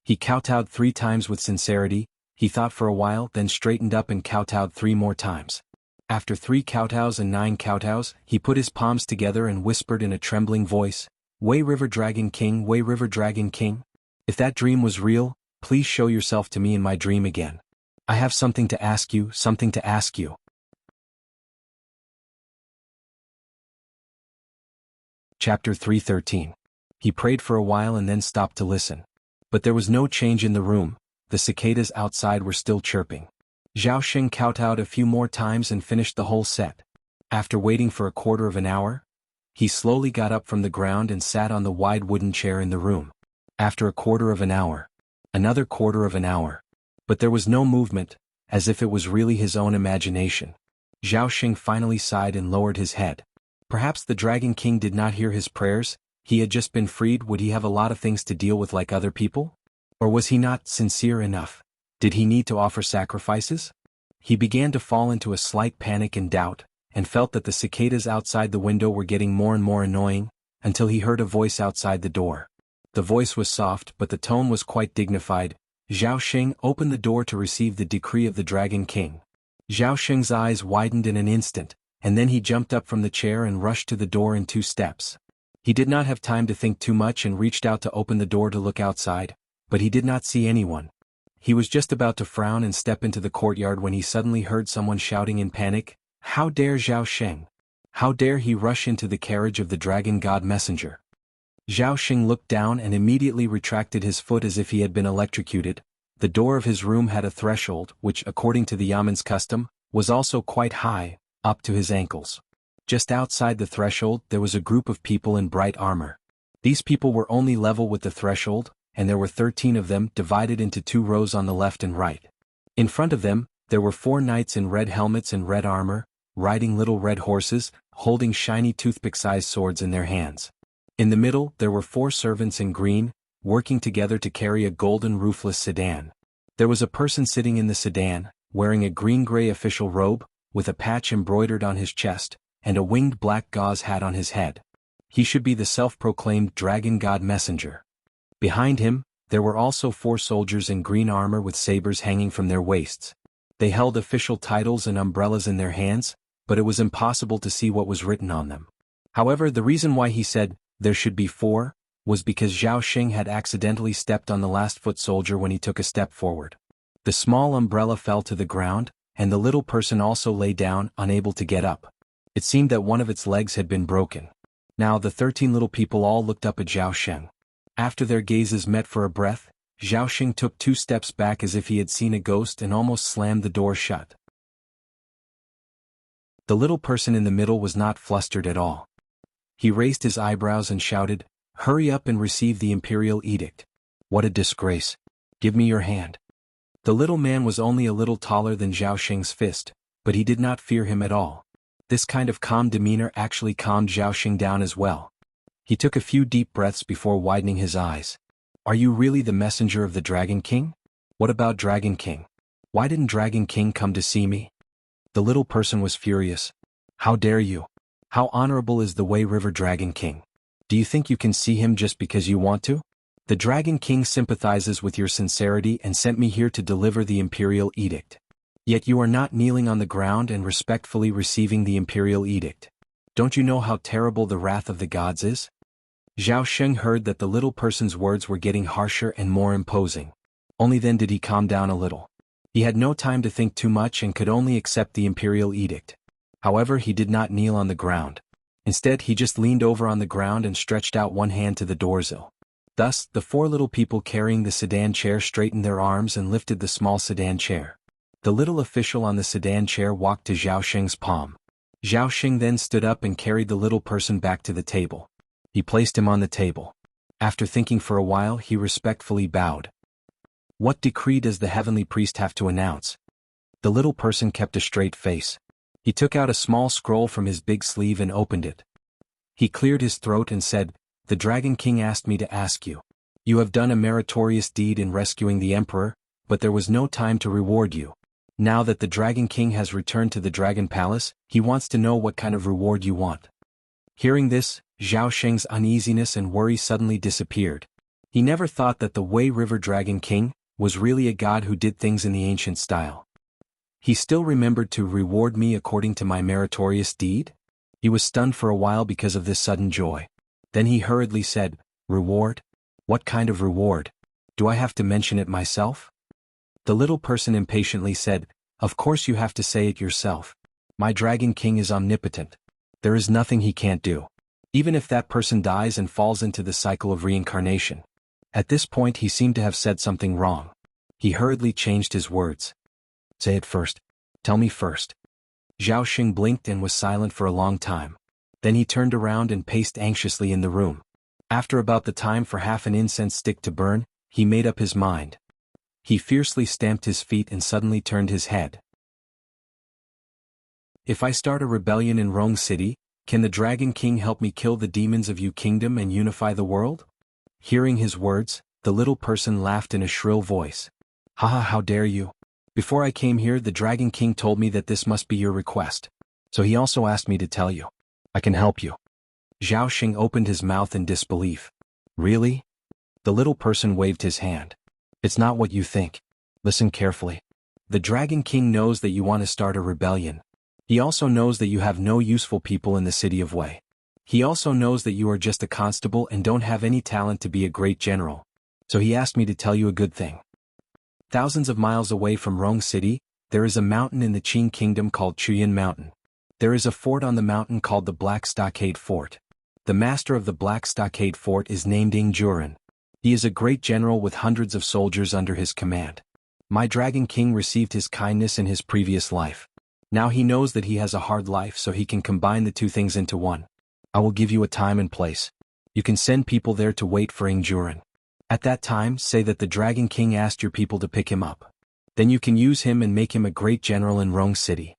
He kowtowed 3 times with sincerity. He thought for a while, then straightened up and kowtowed 3 more times. After 3 kowtows and 9 kowtows, he put his palms together and whispered in a trembling voice, "Wei River Dragon King, Wei River Dragon King. If that dream was real, please show yourself to me in my dream again. I have something to ask you, something to ask you." Chapter 313. He prayed for a while and then stopped to listen. But there was no change in the room. The cicadas outside were still chirping. Zhao Xing kowtowed a few more times and finished the whole set. After waiting for a quarter of an hour, he slowly got up from the ground and sat on the wide wooden chair in the room. After a quarter of an hour, another quarter of an hour. But there was no movement, as if it was really his own imagination. Zhao Xing finally sighed and lowered his head. Perhaps the Dragon King did not hear his prayers. He had just been freed. Would he have a lot of things to deal with like other people? Or was he not sincere enough? Did he need to offer sacrifices? He began to fall into a slight panic and doubt, and felt that the cicadas outside the window were getting more and more annoying, until he heard a voice outside the door. The voice was soft, but the tone was quite dignified. Zhao Xing opened the door to receive the decree of the Dragon King. Zhao Xing's eyes widened in an instant, and then he jumped up from the chair and rushed to the door in 2 steps. He did not have time to think too much and reached out to open the door to look outside, but he did not see anyone. He was just about to frown and step into the courtyard when he suddenly heard someone shouting in panic, "How dare Zhao Xing? How dare he rush into the carriage of the Dragon God Messenger?" Zhao Xing looked down and immediately retracted his foot as if he had been electrocuted. The door of his room had a threshold, which, according to the Yaman's custom, was also quite high, up to his ankles. Just outside the threshold there was a group of people in bright armor. These people were only level with the threshold, and there were 13 of them divided into 2 rows on the left and right. In front of them, there were 4 knights in red helmets and red armor, riding little red horses, holding shiny toothpick-sized swords in their hands. In the middle, there were 4 servants in green, working together to carry a golden roofless sedan. There was a person sitting in the sedan, wearing a green-gray official robe, with a patch embroidered on his chest, and a winged black gauze hat on his head. He should be the self-proclaimed Dragon God Messenger. Behind him, there were also 4 soldiers in green armor with sabers hanging from their waists. They held official titles and umbrellas in their hands, but it was impossible to see what was written on them. However, the reason why he said, "There should be 4, was because Zhao Xing had accidentally stepped on the last foot soldier when he took a step forward. The small umbrella fell to the ground, and the little person also lay down, unable to get up. It seemed that one of its legs had been broken. Now the 13 little people all looked up at Zhao Xing. After their gazes met for a breath, Zhao Xing took 2 steps back as if he had seen a ghost and almost slammed the door shut. The little person in the middle was not flustered at all. He raised his eyebrows and shouted, "Hurry up and receive the imperial edict. What a disgrace. Give me your hand." The little man was only a little taller than Zhao Xing's fist, but he did not fear him at all. This kind of calm demeanor actually calmed Zhao Xing down as well. He took a few deep breaths before widening his eyes. "Are you really the messenger of the Dragon King? What about Dragon King? Why didn't Dragon King come to see me?" The little person was furious. "How dare you? How honorable is the Wei River Dragon King? Do you think you can see him just because you want to? The Dragon King sympathizes with your sincerity and sent me here to deliver the imperial edict. Yet you are not kneeling on the ground and respectfully receiving the imperial edict. Don't you know how terrible the wrath of the gods is? Zhao Sheng heard that the little person's words were getting harsher and more imposing. Only then did he calm down a little. He had no time to think too much and could only accept the imperial edict. However, he did not kneel on the ground. Instead, he just leaned over on the ground and stretched out one hand to the doorsill. Thus, the four little people carrying the sedan chair straightened their arms and lifted the small sedan chair. The little official on the sedan chair walked to Zhao Sheng's palm. Zhao Sheng then stood up and carried the little person back to the table. He placed him on the table. After thinking for a while, he respectfully bowed. What decree does the heavenly priest have to announce? The little person kept a straight face. He took out a small scroll from his big sleeve and opened it. He cleared his throat and said, "The Dragon King asked me to ask you. You have done a meritorious deed in rescuing the Emperor, but there was no time to reward you. Now that the Dragon King has returned to the Dragon Palace, he wants to know what kind of reward you want." Hearing this, Zhao Sheng's uneasiness and worry suddenly disappeared. He never thought that the Wei River Dragon King was really a god who did things in the ancient style. He still remembered to reward me according to my meritorious deed? He was stunned for a while because of this sudden joy. Then he hurriedly said, "Reward? What kind of reward? Do I have to mention it myself?" The little person impatiently said, "Of course you have to say it yourself. My Dragon King is omnipotent. There is nothing he can't do. Even if that person dies and falls into the cycle of reincarnation." At this point he seemed to have said something wrong. He hurriedly changed his words. "Say it first. Tell me first." Zhao Sheng blinked and was silent for a long time. Then he turned around and paced anxiously in the room. After about the time for half an incense stick to burn, he made up his mind. He fiercely stamped his feet and suddenly turned his head. "If I start a rebellion in Rong City, can the Dragon King help me kill the demons of Yu Kingdom and unify the world?" Hearing his words, the little person laughed in a shrill voice. "Haha, how dare you? Before I came here, the Dragon King told me that this must be your request. So he also asked me to tell you. I can help you." Zhao Sheng opened his mouth in disbelief. "Really?" The little person waved his hand. "It's not what you think. Listen carefully. The Dragon King knows that you want to start a rebellion. He also knows that you have no useful people in the city of Wei. He also knows that you are just a constable and don't have any talent to be a great general. So he asked me to tell you a good thing. Thousands of miles away from Rong City, there is a mountain in the Qing Kingdom called Chuyan Mountain. There is a fort on the mountain called the Black Stockade Fort. The master of the Black Stockade Fort is named Juren. He is a great general with hundreds of soldiers under his command. My Dragon King received his kindness in his previous life. Now he knows that he has a hard life, so he can combine the two things into one. I will give you a time and place. You can send people there to wait for Juren. At that time, say that the Dragon King asked your people to pick him up. Then you can use him and make him a great general in Rong City."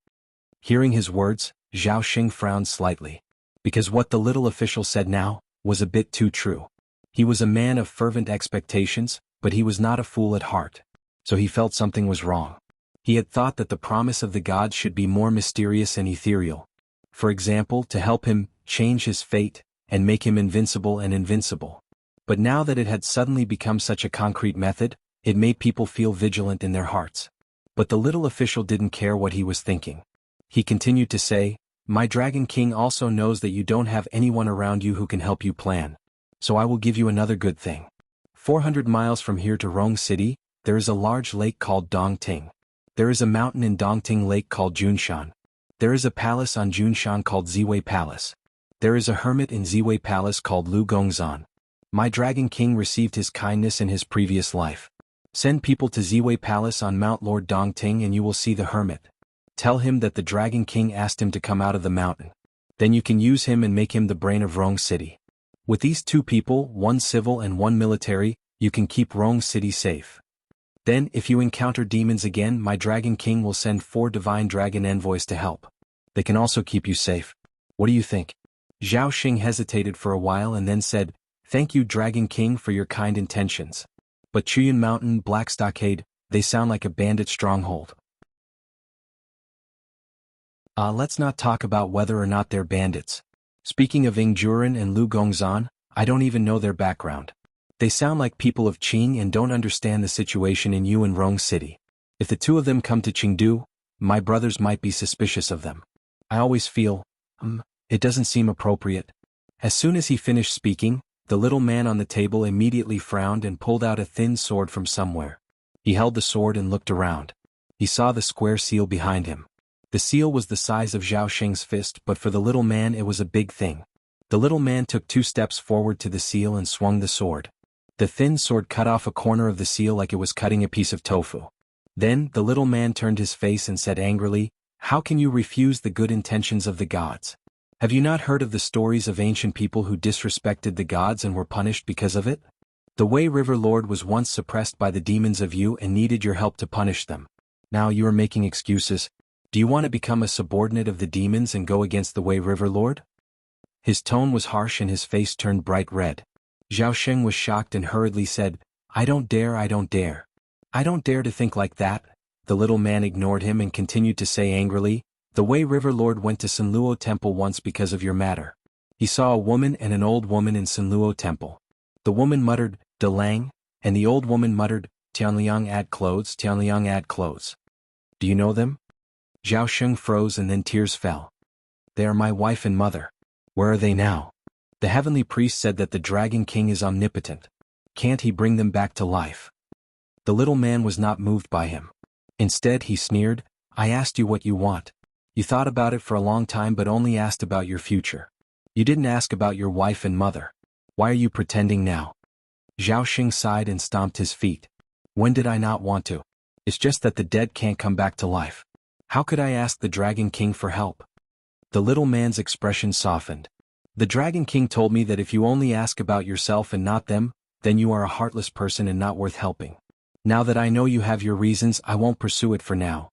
Hearing his words, Zhao Sheng frowned slightly. Because what the little official said now was a bit too true. He was a man of fervent expectations, but he was not a fool at heart. So he felt something was wrong. He had thought that the promise of the gods should be more mysterious and ethereal. For example, to help him change his fate and make him invincible and invincible. But now that it had suddenly become such a concrete method, it made people feel vigilant in their hearts. But the little official didn't care what he was thinking. He continued to say, "My Dragon King also knows that you don't have anyone around you who can help you plan. So I will give you another good thing. 400 miles from here to Rong City, there is a large lake called Dongting. There is a mountain in Dongting Lake called Junshan. There is a palace on Junshan called Ziwei Palace. There is a hermit in Ziwei Palace called Lu Gongzan. My Dragon King received his kindness in his previous life. Send people to Ziwei Palace on Mount Lord Dongting and you will see the hermit. Tell him that the Dragon King asked him to come out of the mountain. Then you can use him and make him the brain of Rong City. With these two people, one civil and one military, you can keep Rong City safe. Then, if you encounter demons again, my Dragon King will send 4 divine dragon envoys to help. They can also keep you safe. What do you think?" Zhao Sheng hesitated for a while and then said, "Thank you, Dragon King, for your kind intentions. But Chuyan Mountain, Black Stockade, they sound like a bandit stronghold. Let's not talk about whether or not they're bandits. Speaking of Juren and Lu Gongzan, I don't even know their background. They sound like people of Qing and don't understand the situation in Yu and Rong City. If the two of them come to Chengdu, my brothers might be suspicious of them. I always feel, it doesn't seem appropriate. As soon as he finished speaking, the little man on the table immediately frowned and pulled out a thin sword from somewhere. He held the sword and looked around. He saw the square seal behind him. The seal was the size of Zhao Sheng's fist, but for the little man it was a big thing. The little man took 2 steps forward to the seal and swung the sword. The thin sword cut off a corner of the seal like it was cutting a piece of tofu. Then, the little man turned his face and said angrily, "How can you refuse the good intentions of the gods? Have you not heard of the stories of ancient people who disrespected the gods and were punished because of it? The Wei River Lord was once suppressed by the demons of Yu and needed your help to punish them. Now you are making excuses. Do you want to become a subordinate of the demons and go against the Wei River Lord?" His tone was harsh and his face turned bright red. Zhao Sheng was shocked and hurriedly said, I don't dare. I don't dare to think like that." The little man ignored him and continued to say angrily, "The Wei River Lord went to Sanluo Temple once because of your matter. He saw a woman and an old woman in Sanluo Temple. The woman muttered, 'De Lang,' and the old woman muttered, 'Tianliang add clothes, Tianliang add clothes.' Do you know them?" Zhao Sheng froze and then tears fell. "They are my wife and mother. Where are they now? The heavenly priest said that the Dragon King is omnipotent. Can't he bring them back to life?" The little man was not moved by him. Instead he sneered, "I asked you what you want. You thought about it for a long time but only asked about your future. You didn't ask about your wife and mother. Why are you pretending now?" Zhao Xing sighed and stomped his feet. "When did I not want to? It's just that the dead can't come back to life. How could I ask the Dragon King for help?" The little man's expression softened. "The Dragon King told me that if you only ask about yourself and not them, then you are a heartless person and not worth helping. Now that I know you have your reasons, I won't pursue it for now.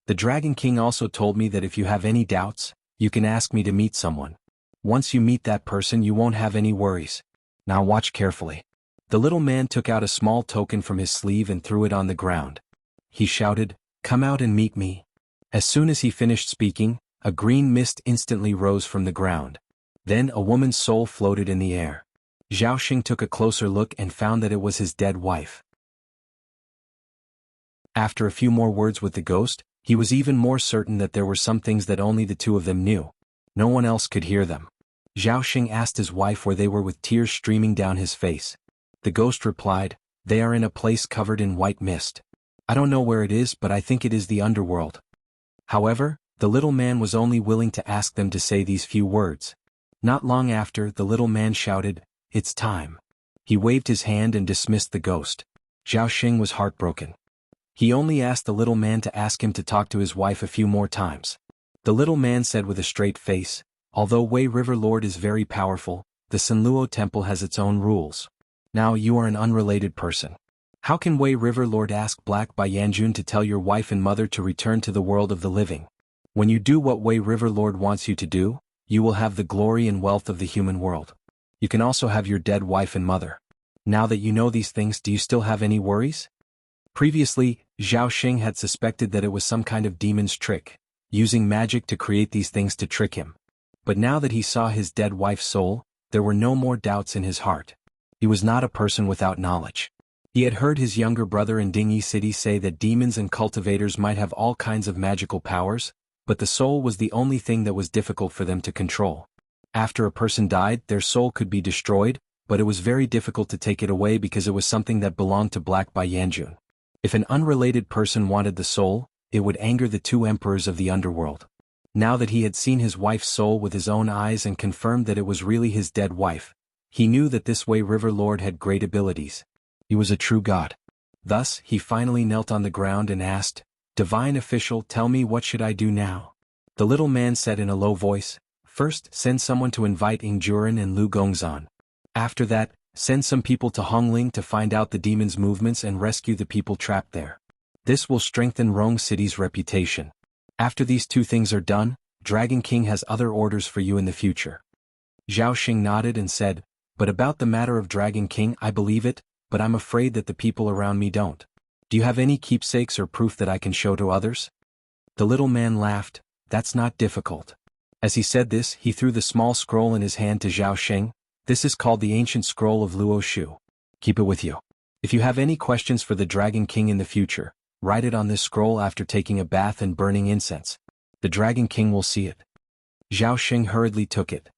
The Dragon King also told me that if you have any doubts, you can ask me to meet someone. Once you meet that person you won't have any worries. Now watch carefully." The little man took out a small token from his sleeve and threw it on the ground. He shouted, "Come out and meet me." As soon as he finished speaking, a green mist instantly rose from the ground. Then a woman's soul floated in the air. Zhao Xing took a closer look and found that it was his dead wife. After a few more words with the ghost, he was even more certain that there were some things that only the two of them knew. No one else could hear them. Zhao Xing asked his wife where they were with tears streaming down his face. The ghost replied, "They are in a place covered in white mist. I don't know where it is, but I think it is the underworld." However, the little man was only willing to ask them to say these few words. Not long after, the little man shouted, "It's time." He waved his hand and dismissed the ghost. Zhao Xing was heartbroken. He only asked the little man to ask him to talk to his wife a few more times. The little man said with a straight face, "Although Wei River Lord is very powerful, the Sanluo Temple has its own rules. Now you are an unrelated person. How can Wei River Lord ask Black Bai Yanjun to tell your wife and mother to return to the world of the living? When you do what Wei River Lord wants you to do, you will have the glory and wealth of the human world. You can also have your dead wife and mother. Now that you know these things, do you still have any worries?" Previously, Zhao Xing had suspected that it was some kind of demon's trick, using magic to create these things to trick him. But now that he saw his dead wife's soul, there were no more doubts in his heart. He was not a person without knowledge. He had heard his younger brother in Dingyi City say that demons and cultivators might have all kinds of magical powers, but the soul was the only thing that was difficult for them to control. After a person died, their soul could be destroyed, but it was very difficult to take it away because it was something that belonged to Black Bai Yanjun. If an unrelated person wanted the soul, it would anger the two emperors of the underworld. Now that he had seen his wife's soul with his own eyes and confirmed that it was really his dead wife, he knew that this Wei River Lord had great abilities. He was a true god. Thus, he finally knelt on the ground and asked, "Divine official, tell me, what should I do now?" The little man said in a low voice, "First, send someone to invite Ing Juren and Lu Gongzan. After that, send some people to Hongling to find out the demon's movements and rescue the people trapped there. This will strengthen Rong City's reputation. After these 2 things are done, Dragon King has other orders for you in the future." Zhao Xing nodded and said, "But about the matter of Dragon King, I believe it, but I'm afraid that the people around me don't. Do you have any keepsakes or proof that I can show to others?" The little man laughed, "That's not difficult." As he said this, he threw the small scroll in his hand to Zhao Xing. This is called the Ancient Scroll of Luo Shu. Keep it with you. If you have any questions for the Dragon King in the future, write it on this scroll after taking a bath and burning incense. The Dragon King will see it. Zhao Xing hurriedly took it.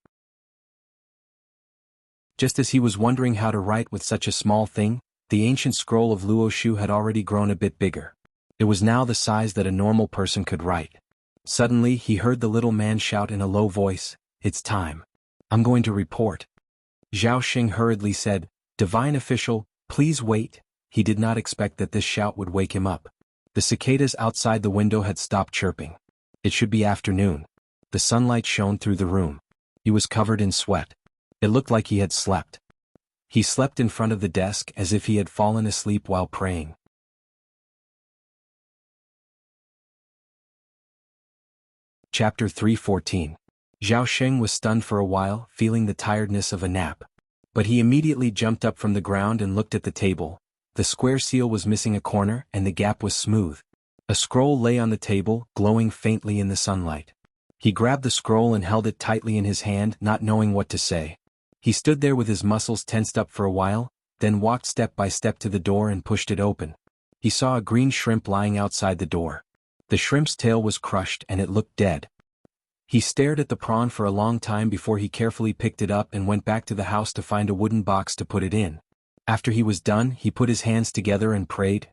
Just as he was wondering how to write with such a small thing, the ancient scroll of Luo Shu had already grown a bit bigger. It was now the size that a normal person could write. Suddenly he heard the little man shout in a low voice, "It's time. I'm going to report." Zhao Xing hurriedly said, "Divine official, please wait." He did not expect that this shout would wake him up. The cicadas outside the window had stopped chirping. It should be afternoon. The sunlight shone through the room. He was covered in sweat. It looked like he had slept. He slept in front of the desk as if he had fallen asleep while praying. Chapter 3:14. Zhao Xing was stunned for a while, feeling the tiredness of a nap. But he immediately jumped up from the ground and looked at the table. The square seal was missing a corner and the gap was smooth. A scroll lay on the table, glowing faintly in the sunlight. He grabbed the scroll and held it tightly in his hand, not knowing what to say. He stood there with his muscles tensed up for a while, then walked step by step to the door and pushed it open. He saw a green shrimp lying outside the door. The shrimp's tail was crushed and it looked dead. He stared at the prawn for a long time before he carefully picked it up and went back to the house to find a wooden box to put it in. After he was done, he put his hands together and prayed.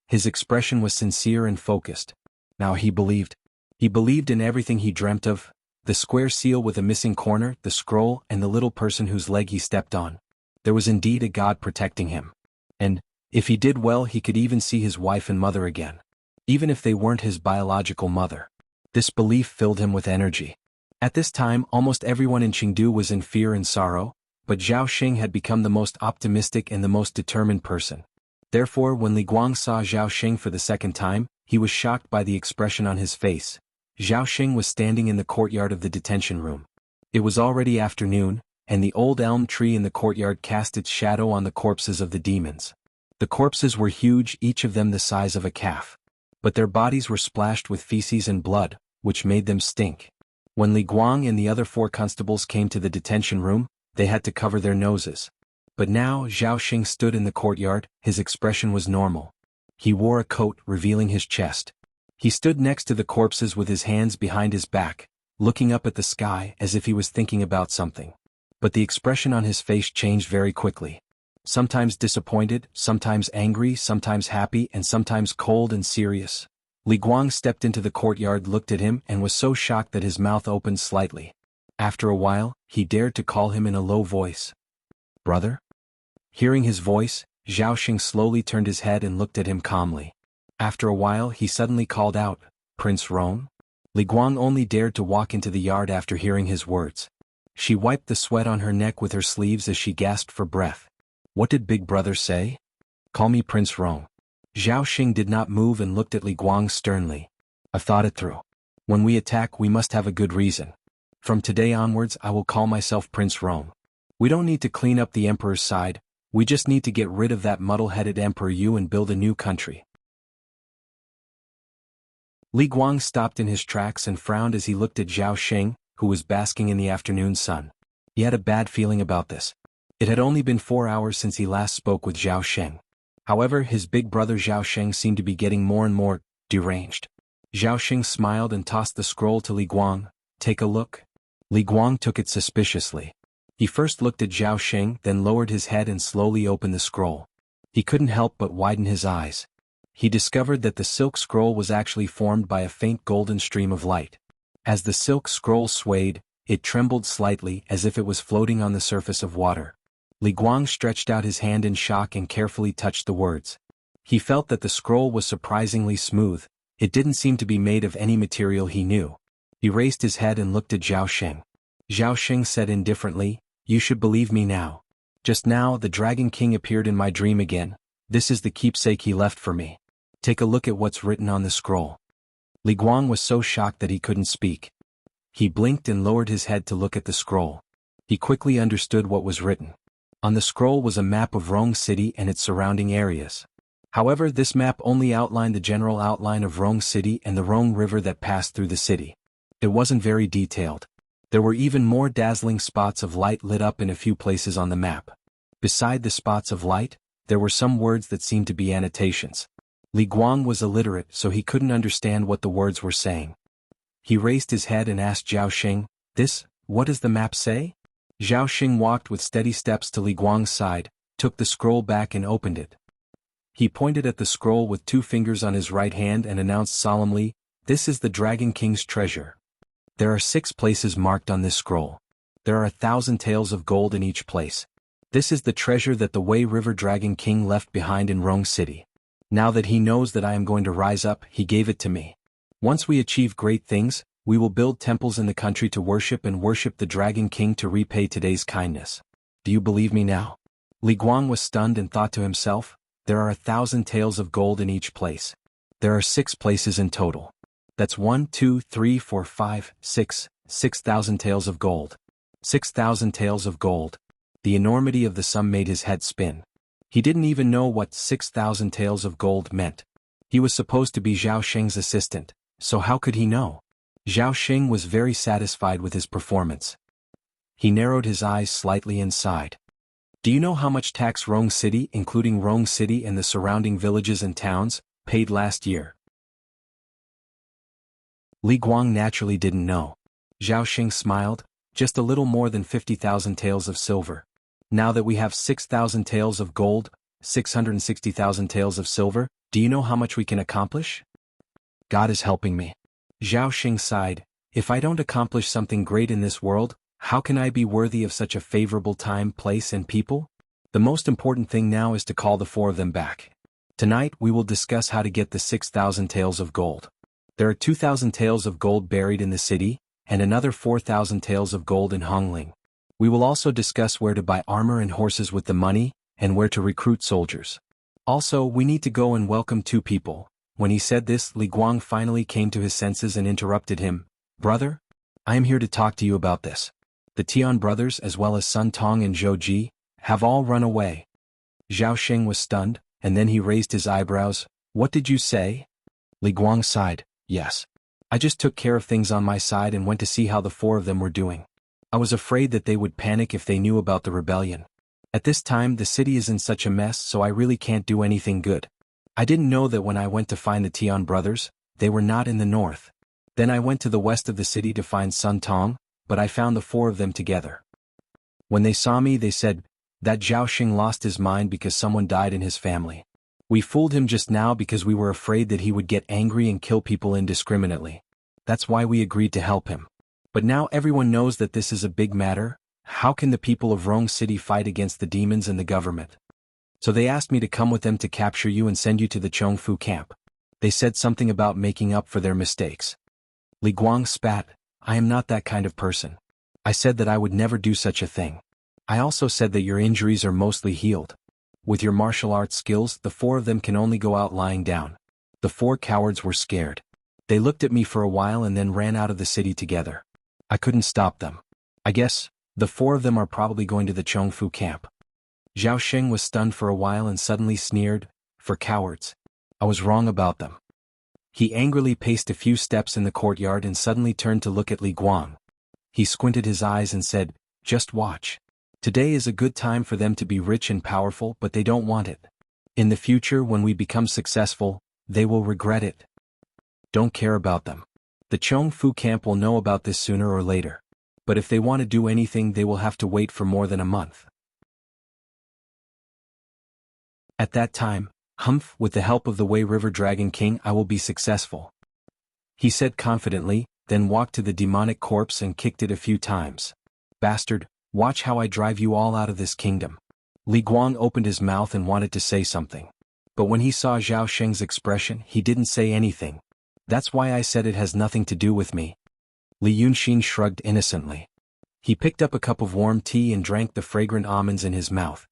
His expression was sincere and focused. Now he believed. He believed in everything he dreamt of: the square seal with a missing corner, the scroll, and the little person whose leg he stepped on. There was indeed a God protecting him. And, if he did well, he could even see his wife and mother again. Even if they weren't his biological mother. This belief filled him with energy. At this time, almost everyone in Chengdu was in fear and sorrow, but Zhao Xing had become the most optimistic and the most determined person. Therefore, when Li Guang saw Zhao Xing for the second time, he was shocked by the expression on his face. Zhao Xing was standing in the courtyard of the detention room. It was already afternoon, and the old elm tree in the courtyard cast its shadow on the corpses of the demons. The corpses were huge, each of them the size of a calf. But their bodies were splashed with feces and blood, which made them stink. When Li Guang and the other 4 constables came to the detention room, they had to cover their noses. But now Zhao Xing stood in the courtyard, his expression was normal. He wore a coat revealing his chest. He stood next to the corpses with his hands behind his back, looking up at the sky as if he was thinking about something. But the expression on his face changed very quickly. Sometimes disappointed, sometimes angry, sometimes happy, and sometimes cold and serious. Li Guang stepped into the courtyard, looked at him, and was so shocked that his mouth opened slightly. After a while, he dared to call him in a low voice. "Brother?" Hearing his voice, Zhao Xing slowly turned his head and looked at him calmly. After a while, he suddenly called out, "Prince Rong?" Li Guang only dared to walk into the yard after hearing his words. She wiped the sweat on her neck with her sleeves as she gasped for breath. "What did Big Brother say?" "Call me Prince Rong." Zhao Xing did not move and looked at Li Guang sternly. "I've thought it through. When we attack, we must have a good reason. From today onwards, I will call myself Prince Rong. We don't need to clean up the emperor's side, we just need to get rid of that muddle-headed Emperor Yu and build a new country." Li Guang stopped in his tracks and frowned as he looked at Zhao Xing, who was basking in the afternoon sun. He had a bad feeling about this. It had only been 4 hours since he last spoke with Zhao Xing. However, his big brother Zhao Xing seemed to be getting more and more deranged. Zhao Xing smiled and tossed the scroll to Li Guang. "Take a look." Li Guang took it suspiciously. He first looked at Zhao Xing, then lowered his head and slowly opened the scroll. He couldn't help but widen his eyes. He discovered that the silk scroll was actually formed by a faint golden stream of light. As the silk scroll swayed, it trembled slightly as if it was floating on the surface of water. Li Guang stretched out his hand in shock and carefully touched the words. He felt that the scroll was surprisingly smooth. It didn't seem to be made of any material he knew. He raised his head and looked at Zhao Xing. Zhao Xing said indifferently, "You should believe me now. Just now the Dragon King appeared in my dream again. This is the keepsake he left for me. Take a look at what's written on the scroll." Li Guang was so shocked that he couldn't speak. He blinked and lowered his head to look at the scroll. He quickly understood what was written. On the scroll was a map of Rong City and its surrounding areas. However, this map only outlined the general outline of Rong City and the Rong River that passed through the city. It wasn't very detailed. There were even more dazzling spots of light lit up in a few places on the map. Beside the spots of light, there were some words that seemed to be annotations. Li Guang was illiterate, so he couldn't understand what the words were saying. He raised his head and asked Zhao Xing, what does the map say? Zhao Xing walked with steady steps to Li Guang's side, took the scroll back and opened it. He pointed at the scroll with 2 fingers on his right hand and announced solemnly, "This is the Dragon King's treasure. There are 6 places marked on this scroll. There are 1,000 taels of gold in each place. This is the treasure that the Wei River Dragon King left behind in Rong City. Now that he knows that I am going to rise up, he gave it to me. Once we achieve great things, we will build temples in the country to worship the Dragon King to repay today's kindness. Do you believe me now?" Li Guang was stunned and thought to himself, there are 1,000 taels of gold in each place. There are 6 places in total. That's 1, 2, 3, 4, 5, 6, 6,000 taels of gold. 6,000 taels of gold. The enormity of the sum made his head spin. He didn't even know what 6,000 taels of gold meant. He was supposed to be Zhao Xing's assistant, so how could he know? Zhao Xing was very satisfied with his performance. He narrowed his eyes slightly and sighed. Do you know how much tax Rong City, including Rong City and the surrounding villages and towns, paid last year? Li Guang naturally didn't know. Zhao Xing smiled, just a little more than 50,000 taels of silver. Now that we have 6,000 taels of gold, 660,000 taels of silver, do you know how much we can accomplish? God is helping me. Zhao Xing sighed, if I don't accomplish something great in this world, how can I be worthy of such a favorable time, place and people? The most important thing now is to call the 4 of them back. Tonight we will discuss how to get the 6,000 taels of gold. There are 2,000 taels of gold buried in the city, and another 4,000 taels of gold in Hongling. We will also discuss where to buy armor and horses with the money, and where to recruit soldiers. Also, we need to go and welcome 2 people. When he said this, Li Guang finally came to his senses and interrupted him. Brother? I am here to talk to you about this. The Tian brothers as well as Sun Tong and Zhou Ji, have all run away. Zhao Xing was stunned, and then he raised his eyebrows. What did you say? Li Guang sighed. Yes. I just took care of things on my side and went to see how the 4 of them were doing. I was afraid that they would panic if they knew about the rebellion. At this time the city is in such a mess, so I really can't do anything good. I didn't know that when I went to find the Tian brothers, they were not in the north. Then I went to the west of the city to find Sun Tong, but I found the 4 of them together. When they saw me they said, that Zhao Xing lost his mind because someone died in his family. We fooled him just now because we were afraid that he would get angry and kill people indiscriminately. That's why we agreed to help him. But now everyone knows that this is a big matter. How can the people of Rong City fight against the demons and the government? So they asked me to come with them to capture you and send you to the Chongfu camp. They said something about making up for their mistakes. Li Guang spat, I am not that kind of person. I said that I would never do such a thing. I also said that your injuries are mostly healed. With your martial arts skills, the 4 of them can only go out lying down. The 4 cowards were scared. They looked at me for a while and then ran out of the city together. I couldn't stop them. I guess, the 4 of them are probably going to the Chongfu camp. Zhao Xing was stunned for a while and suddenly sneered, for cowards. I was wrong about them. He angrily paced a few steps in the courtyard and suddenly turned to look at Li Guang. He squinted his eyes and said, just watch. Today is a good time for them to be rich and powerful, but they don't want it. In the future, when we become successful, they will regret it. Don't care about them. The Chongfu camp will know about this sooner or later. But if they want to do anything, they will have to wait for more than a month. At that time, with the help of the Wei River Dragon King, I will be successful. He said confidently, then walked to the demonic corpse and kicked it a few times. Bastard, watch how I drive you all out of this kingdom. Li Guang opened his mouth and wanted to say something. But when he saw Zhao Xing's expression, he didn't say anything. That's why I said it has nothing to do with me. Li Yunxin shrugged innocently. He picked up a cup of warm tea and drank the fragrant almonds in his mouth.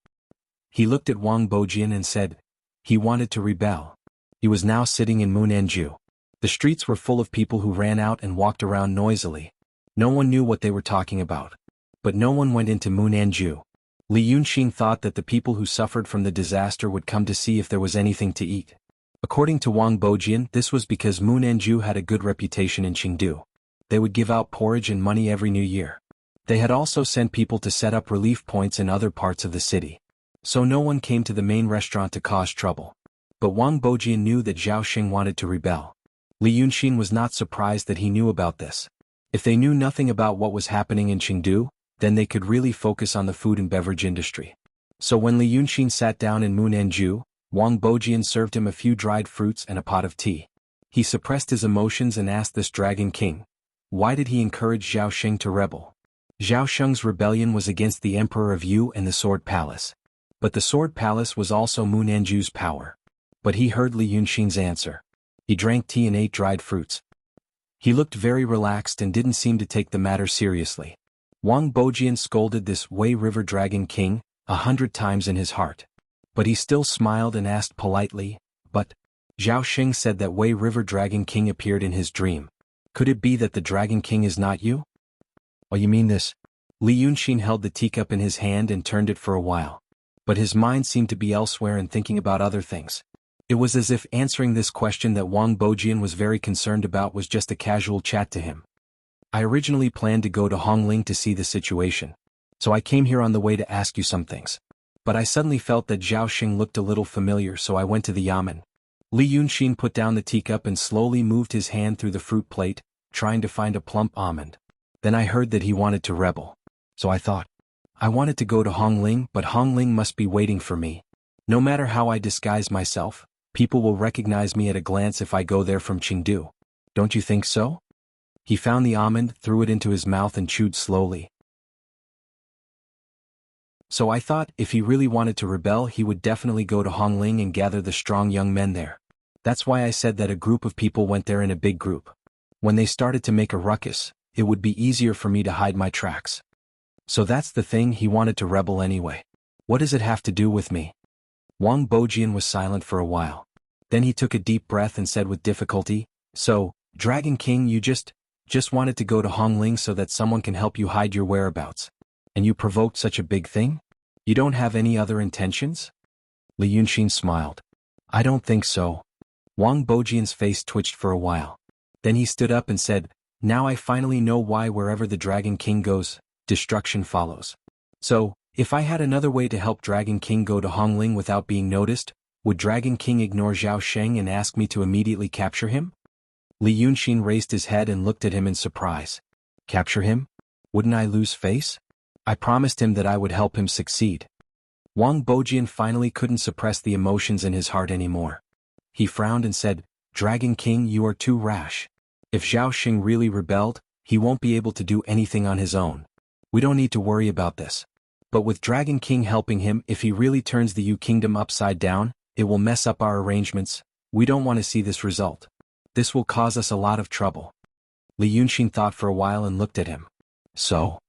He looked at Wang Bojian and said, he wanted to rebel. He was now sitting in Munanju. The streets were full of people who ran out and walked around noisily. No one knew what they were talking about. But no one went into Munanju. Li Yunxin thought that the people who suffered from the disaster would come to see if there was anything to eat. According to Wang Bojian, this was because Munanju had a good reputation in Chengdu. They would give out porridge and money every new year. They had also sent people to set up relief points in other parts of the city. So no one came to the main restaurant to cause trouble. But Wang Bojian knew that Zhao Xing wanted to rebel. Li Yunxin was not surprised that he knew about this. If they knew nothing about what was happening in Chengdu, then they could really focus on the food and beverage industry. So when Li Yunxin sat down in Munanju, Wang Bojian served him a few dried fruits and a pot of tea. He suppressed his emotions and asked this Dragon King, why did he encourage Zhao Xing to rebel? Zhao Sheng's rebellion was against the Emperor of Yu and the Sword Palace. But the Sword Palace was also Munanju's power. But he heard Li Yunxin's answer. He drank tea and ate dried fruits. He looked very relaxed and didn't seem to take the matter seriously. Wang Bojian scolded this Wei River Dragon King 100 times in his heart. But he still smiled and asked politely, but Zhao Xing said that Wei River Dragon King appeared in his dream. Could it be that the Dragon King is not you? Oh, you mean this? Li Yunxin held the teacup in his hand and turned it for a while. But his mind seemed to be elsewhere and thinking about other things. It was as if answering this question that Wang Bojian was very concerned about was just a casual chat to him. I originally planned to go to Hongling to see the situation. So I came here on the way to ask you some things. But I suddenly felt that Zhao Xing looked a little familiar, so I went to the yamen. Li Yunxin put down the teacup and slowly moved his hand through the fruit plate, trying to find a plump almond. Then I heard that he wanted to rebel. So I thought, I wanted to go to Hongling, but Hongling must be waiting for me. No matter how I disguise myself, people will recognize me at a glance if I go there from Chengdu. Don't you think so? He found the almond, threw it into his mouth and chewed slowly. So I thought, if he really wanted to rebel, he would definitely go to Hongling and gather the strong young men there. That's why I said that a group of people went there in a big group. When they started to make a ruckus, it would be easier for me to hide my tracks. So that's the thing, he wanted to rebel anyway. What does it have to do with me? Wang Bojian was silent for a while. Then he took a deep breath and said with difficulty, so, Dragon King, you just wanted to go to Hongling so that someone can help you hide your whereabouts. And you provoked such a big thing? You don't have any other intentions? Li Yunxin smiled. I don't think so. Wang Bojian's face twitched for a while. Then he stood up and said, now I finally know why wherever the Dragon King goes, destruction follows. So, if I had another way to help Dragon King go to Hongling without being noticed, would Dragon King ignore Zhao Xing and ask me to immediately capture him? Li Yunxin raised his head and looked at him in surprise. Capture him? Wouldn't I lose face? I promised him that I would help him succeed. Wang Bojian finally couldn't suppress the emotions in his heart anymore. He frowned and said, Dragon King, you are too rash. If Zhao Xing really rebelled, he won't be able to do anything on his own. We don't need to worry about this. But with Dragon King helping him, if he really turns the Yu Kingdom upside down, it will mess up our arrangements. We don't want to see this result. This will cause us a lot of trouble. Li Yunxin thought for a while and looked at him. So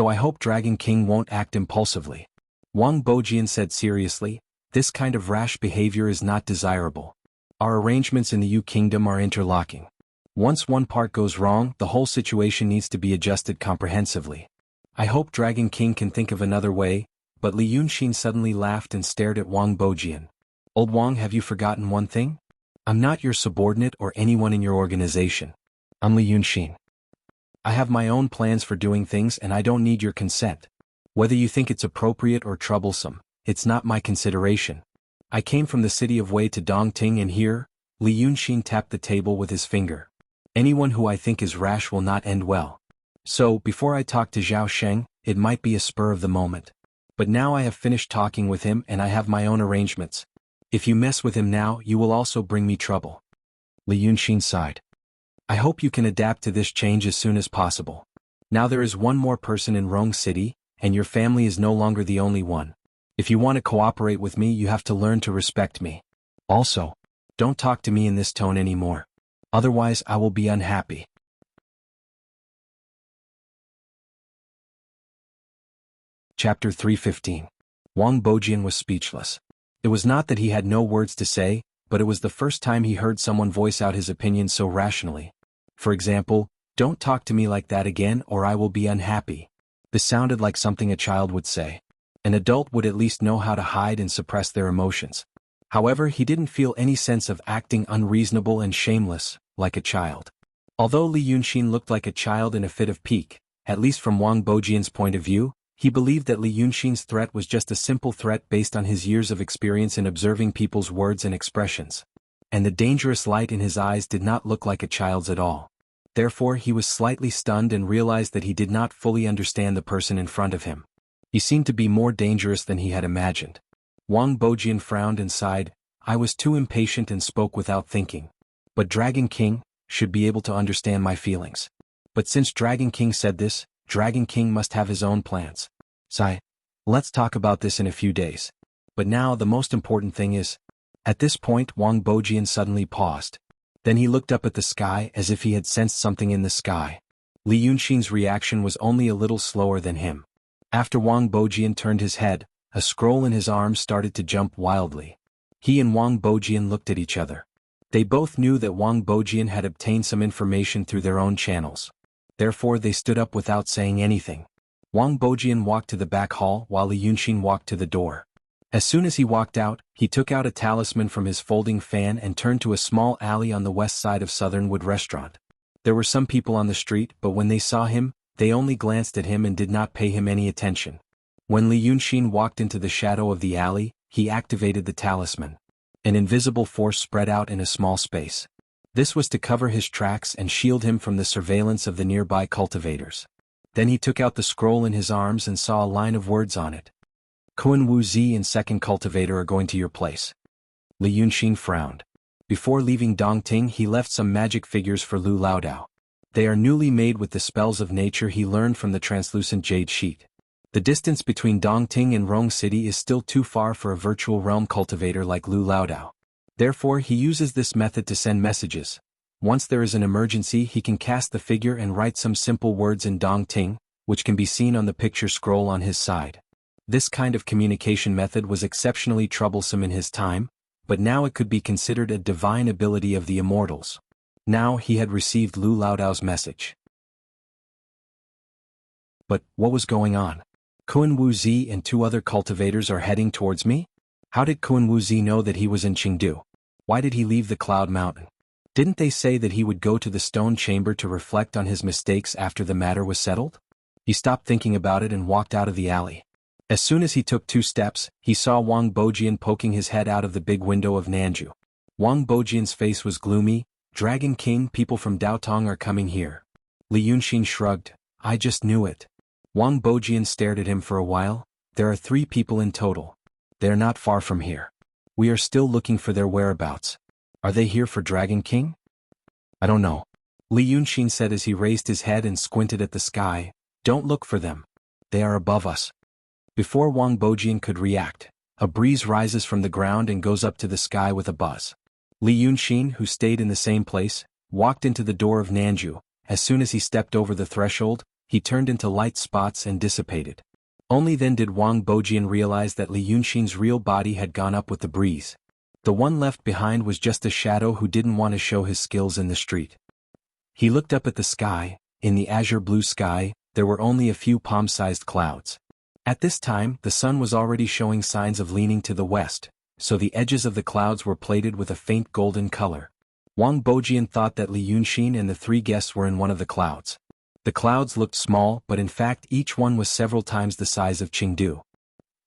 I hope Dragon King won't act impulsively. Wang Bojian said seriously, this kind of rash behavior is not desirable. Our arrangements in the Yu Kingdom are interlocking. Once one part goes wrong, the whole situation needs to be adjusted comprehensively. I hope Dragon King can think of another way, but Li Yunxin suddenly laughed and stared at Wang Bojian. Old Wang, have you forgotten one thing? I'm not your subordinate or anyone in your organization. I'm Li Yunxin. I have my own plans for doing things and I don't need your consent. Whether you think it's appropriate or troublesome, it's not my consideration. I came from the city of Wei to Dongting and here, Li Yunxin tapped the table with his finger. Anyone who I think is rash will not end well. So, before I talk to Zhao Xing, it might be a spur of the moment. But now I have finished talking with him and I have my own arrangements. If you mess with him now, you will also bring me trouble. Li Yunxin sighed. I hope you can adapt to this change as soon as possible. Now there is one more person in Rong City, and your family is no longer the only one. If you want to cooperate with me, you have to learn to respect me. Also, don't talk to me in this tone anymore. Otherwise I will be unhappy. Chapter 315. Wang Bojian was speechless. It was not that he had no words to say, but it was the first time he heard someone voice out his opinion so rationally. For example, don't talk to me like that again or I will be unhappy. This sounded like something a child would say. An adult would at least know how to hide and suppress their emotions. However, he didn't feel any sense of acting unreasonable and shameless, like a child. Although Li Yunxin looked like a child in a fit of pique, at least from Wang Bojian's point of view, he believed that Li Yunxin's threat was just a simple threat based on his years of experience in observing people's words and expressions. And the dangerous light in his eyes did not look like a child's at all. Therefore he was slightly stunned and realized that he did not fully understand the person in front of him. He seemed to be more dangerous than he had imagined. Wang Bojian frowned and sighed. I was too impatient and spoke without thinking. But Dragon King should be able to understand my feelings. But since Dragon King said this, Dragon King must have his own plans. Sigh. Let's talk about this in a few days. But now the most important thing is... At this point Wang Bojian suddenly paused. Then he looked up at the sky as if he had sensed something in the sky. Li Yunxin's reaction was only a little slower than him. After Wang Bojian turned his head, a scroll in his arms started to jump wildly. He and Wang Bojian looked at each other. They both knew that Wang Bojian had obtained some information through their own channels. Therefore they stood up without saying anything. Wang Bojian walked to the back hall while Li Yunxin walked to the door. As soon as he walked out, he took out a talisman from his folding fan and turned to a small alley on the west side of Southernwood Restaurant. There were some people on the street, but when they saw him, they only glanced at him and did not pay him any attention. When Li Yunxin walked into the shadow of the alley, he activated the talisman. An invisible force spread out in a small space. This was to cover his tracks and shield him from the surveillance of the nearby cultivators. Then he took out the scroll in his arms and saw a line of words on it. Kun Wu Zi and second cultivator are going to your place. Li Yunxin frowned. Before leaving Dongting he left some magic figures for Lu Laodao. They are newly made with the spells of nature he learned from the translucent jade sheet. The distance between Dongting and Rong City is still too far for a virtual realm cultivator like Lu Laodao. Therefore he uses this method to send messages. Once there is an emergency he can cast the figure and write some simple words in Dongting, which can be seen on the picture scroll on his side. This kind of communication method was exceptionally troublesome in his time, but now it could be considered a divine ability of the immortals. Now he had received Lu Laodao's message. But what was going on? Kun Wu Zi and two other cultivators are heading towards me? How did Kun Wu Zi know that he was in Chengdu? Why did he leave the Cloud Mountain? Didn't they say that he would go to the stone chamber to reflect on his mistakes after the matter was settled? He stopped thinking about it and walked out of the alley. As soon as he took 2 steps, he saw Wang Bojian poking his head out of the big window of Nanju. Wang Bojian's face was gloomy. Dragon King, people from Daotong are coming here. Li Yunxin shrugged. I just knew it. Wang Bojian stared at him for a while. There are 3 people in total. They are not far from here. We are still looking for their whereabouts. Are they here for Dragon King? I don't know. Li Yunxin said as he raised his head and squinted at the sky. Don't look for them. They are above us. Before Wang Bojian could react, a breeze rises from the ground and goes up to the sky with a buzz. Li Yunxin, who stayed in the same place, walked into the door of Nanju. As soon as he stepped over the threshold, he turned into light spots and dissipated. Only then did Wang Bojian realize that Li Yunxin's real body had gone up with the breeze. The one left behind was just a shadow who didn't want to show his skills in the street. He looked up at the sky. In the azure blue sky, there were only a few palm-sized clouds. At this time, the sun was already showing signs of leaning to the west, so the edges of the clouds were plated with a faint golden color. Wang Bojian thought that Li Yunxin and the 3 guests were in one of the clouds. The clouds looked small, but in fact each one was several times the size of Chengdu.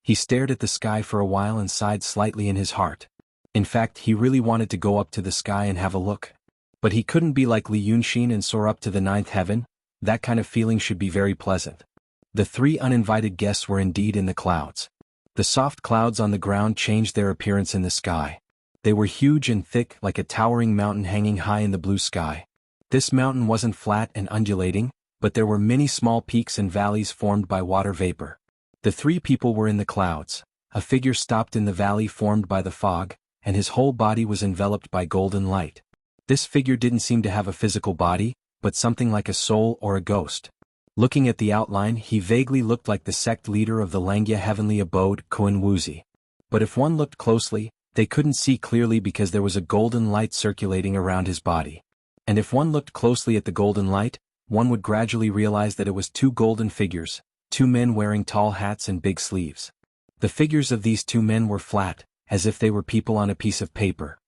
He stared at the sky for a while and sighed slightly in his heart. In fact, he really wanted to go up to the sky and have a look. But he couldn't be like Li Yunxin and soar up to the 9th heaven. That kind of feeling should be very pleasant. The 3 uninvited guests were indeed in the clouds. The soft clouds on the ground changed their appearance in the sky. They were huge and thick, like a towering mountain hanging high in the blue sky. This mountain wasn't flat and undulating, but there were many small peaks and valleys formed by water vapor. The 3 people were in the clouds. A figure stopped in the valley formed by the fog, and his whole body was enveloped by golden light. This figure didn't seem to have a physical body, but something like a soul or a ghost. Looking at the outline, he vaguely looked like the sect leader of the Langya heavenly abode, Kun Wu Zi. But if one looked closely, they couldn't see clearly because there was a golden light circulating around his body. And if one looked closely at the golden light, one would gradually realize that it was 2 golden figures, 2 men wearing tall hats and big sleeves. The figures of these 2 men were flat, as if they were people on a piece of paper.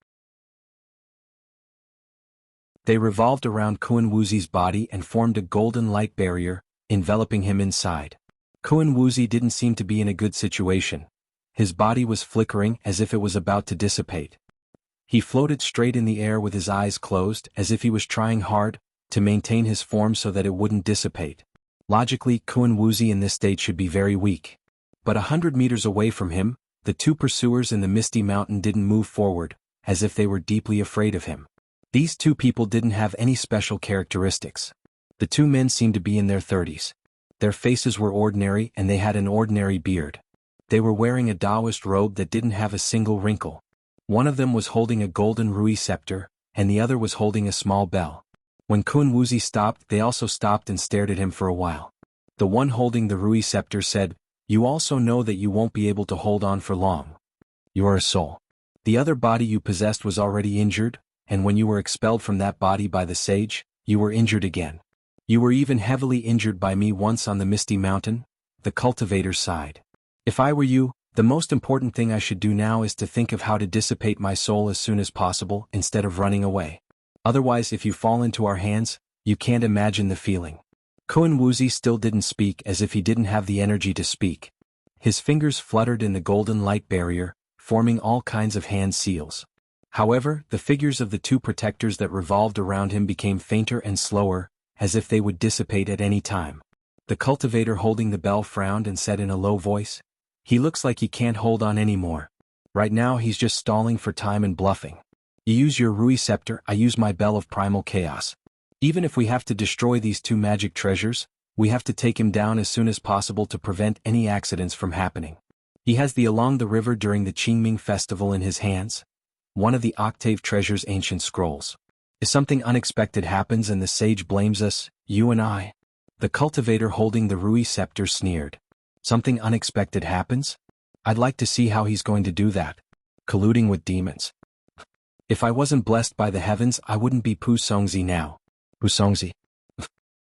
They revolved around Kuan Wuzi's body and formed a golden light barrier, enveloping him inside. Kuan Wuzi didn't seem to be in a good situation. His body was flickering as if it was about to dissipate. He floated straight in the air with his eyes closed as if he was trying hard to maintain his form so that it wouldn't dissipate. Logically, Kuan Wuzi in this state should be very weak. But 100 meters away from him, the two pursuers in the misty mountain didn't move forward, as if they were deeply afraid of him. These two people didn't have any special characteristics. The two men seemed to be in their 30s. Their faces were ordinary and they had an ordinary beard. They were wearing a Taoist robe that didn't have a single wrinkle. One of them was holding a golden rui scepter, and the other was holding a small bell. When Kuan Wuzi stopped, they also stopped and stared at him for a while. The one holding the rui scepter said, "You also know that you won't be able to hold on for long. You are a soul. The other body you possessed was already injured, and when you were expelled from that body by the sage, you were injured again. You were even heavily injured by me once on the misty mountain." The cultivator sighed. "If I were you, the most important thing I should do now is to think of how to dissipate my soul as soon as possible instead of running away. Otherwise, if you fall into our hands, you can't imagine the feeling." Kuan Wuzi still didn't speak, as if he didn't have the energy to speak. His fingers fluttered in the golden light barrier, forming all kinds of hand seals. However, the figures of the two protectors that revolved around him became fainter and slower, as if they would dissipate at any time. The cultivator holding the bell frowned and said in a low voice, "He looks like he can't hold on anymore. Right now he's just stalling for time and bluffing. You use your rui scepter, I use my bell of primal chaos. Even if we have to destroy these two magic treasures, we have to take him down as soon as possible to prevent any accidents from happening. He has the Along the River during the Qingming festival in his hands, one of the Octave Treasure's ancient scrolls. If something unexpected happens and the sage blames us, you and I." The cultivator holding the rui scepter sneered. "Something unexpected happens? I'd like to see how he's going to do that. Colluding with demons. If I wasn't blessed by the heavens, I wouldn't be Pu Songzi now." Pu Songzi?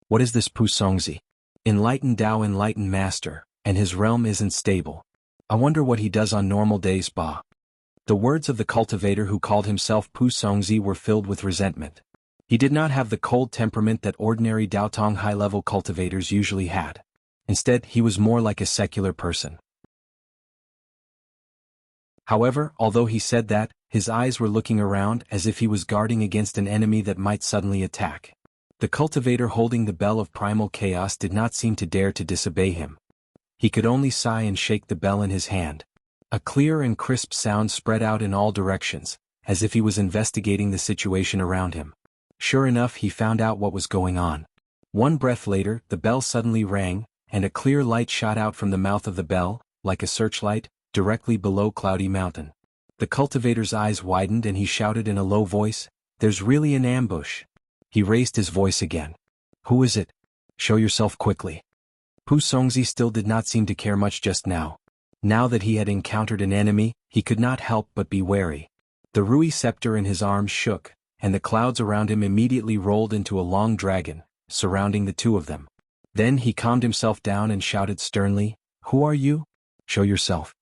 What is this Pu Songzi? Enlightened Tao, enlightened master, and his realm isn't stable. I wonder what he does on normal days, Ba. The words of the cultivator who called himself Pu Songzi were filled with resentment. He did not have the cold temperament that ordinary Daotong high-level cultivators usually had. Instead, he was more like a secular person. However, although he said that, his eyes were looking around as if he was guarding against an enemy that might suddenly attack. The cultivator holding the bell of primal chaos did not seem to dare to disobey him. He could only sigh and shake the bell in his hand. A clear and crisp sound spread out in all directions, as if he was investigating the situation around him. Sure enough, he found out what was going on. One breath later, the bell suddenly rang, and a clear light shot out from the mouth of the bell, like a searchlight, directly below Cloudy Mountain. The cultivator's eyes widened and he shouted in a low voice, "There's really an ambush." He raised his voice again. "Who is it? Show yourself quickly." Pu Songzi still did not seem to care much just now. Now that he had encountered an enemy, he could not help but be wary. The rui scepter in his arms shook, and the clouds around him immediately rolled into a long dragon, surrounding the two of them. Then he calmed himself down and shouted sternly, "Who are you? Show yourself."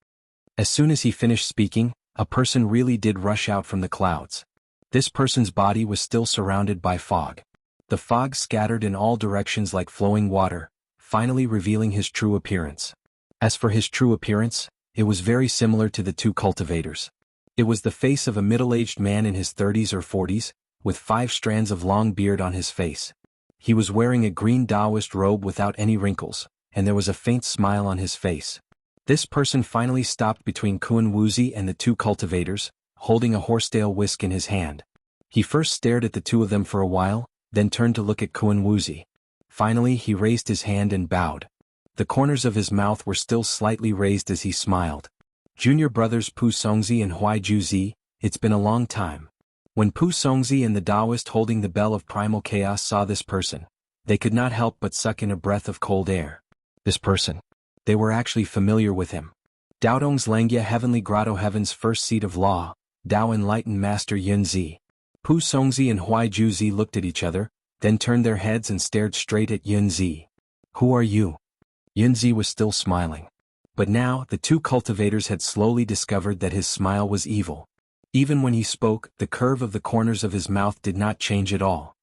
As soon as he finished speaking, a person really did rush out from the clouds. This person's body was still surrounded by fog. The fog scattered in all directions like flowing water, finally revealing his true appearance. As for his true appearance, it was very similar to the two cultivators. It was the face of a middle-aged man in his 30s or 40s, with 5 strands of long beard on his face. He was wearing a green Taoist robe without any wrinkles, and there was a faint smile on his face. This person finally stopped between Kuan Wuzi and the two cultivators, holding a horsetail whisk in his hand. He first stared at the two of them for a while, then turned to look at Kuan Wuzi. Finally, he raised his hand and bowed. The corners of his mouth were still slightly raised as he smiled. "Junior brothers Pu Songzi and Huai Juzi, it's been a long time." When Pu Songzi and the Taoist holding the bell of primal chaos saw this person, they could not help but suck in a breath of cold air. This person. They were actually familiar with him. Daodong's Langya Heavenly Grotto, Heaven's first seat of law, Tao Enlightened Master Yunzi. Pu Songzi and Huai Juzi looked at each other, then turned their heads and stared straight at Yunzi. "Who are you?" Yunzi was still smiling. But now, the two cultivators had slowly discovered that his smile was evil. Even when he spoke, the curve of the corners of his mouth did not change at all.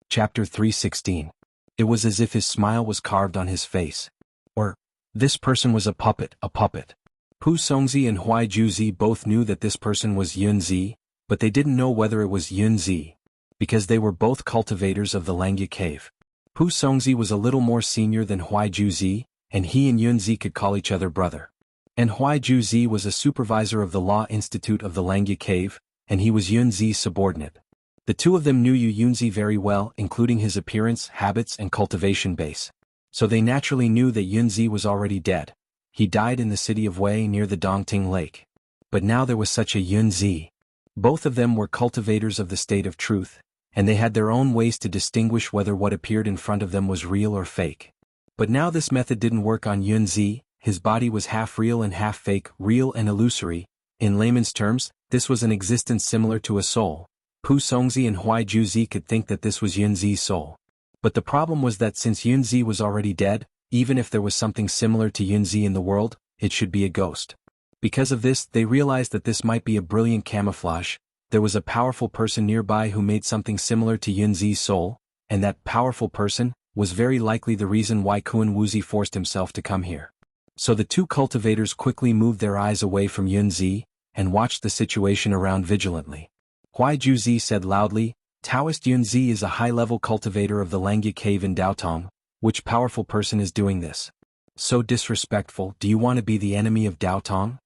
Chapter 316. It was as if his smile was carved on his face. Or, this person was a puppet, a puppet. Pu Songzi and Huai Juzi both knew that this person was Yunzi, but they didn't know whether it was Yunzi, because they were both cultivators of the Langya cave. Pu Songzi was a little more senior than Huai Juzi, and he and Yunzi could call each other brother. And Huai Juzi was a supervisor of the Law Institute of the Langya cave, and he was Yunzi's subordinate. The two of them knew Yunzi very well, including his appearance, habits, and cultivation base. So they naturally knew that Yunzi was already dead. He died in the city of Wei near the Dongting Lake. But now there was such a Yunzi. Both of them were cultivators of the state of truth, and they had their own ways to distinguish whether what appeared in front of them was real or fake. But now this method didn't work on Yunzi. His body was half real and half fake, real and illusory. In layman's terms, this was an existence similar to a soul. Pu Songzi and Huai Juzi could think that this was Yunzi's soul. But the problem was that since Yunzi was already dead, even if there was something similar to Yunzi in the world, it should be a ghost. Because of this, they realized that this might be a brilliant camouflage. There was a powerful person nearby who made something similar to Yunzi's soul, and that powerful person was very likely the reason why Kun Wuzi forced himself to come here. So the two cultivators quickly moved their eyes away from Yunzi, and watched the situation around vigilantly. Huai Juzi said loudly, Taoist Yunzi is a high-level cultivator of the Langya cave in Daotong. Which powerful person is doing this? So disrespectful. Do you want to be the enemy of Daotong?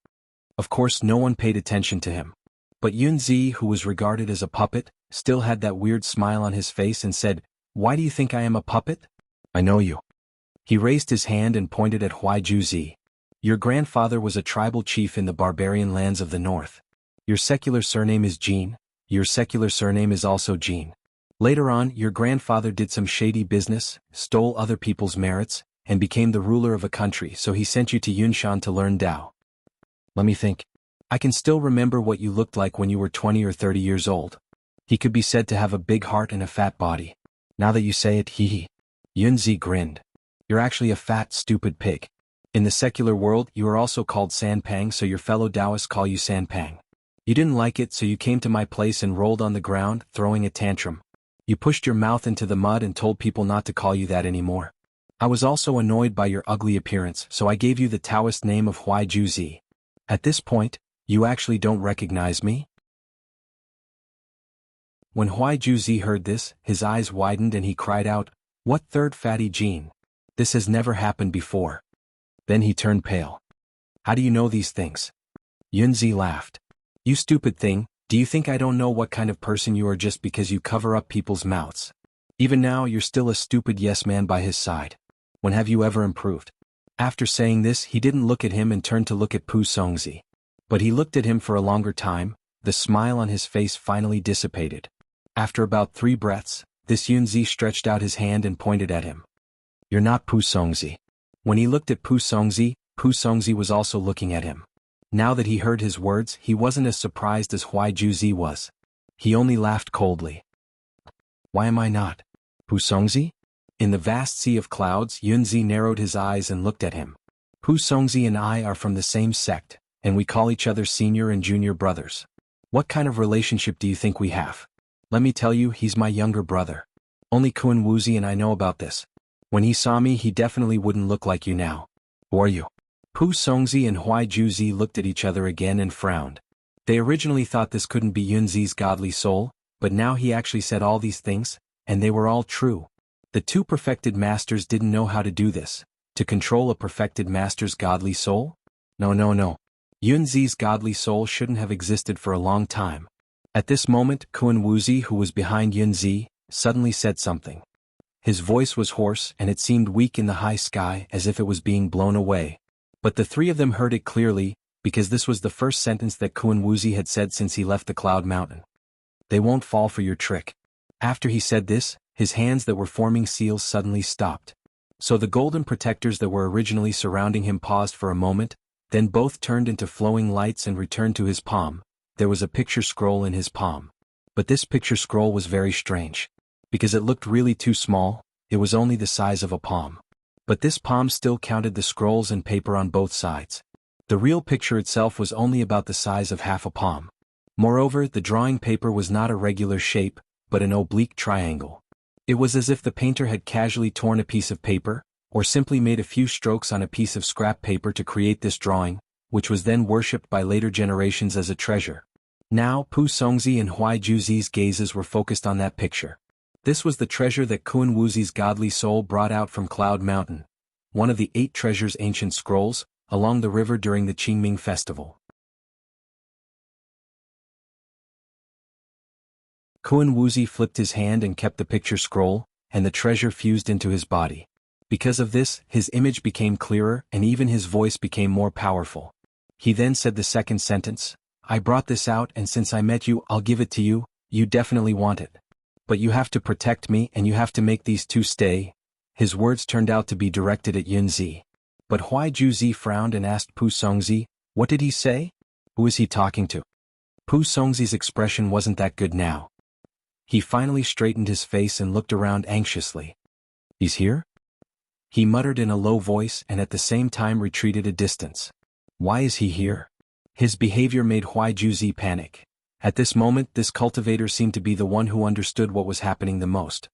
Of course no one paid attention to him. But Yunzi, who was regarded as a puppet, still had that weird smile on his face and said, Why do you think I am a puppet? I know you. He raised his hand and pointed at Huai Juzi. Your grandfather was a tribal chief in the barbarian lands of the north. Your secular surname is Jin. Your secular surname is also Jin. Later on, your grandfather did some shady business, stole other people's merits, and became the ruler of a country, so he sent you to Yunshan to learn Tao. Let me think. I can still remember what you looked like when you were 20 or 30 years old. He could be said to have a big heart and a fat body. Now that you say it, hee. Yunzi grinned. You're actually a fat, stupid pig. In the secular world, you are also called Sanpang, so your fellow Taoists call you Sanpang. You didn't like it, so you came to my place and rolled on the ground, throwing a tantrum. You pushed your mouth into the mud and told people not to call you that anymore. I was also annoyed by your ugly appearance, so I gave you the Taoist name of Huai Juzi. At this point, you actually don't recognize me? When Huai Juzi heard this, his eyes widened and he cried out, What third fatty gene? This has never happened before. Then he turned pale. How do you know these things? Yunzi laughed. You stupid thing, do you think I don't know what kind of person you are just because you cover up people's mouths? Even now you're still a stupid yes man by his side. When have you ever improved? After saying this, he didn't look at him and turned to look at Pu Songzi. But he looked at him for a longer time. The smile on his face finally dissipated. After about 3 breaths, this Yunzi stretched out his hand and pointed at him. You're not Pu Songzi. When he looked at Pu Songzi was also looking at him. Now that he heard his words, he wasn't as surprised as Huai Juzi was. He only laughed coldly. Why am I not? Pu Songzi? In the vast sea of clouds, Yunzi narrowed his eyes and looked at him. Pu Songzi and I are from the same sect, and we call each other senior and junior brothers. What kind of relationship do you think we have? Let me tell you, he's my younger brother. Only Kun Wuzi and I know about this. When he saw me, he definitely wouldn't look like you now. Who are you? Pu Songzi and Huai Juzi looked at each other again and frowned. They originally thought this couldn't be Yunzi's godly soul, but now he actually said all these things, and they were all true. The two perfected masters didn't know how to do this, to control a perfected master's godly soul? No. Yunzi's godly soul shouldn't have existed for a long time. At this moment, Kun Wuzi, who was behind Yunzi, suddenly said something. His voice was hoarse and it seemed weak in the high sky as if it was being blown away. But the three of them heard it clearly, because this was the first sentence that Kun Wuzi had said since he left the Cloud Mountain. They won't fall for your trick. After he said this, his hands that were forming seals suddenly stopped. So the golden protectors that were originally surrounding him paused for a moment, then both turned into flowing lights and returned to his palm. There was a picture scroll in his palm. But this picture scroll was very strange. Because it looked really too small, it was only the size of a palm. But this palm still counted the scrolls and paper on both sides. The real picture itself was only about the size of half a palm. Moreover, the drawing paper was not a regular shape, but an oblique triangle. It was as if the painter had casually torn a piece of paper, or simply made a few strokes on a piece of scrap paper to create this drawing, which was then worshipped by later generations as a treasure. Now, Pu Songzi and Huai Juzi's gazes were focused on that picture. This was the treasure that Kun Wuzi's godly soul brought out from Cloud Mountain, one of the 8 treasures ancient scrolls, along the river during the Qingming festival. Kun Wuzi flipped his hand and kept the picture scroll, and the treasure fused into his body. Because of this, his image became clearer and even his voice became more powerful. He then said the second sentence, "I brought this out and since I met you I'll give it to you, you definitely want it. But you have to protect me and you have to make these 2 stay." His words turned out to be directed at Yunzi. But Huai Juzi frowned and asked Pu Songzi, "What did he say? Who is he talking to?" Pu Songzi's expression wasn't that good now. He finally straightened his face and looked around anxiously. "He's here?" He muttered in a low voice and at the same time retreated a distance. Why is he here? His behavior made Huai Juzi panic. At this moment this cultivator seemed to be the one who understood what was happening the most.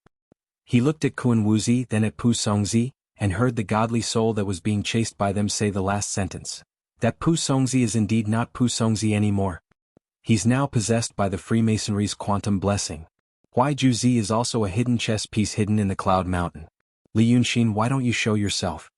He looked at Kun Wuzi, then at Pu Songzi, and heard the godly soul that was being chased by them say the last sentence. That Pu Songzi is indeed not Pu Songzi anymore. He's now possessed by the Freemasonry's quantum blessing. Huai Juzi is also a hidden chess piece hidden in the Cloud Mountain. Li Yunxin, why don't you show yourself?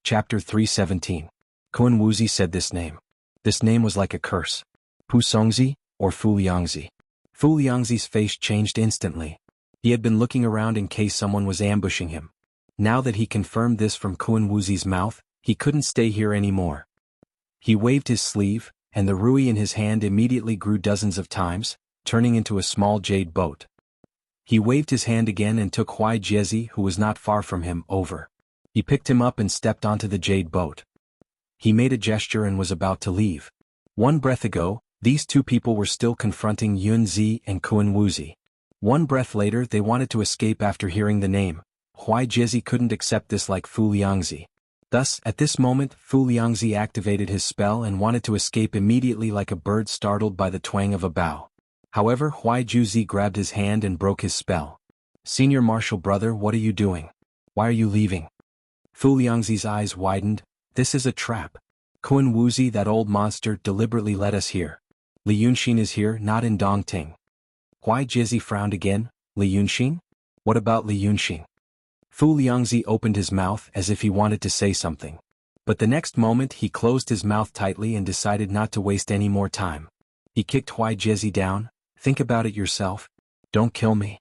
Chapter 317. Kun Wuzi said this name. This name was like a curse. Pu Songzi, or Fu Liangzi. Fu Liangzi's face changed instantly. He had been looking around in case someone was ambushing him. Now that he confirmed this from Kun Wuzi's mouth, he couldn't stay here anymore. He waved his sleeve, and the rui in his hand immediately grew dozens of times, turning into a small jade boat. He waved his hand again and took Huai Jiezi, who was not far from him, over. He picked him up and stepped onto the jade boat. He made a gesture and was about to leave. One breath ago, these 2 people were still confronting Yunzi and Kun Wuzi. One breath later they wanted to escape after hearing the name. Huai Jiezi couldn't accept this like Fu Liangzi. Thus, at this moment, Fu Liangzi activated his spell and wanted to escape immediately like a bird startled by the twang of a bow. However, Huai Juzi grabbed his hand and broke his spell. "Senior Marshal brother, what are you doing? Why are you leaving?" Fu Liangzi's eyes widened. "This is a trap. Kun Wuzi, that old monster, deliberately led us here. Li Yunxin is here, not in Dongting." Huai Jiezi frowned again. "Li Yunxin? What about Li Yunxin?" Fu Liangzi opened his mouth as if he wanted to say something. But the next moment he closed his mouth tightly and decided not to waste any more time. He kicked Huai Jiezi down. "Think about it yourself. Don't kill me."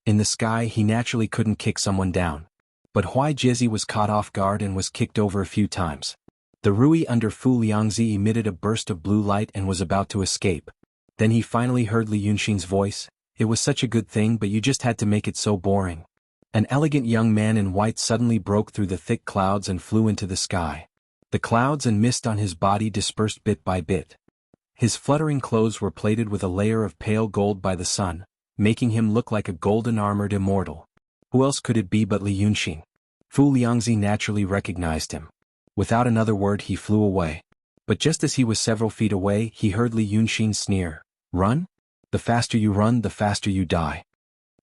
In the sky he naturally couldn't kick someone down. But Huai Jiezi was caught off guard and was kicked over a few times. The rui under Fu Liangzi emitted a burst of blue light and was about to escape. Then he finally heard Li Yunxin's voice. "It was such a good thing, but you just had to make it so boring." An elegant young man in white suddenly broke through the thick clouds and flew into the sky. The clouds and mist on his body dispersed bit by bit. His fluttering clothes were plated with a layer of pale gold by the sun, making him look like a golden-armored immortal. Who else could it be but Li Yunxin? Fu Liangzi naturally recognized him. Without another word he flew away. But just as he was several feet away he heard Li Yunxin sneer. "Run? The faster you run, the faster you die."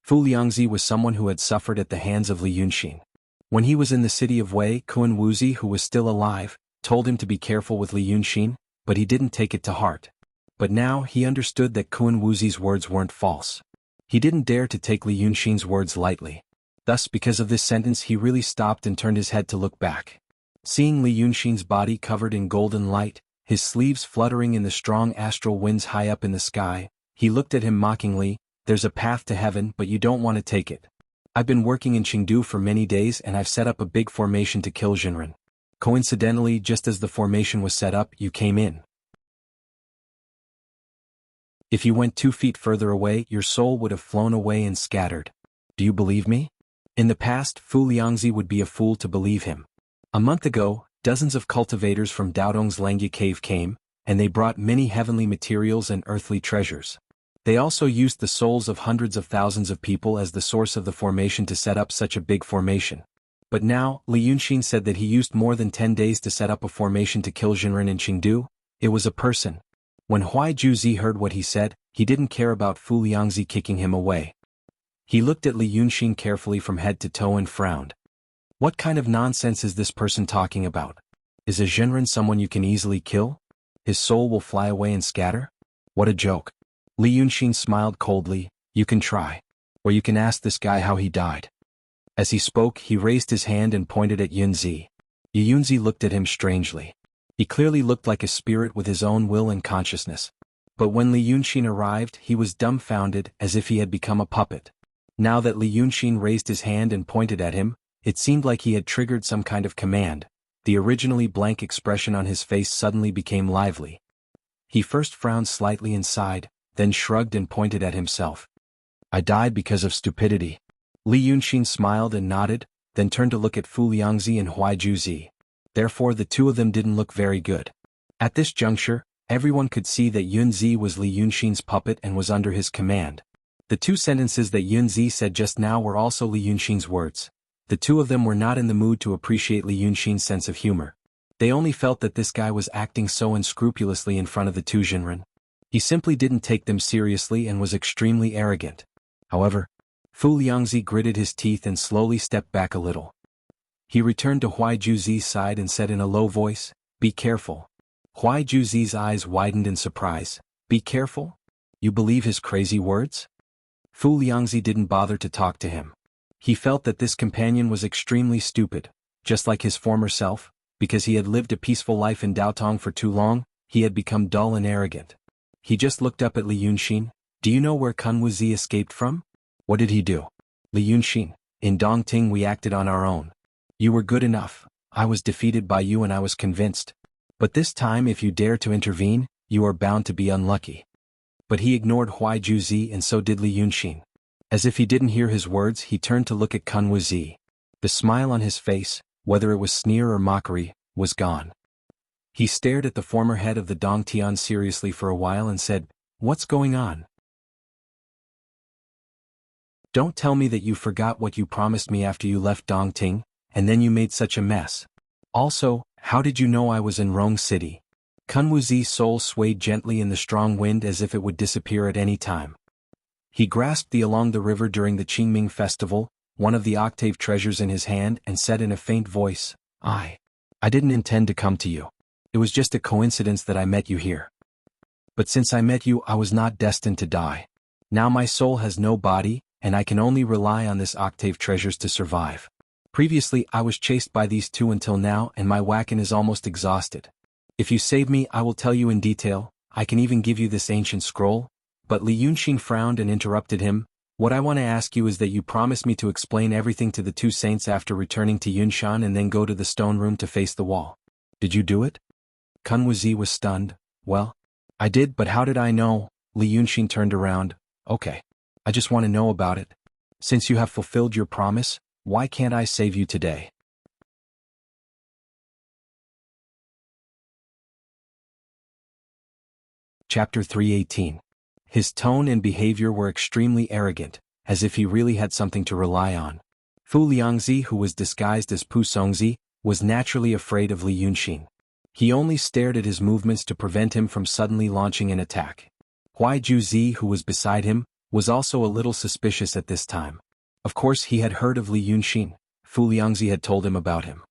Fu Liangzi was someone who had suffered at the hands of Li Yunxin. When he was in the city of Wei, Kun Wuzi, who was still alive, told him to be careful with Li Yunxin, but he didn't take it to heart. But now he understood that Kun Wuzi's words weren't false. He didn't dare to take Li Yunxin's words lightly. Thus, because of this sentence, he really stopped and turned his head to look back. Seeing Li Yunxin's body covered in golden light, his sleeves fluttering in the strong astral winds high up in the sky, he looked at him mockingly. "There's a path to heaven, but you don't want to take it. I've been working in Chengdu for many days and I've set up a big formation to kill Jinren. Coincidentally, just as the formation was set up, you came in. If you went 2 feet further away, your soul would have flown away and scattered. Do you believe me?" In the past, Fu Liangzi would be a fool to believe him. A month ago, dozens of cultivators from Daodong's Langya cave came, and they brought many heavenly materials and earthly treasures. They also used the souls of hundreds of thousands of people as the source of the formation to set up such a big formation. But now, Li Yunxin said that he used more than 10 days to set up a formation to kill Jinren and Qingdu. It was a person. When Huai Juzi heard what he said, he didn't care about Fu Liangzi kicking him away. He looked at Li Yunxin carefully from head to toe and frowned. What kind of nonsense is this person talking about? Is a Jinren someone you can easily kill? His soul will fly away and scatter? What a joke. Li Yunxin smiled coldly. You can try. Or you can ask this guy how he died. As he spoke, he raised his hand and pointed at Yunzi. Yunzi looked at him strangely. He clearly looked like a spirit with his own will and consciousness. But when Li Yunxin arrived, he was dumbfounded, as if he had become a puppet. Now that Li Yunxin raised his hand and pointed at him, it seemed like he had triggered some kind of command. The originally blank expression on his face suddenly became lively. He first frowned slightly and sighed, then shrugged and pointed at himself. I died because of stupidity. Li Yunxin smiled and nodded, then turned to look at Fu Liangzi and Huai Juzi. Therefore the two of them didn't look very good. At this juncture, everyone could see that Yunzi was Li Yunxin's puppet and was under his command. The two sentences that Yunzi said just now were also Li Yunxin's words. The two of them were not in the mood to appreciate Li Yunxin's sense of humor. They only felt that this guy was acting so unscrupulously in front of the two Jinren. He simply didn't take them seriously and was extremely arrogant. However, Fu Liangzi gritted his teeth and slowly stepped back a little. He returned to Huai Juzi's side and said in a low voice, "Be careful." Huai Juzi's eyes widened in surprise. Be careful? You believe his crazy words? Fu Liangzi didn't bother to talk to him. He felt that this companion was extremely stupid, just like his former self. Because he had lived a peaceful life in Daotong for too long, he had become dull and arrogant. He just looked up at Li Yunxin. Do you know where Kun Wuzi escaped from? What did he do? Li Yunxin, in Dongting we acted on our own. You were good enough. I was defeated by you and I was convinced. But this time if you dare to intervene, you are bound to be unlucky. But he ignored Huai Juzi and so did Li Yunxin. As if he didn't hear his words, he turned to look at Kun Wuzi. The smile on his face, whether it was sneer or mockery, was gone. He stared at the former head of the Dongtian seriously for a while and said, What's going on? Don't tell me that you forgot what you promised me after you left Dongting, and then you made such a mess. Also, how did you know I was in Rong City? Kun Wuzi's soul swayed gently in the strong wind as if it would disappear at any time. He grasped along the river during the Qingming festival, one of the octave treasures in his hand, and said in a faint voice, I didn't intend to come to you. It was just a coincidence that I met you here. But since I met you, I was not destined to die. Now my soul has no body, and I can only rely on this octave treasures to survive. Previously I was chased by these two until now, and my wakan is almost exhausted. If you save me, I will tell you in detail. I can even give you this ancient scroll. But Li Yunxin frowned and interrupted him. What I want to ask you is that you promise me to explain everything to the two saints after returning to Yunshan and then go to the stone room to face the wall. Did you do it? Kun Wuzi was stunned. Well, I did, but how did I know? Li Yunxin turned around. Okay. I just want to know about it. Since you have fulfilled your promise, why can't I save you today? Chapter 318. His tone and behavior were extremely arrogant, as if he really had something to rely on. Fu Liangzi, who was disguised as Pu Songzi, was naturally afraid of Li Yunxin. He only stared at his movements to prevent him from suddenly launching an attack. Huai Juzi, who was beside him, was also a little suspicious at this time. Of course he had heard of Li Yunxin. Fu Liangzi had told him about him.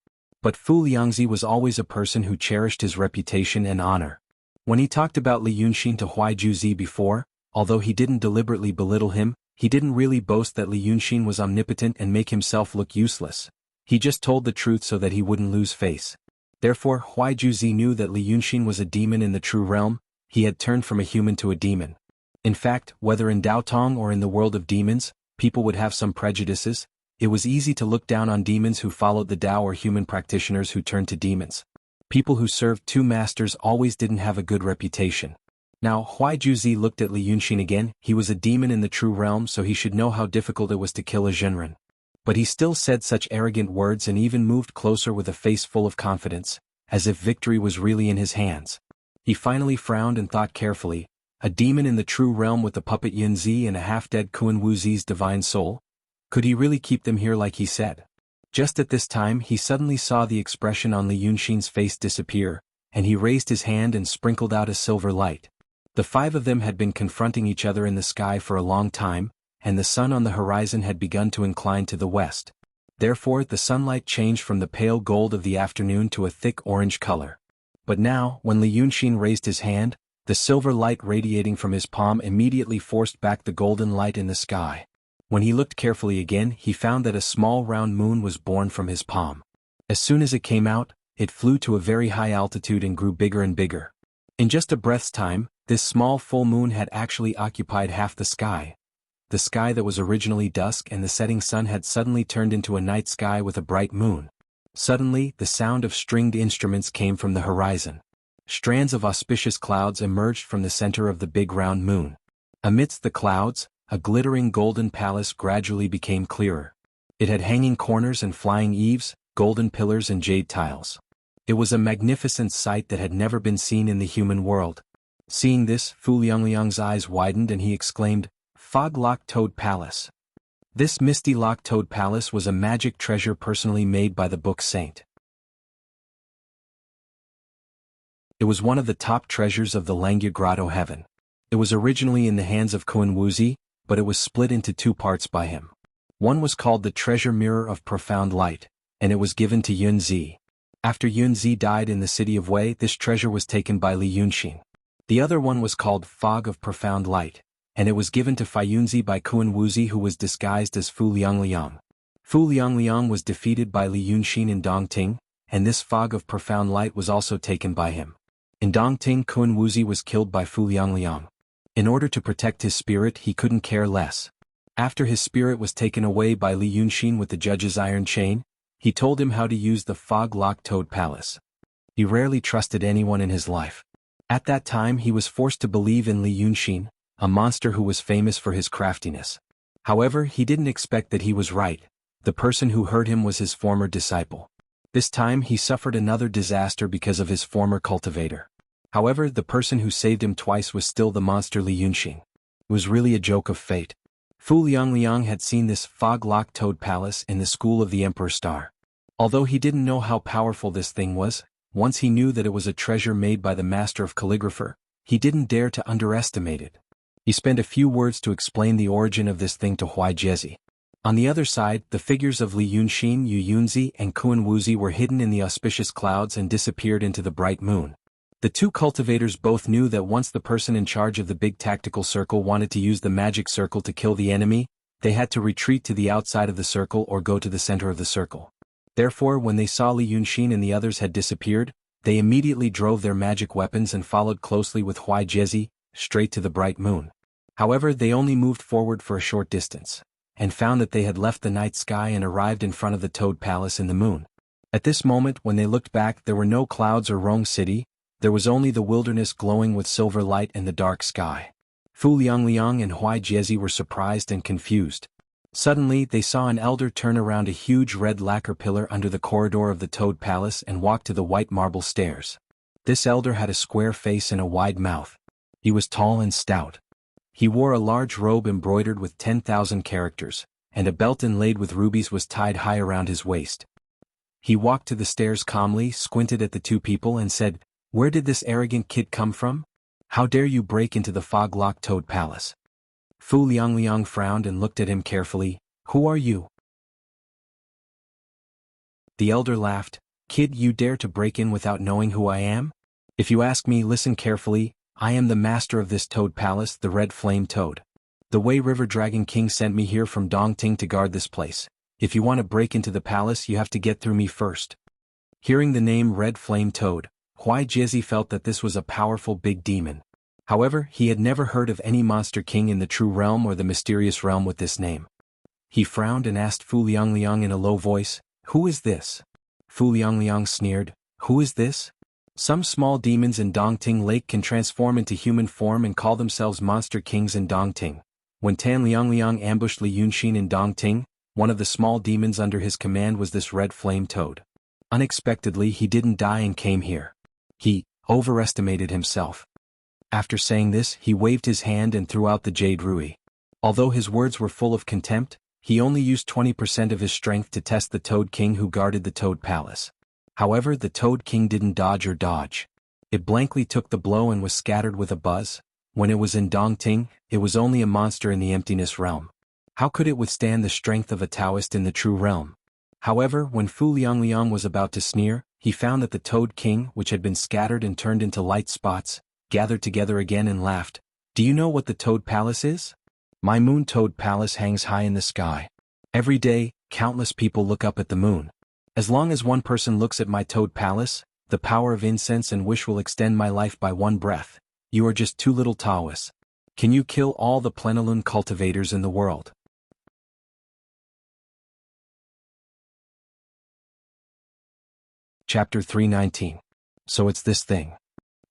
But Fu Liangzi was always a person who cherished his reputation and honor. When he talked about Li Yunxin to Huai Juzi before, although he didn't deliberately belittle him, he didn't really boast that Li Yunxin was omnipotent and make himself look useless. He just told the truth so that he wouldn't lose face. Therefore Huai Juzi knew that Li Yunxin was a demon in the true realm. He had turned from a human to a demon. In fact, whether in Daotong or in the world of demons, people would have some prejudices. It was easy to look down on demons who followed the Tao or human practitioners who turned to demons. People who served two masters always didn't have a good reputation. Now Huai Juzi looked at Li Yunxin again. He was a demon in the true realm, so he should know how difficult it was to kill a Jinren. But he still said such arrogant words and even moved closer with a face full of confidence, as if victory was really in his hands. He finally frowned and thought carefully. A demon in the true realm with the puppet Yunzi and a half-dead Kun Wuzi's divine soul? Could he really keep them here like he said? Just at this time he suddenly saw the expression on Li Yunshin's face disappear, and he raised his hand and sprinkled out a silver light. The five of them had been confronting each other in the sky for a long time, and the sun on the horizon had begun to incline to the west. Therefore the sunlight changed from the pale gold of the afternoon to a thick orange color. But now, when Li Yunshin raised his hand, the silver light radiating from his palm immediately forced back the golden light in the sky. When he looked carefully again, he found that a small round moon was born from his palm. As soon as it came out, it flew to a very high altitude and grew bigger and bigger. In just a breath's time, this small full moon had actually occupied half the sky. The sky that was originally dusk and the setting sun had suddenly turned into a night sky with a bright moon. Suddenly, the sound of stringed instruments came from the horizon. Strands of auspicious clouds emerged from the center of the big round moon. Amidst the clouds, a glittering golden palace gradually became clearer. It had hanging corners and flying eaves, golden pillars and jade tiles. It was a magnificent sight that had never been seen in the human world. Seeing this, Fu Liangliang's eyes widened and he exclaimed, "Fog-locked Toad Palace." This misty locked toad palace was a magic treasure personally made by the book saint. It was one of the top treasures of the Langya Grotto heaven. It was originally in the hands of Kun Wuzi, but it was split into two parts by him. One was called the Treasure Mirror of Profound Light, and it was given to Yunzi. After Yunzi died in the city of Wei, this treasure was taken by Li Yunshin. The other one was called Fog of Profound Light, and it was given to Yunzi by Kun Wuzi, who was disguised as Fu Liangliang. Fu Liangliang was defeated by Li Yunshin in Dongting, and this Fog of Profound Light was also taken by him. In Dongting, Kun Wuzi was killed by Fu Liangliang. In order to protect his spirit, he couldn't care less. After his spirit was taken away by Li Yunshin with the judge's iron chain, he told him how to use the fog-locked toad palace. He rarely trusted anyone in his life. At that time he was forced to believe in Li Yunshin, a monster who was famous for his craftiness. However, he didn't expect that he was right. The person who heard him was his former disciple. This time he suffered another disaster because of his former cultivator. However, the person who saved him twice was still the monster Li Yunshin. It was really a joke of fate. Fu Liangliang had seen this fog-locked toad palace in the school of the Emperor Star. Although he didn't know how powerful this thing was, once he knew that it was a treasure made by the master of calligrapher, he didn't dare to underestimate it. He spent a few words to explain the origin of this thing to Huai Jezi. On the other side, the figures of Li Yunshin, Yu Yunzi, and Kun Wuzi were hidden in the auspicious clouds and disappeared into the bright moon. The two cultivators both knew that once the person in charge of the big tactical circle wanted to use the magic circle to kill the enemy, they had to retreat to the outside of the circle or go to the center of the circle. Therefore, when they saw Li Yunshin and the others had disappeared, they immediately drove their magic weapons and followed closely with Huai Jezi, straight to the bright moon. However, they only moved forward for a short distance, and found that they had left the night sky and arrived in front of the Toad Palace in the moon. At this moment, when they looked back, there were no clouds or Rong City, there was only the wilderness glowing with silver light and the dark sky. Fu Liangliang and Huai Jezi were surprised and confused. Suddenly, they saw an elder turn around a huge red lacquer pillar under the corridor of the Toad Palace and walk to the white marble stairs. This elder had a square face and a wide mouth. He was tall and stout. He wore a large robe embroidered with 10,000 characters, and a belt inlaid with rubies was tied high around his waist. He walked to the stairs calmly, squinted at the two people and said, "Where did this arrogant kid come from? How dare you break into the fog-locked Toad Palace?" Fu Liangliang frowned and looked at him carefully. "Who are you?" The elder laughed. "Kid, you dare to break in without knowing who I am? If you ask me, listen carefully. I am the master of this Toad Palace, the Red Flame Toad. The Wei River Dragon King sent me here from Dongting to guard this place. If you want to break into the palace, you have to get through me first." Hearing the name Red Flame Toad, Huai Jezi felt that this was a powerful big demon. However, he had never heard of any monster king in the true realm or the mysterious realm with this name. He frowned and asked Fu Liangliang in a low voice, "Who is this?" Fu Liangliang sneered, "Who is this? Some small demons in Dongting Lake can transform into human form and call themselves monster kings in Dongting. When Tan Liangliang ambushed Li Yunshin in Dongting, one of the small demons under his command was this Red Flame Toad. Unexpectedly, he didn't die and came here. He overestimated himself." After saying this, he waved his hand and threw out the jade rui. Although his words were full of contempt, he only used 20% of his strength to test the Toad King who guarded the Toad Palace. However, the Toad King didn't dodge or dodge. It blankly took the blow and was scattered with a buzz. When it was in Dongting, it was only a monster in the emptiness realm. How could it withstand the strength of a Taoist in the true realm? However, when Fu Liangliang was about to sneer, he found that the Toad King, which had been scattered and turned into light spots, gathered together again and laughed. Do you know what the Toad Palace is? My Moon Toad Palace hangs high in the sky. Every day, countless people look up at the moon. As long as one person looks at my Toad Palace, the power of incense and wish will extend my life by one breath. You are just two little Taoists. Can you kill all the plenilune cultivators in the world? Chapter 319. So it's this thing.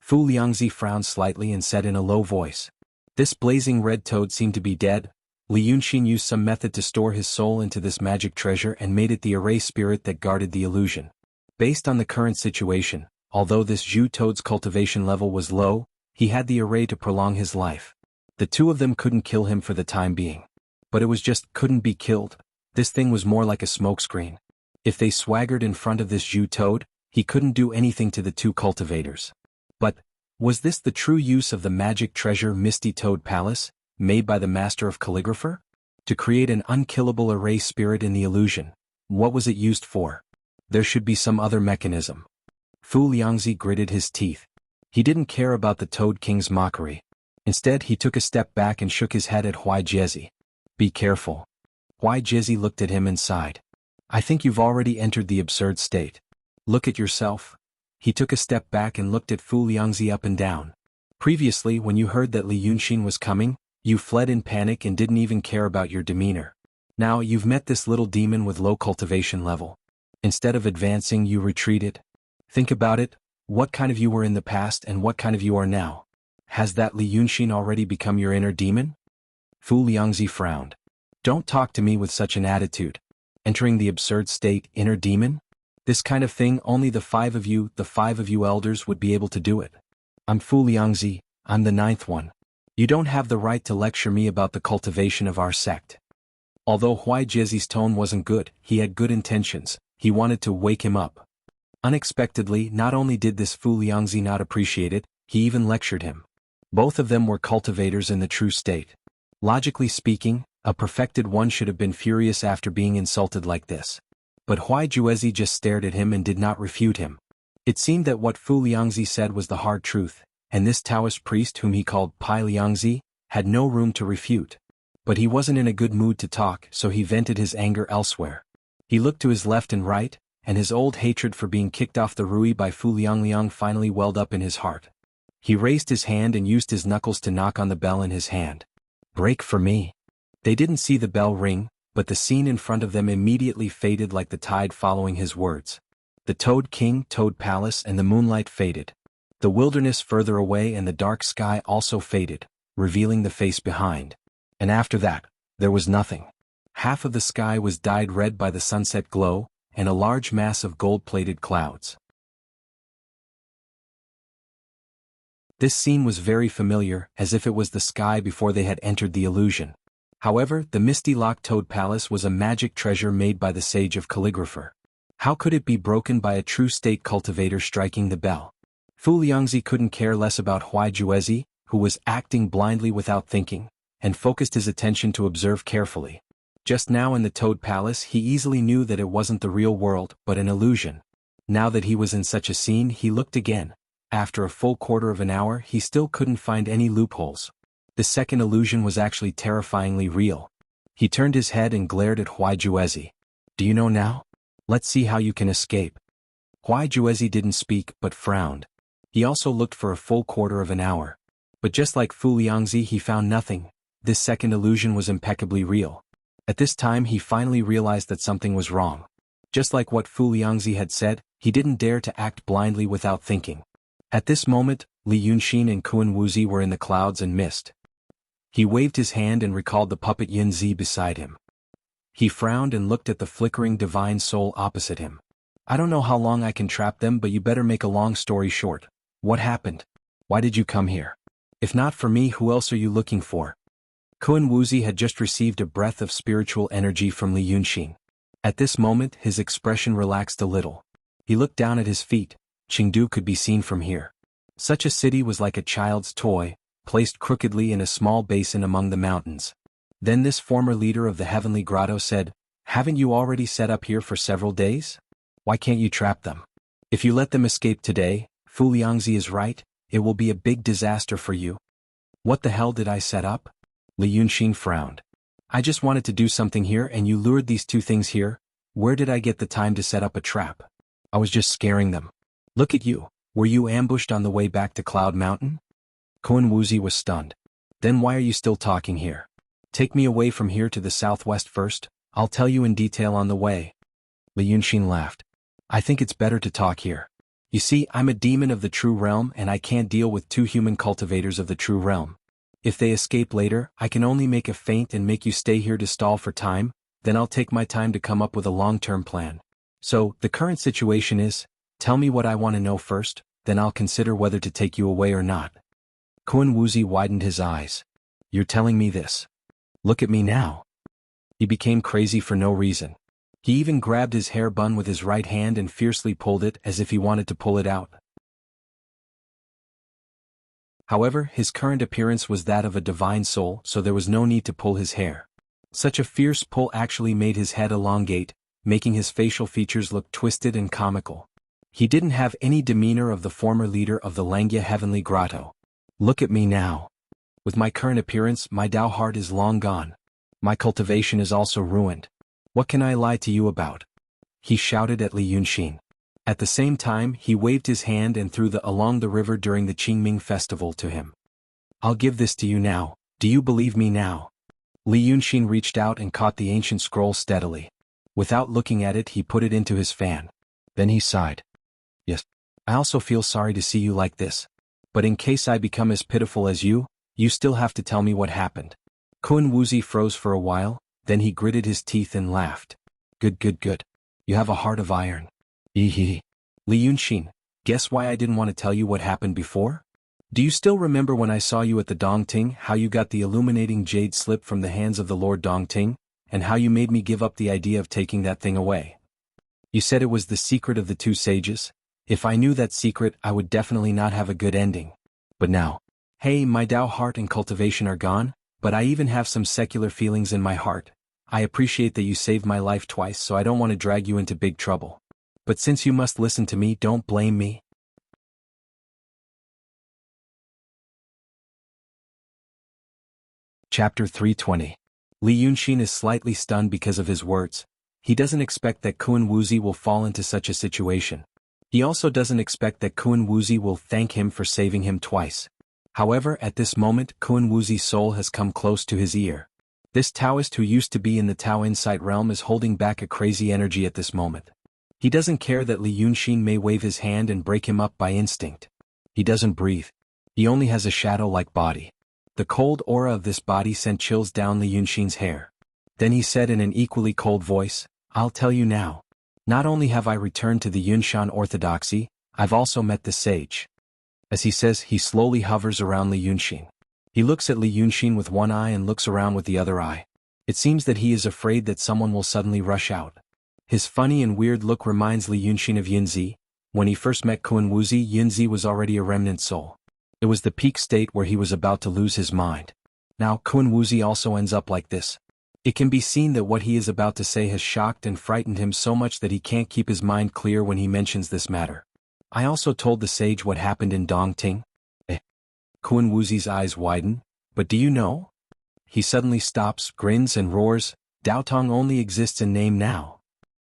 Fu Liangzi frowned slightly and said in a low voice. This blazing red toad seemed to be dead. Li Yunxin used some method to store his soul into this magic treasure and made it the array spirit that guarded the illusion. Based on the current situation, although this Zhu toad's cultivation level was low, he had the array to prolong his life. The two of them couldn't kill him for the time being. But it was just couldn't be killed. This thing was more like a smokescreen. If they swaggered in front of this Zhu toad, he couldn't do anything to the two cultivators. But, was this the true use of the magic treasure Misty Toad Palace, made by the master of calligrapher? To create an unkillable array spirit in the illusion. What was it used for? There should be some other mechanism. Fu Liangzi gritted his teeth. He didn't care about the Toad King's mockery. Instead, he took a step back and shook his head at Huai Jiezi. Be careful. Huai Jiezi looked at him and sighed. I think you've already entered the absurd state. Look at yourself. He took a step back and looked at Fu Liangzi up and down. Previously, when you heard that Li Yunxin was coming, you fled in panic and didn't even care about your demeanor. Now you've met this little demon with low cultivation level. Instead of advancing, you retreated. Think about it, what kind of you were in the past and what kind of you are now. Has that Li Yunxin already become your inner demon? Fu Liangzi frowned. Don't talk to me with such an attitude. Entering the absurd state, inner demon? This kind of thing only the five of you elders would be able to do it. I'm Fu Liangzi, I'm the ninth one. You don't have the right to lecture me about the cultivation of our sect. Although Huai Jiezi's tone wasn't good, he had good intentions. He wanted to wake him up. Unexpectedly, not only did this Fu Liangzi not appreciate it, he even lectured him. Both of them were cultivators in the true state. Logically speaking, a perfected one should have been furious after being insulted like this. But Huai Jiezi just stared at him and did not refute him. It seemed that what Fu Liangzi said was the hard truth, and this Taoist priest whom he called Pai Liangzi, had no room to refute. But he wasn't in a good mood to talk, so he vented his anger elsewhere. He looked to his left and right, and his old hatred for being kicked off the Rui by Fu Liangliang finally welled up in his heart. He raised his hand and used his knuckles to knock on the bell in his hand. Break for me. They didn't see the bell ring, but the scene in front of them immediately faded like the tide following his words. The Toad King, Toad Palace and the moonlight faded. The wilderness further away and the dark sky also faded, revealing the face behind. And after that, there was nothing. Half of the sky was dyed red by the sunset glow, and a large mass of gold-plated clouds. This scene was very familiar, as if it was the sky before they had entered the illusion. However, the Misty Lock Toad Palace was a magic treasure made by the sage of calligrapher. How could it be broken by a true state cultivator striking the bell? Fu Liangzi couldn't care less about Huai Jiezi, who was acting blindly without thinking, and focused his attention to observe carefully. Just now in the Toad Palace he easily knew that it wasn't the real world, but an illusion. Now that he was in such a scene he looked again. After a full quarter of an hour he still couldn't find any loopholes. The second illusion was actually terrifyingly real. He turned his head and glared at Huai Jiezi. Do you know now? Let's see how you can escape. Huai Jiezi didn't speak but frowned. He also looked for a full quarter of an hour. But just like Fu Liangzi he found nothing. This second illusion was impeccably real. At this time he finally realized that something was wrong. Just like what Fu Liangzi had said, he didn't dare to act blindly without thinking. At this moment, Li Yunxin and Kuan Wuzi were in the clouds and mist. He waved his hand and recalled the puppet Yin Zi beside him. He frowned and looked at the flickering divine soul opposite him. I don't know how long I can trap them, but you better make a long story short. What happened? Why did you come here? If not for me, who else are you looking for? Kun Wuzi had just received a breath of spiritual energy from Li Yunxin. At this moment his expression relaxed a little. He looked down at his feet. Chengdu could be seen from here. Such a city was like a child's toy, placed crookedly in a small basin among the mountains. Then this former leader of the heavenly grotto said, "Haven't you already set up here for several days? Why can't you trap them? If you let them escape today, Fu Liangzi is right, it will be a big disaster for you." "What the hell did I set up?" Li Yunxin frowned. "I just wanted to do something here and you lured these two things here. Where did I get the time to set up a trap? I was just scaring them." "Look at you, were you ambushed on the way back to Cloud Mountain?" Kun Wuzi was stunned. "Then why are you still talking here? Take me away from here to the southwest first, I'll tell you in detail on the way." Li Yunxin laughed. "I think it's better to talk here. You see, I'm a demon of the true realm and I can't deal with two human cultivators of the true realm. If they escape later, I can only make a feint and make you stay here to stall for time, then I'll take my time to come up with a long-term plan. So, the current situation is, tell me what I want to know first, then I'll consider whether to take you away or not." Kun Wuzi widened his eyes. "You're telling me this? Look at me now." He became crazy for no reason. He even grabbed his hair bun with his right hand and fiercely pulled it as if he wanted to pull it out. However, his current appearance was that of a divine soul, so there was no need to pull his hair. Such a fierce pull actually made his head elongate, making his facial features look twisted and comical. He didn't have any demeanor of the former leader of the Langya Heavenly Grotto. "Look at me now. With my current appearance, my Tao heart is long gone. My cultivation is also ruined. What can I lie to you about?" He shouted at Li Yunxin. At the same time, he waved his hand and threw the along the river during the Qingming festival to him. "I'll give this to you now, do you believe me now?" Li Yunxin reached out and caught the ancient scroll steadily. Without looking at it, he put it into his fan. Then he sighed. "Yes, I also feel sorry to see you like this. But in case I become as pitiful as you still have to tell me what happened." Kun Wuzi froze for a while, then he gritted his teeth and laughed. Good. You have a heart of iron." Hee. "Li Yunxin, guess why I didn't want to tell you what happened before? Do you still remember when I saw you at the Dongting, how you got the illuminating jade slip from the hands of the Lord Dongting, and how you made me give up the idea of taking that thing away? You said it was the secret of the two sages. If I knew that secret, I would definitely not have a good ending. But now, hey, my Tao heart and cultivation are gone, but I even have some secular feelings in my heart. I appreciate that you saved my life twice, so I don't want to drag you into big trouble. But since you must listen to me, don't blame me." Chapter 320. Li Yunxin is slightly stunned because of his words. He doesn't expect that Kun Wuzi will fall into such a situation. He also doesn't expect that Kun Wuzi will thank him for saving him twice. However, at this moment, Kun Wuzi's soul has come close to his ear. This Taoist who used to be in the Tao Insight realm is holding back a crazy energy at this moment. He doesn't care that Li Yunxin may wave his hand and break him up by instinct. He doesn't breathe. He only has a shadow-like body. The cold aura of this body sent chills down Li Yunxin's hair. Then he said in an equally cold voice, "I'll tell you now. Not only have I returned to the Yunshan orthodoxy, I've also met the sage." As he says, he slowly hovers around Li Yunxin. He looks at Li Yunxin with one eye and looks around with the other eye. It seems that he is afraid that someone will suddenly rush out. His funny and weird look reminds Li Yunxin of Yunzi. When he first met Kun Wuzi, Yunzi was already a remnant soul. It was the peak state where he was about to lose his mind. Now Kun Wuzi also ends up like this. It can be seen that what he is about to say has shocked and frightened him so much that he can't keep his mind clear when he mentions this matter. "I also told the sage what happened in Dongting." Kun Wuzi's eyes widen. "But do you know?" He suddenly stops, grins and roars, "Daotong only exists in name now."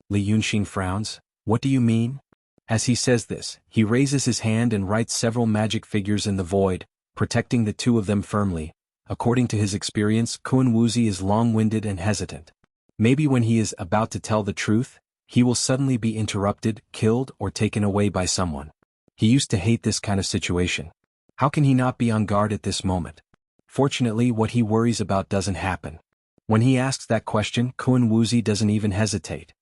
Li Yunxin frowns. "What do you mean?" As he says this, he raises his hand and writes several magic figures in the void, protecting the two of them firmly. According to his experience, Kun Wuzi is long-winded and hesitant. Maybe when he is about to tell the truth, he will suddenly be interrupted, killed, or taken away by someone. He used to hate this kind of situation. How can he not be on guard at this moment? Fortunately, what he worries about doesn't happen. When he asks that question, Kun Wuzi doesn't even hesitate.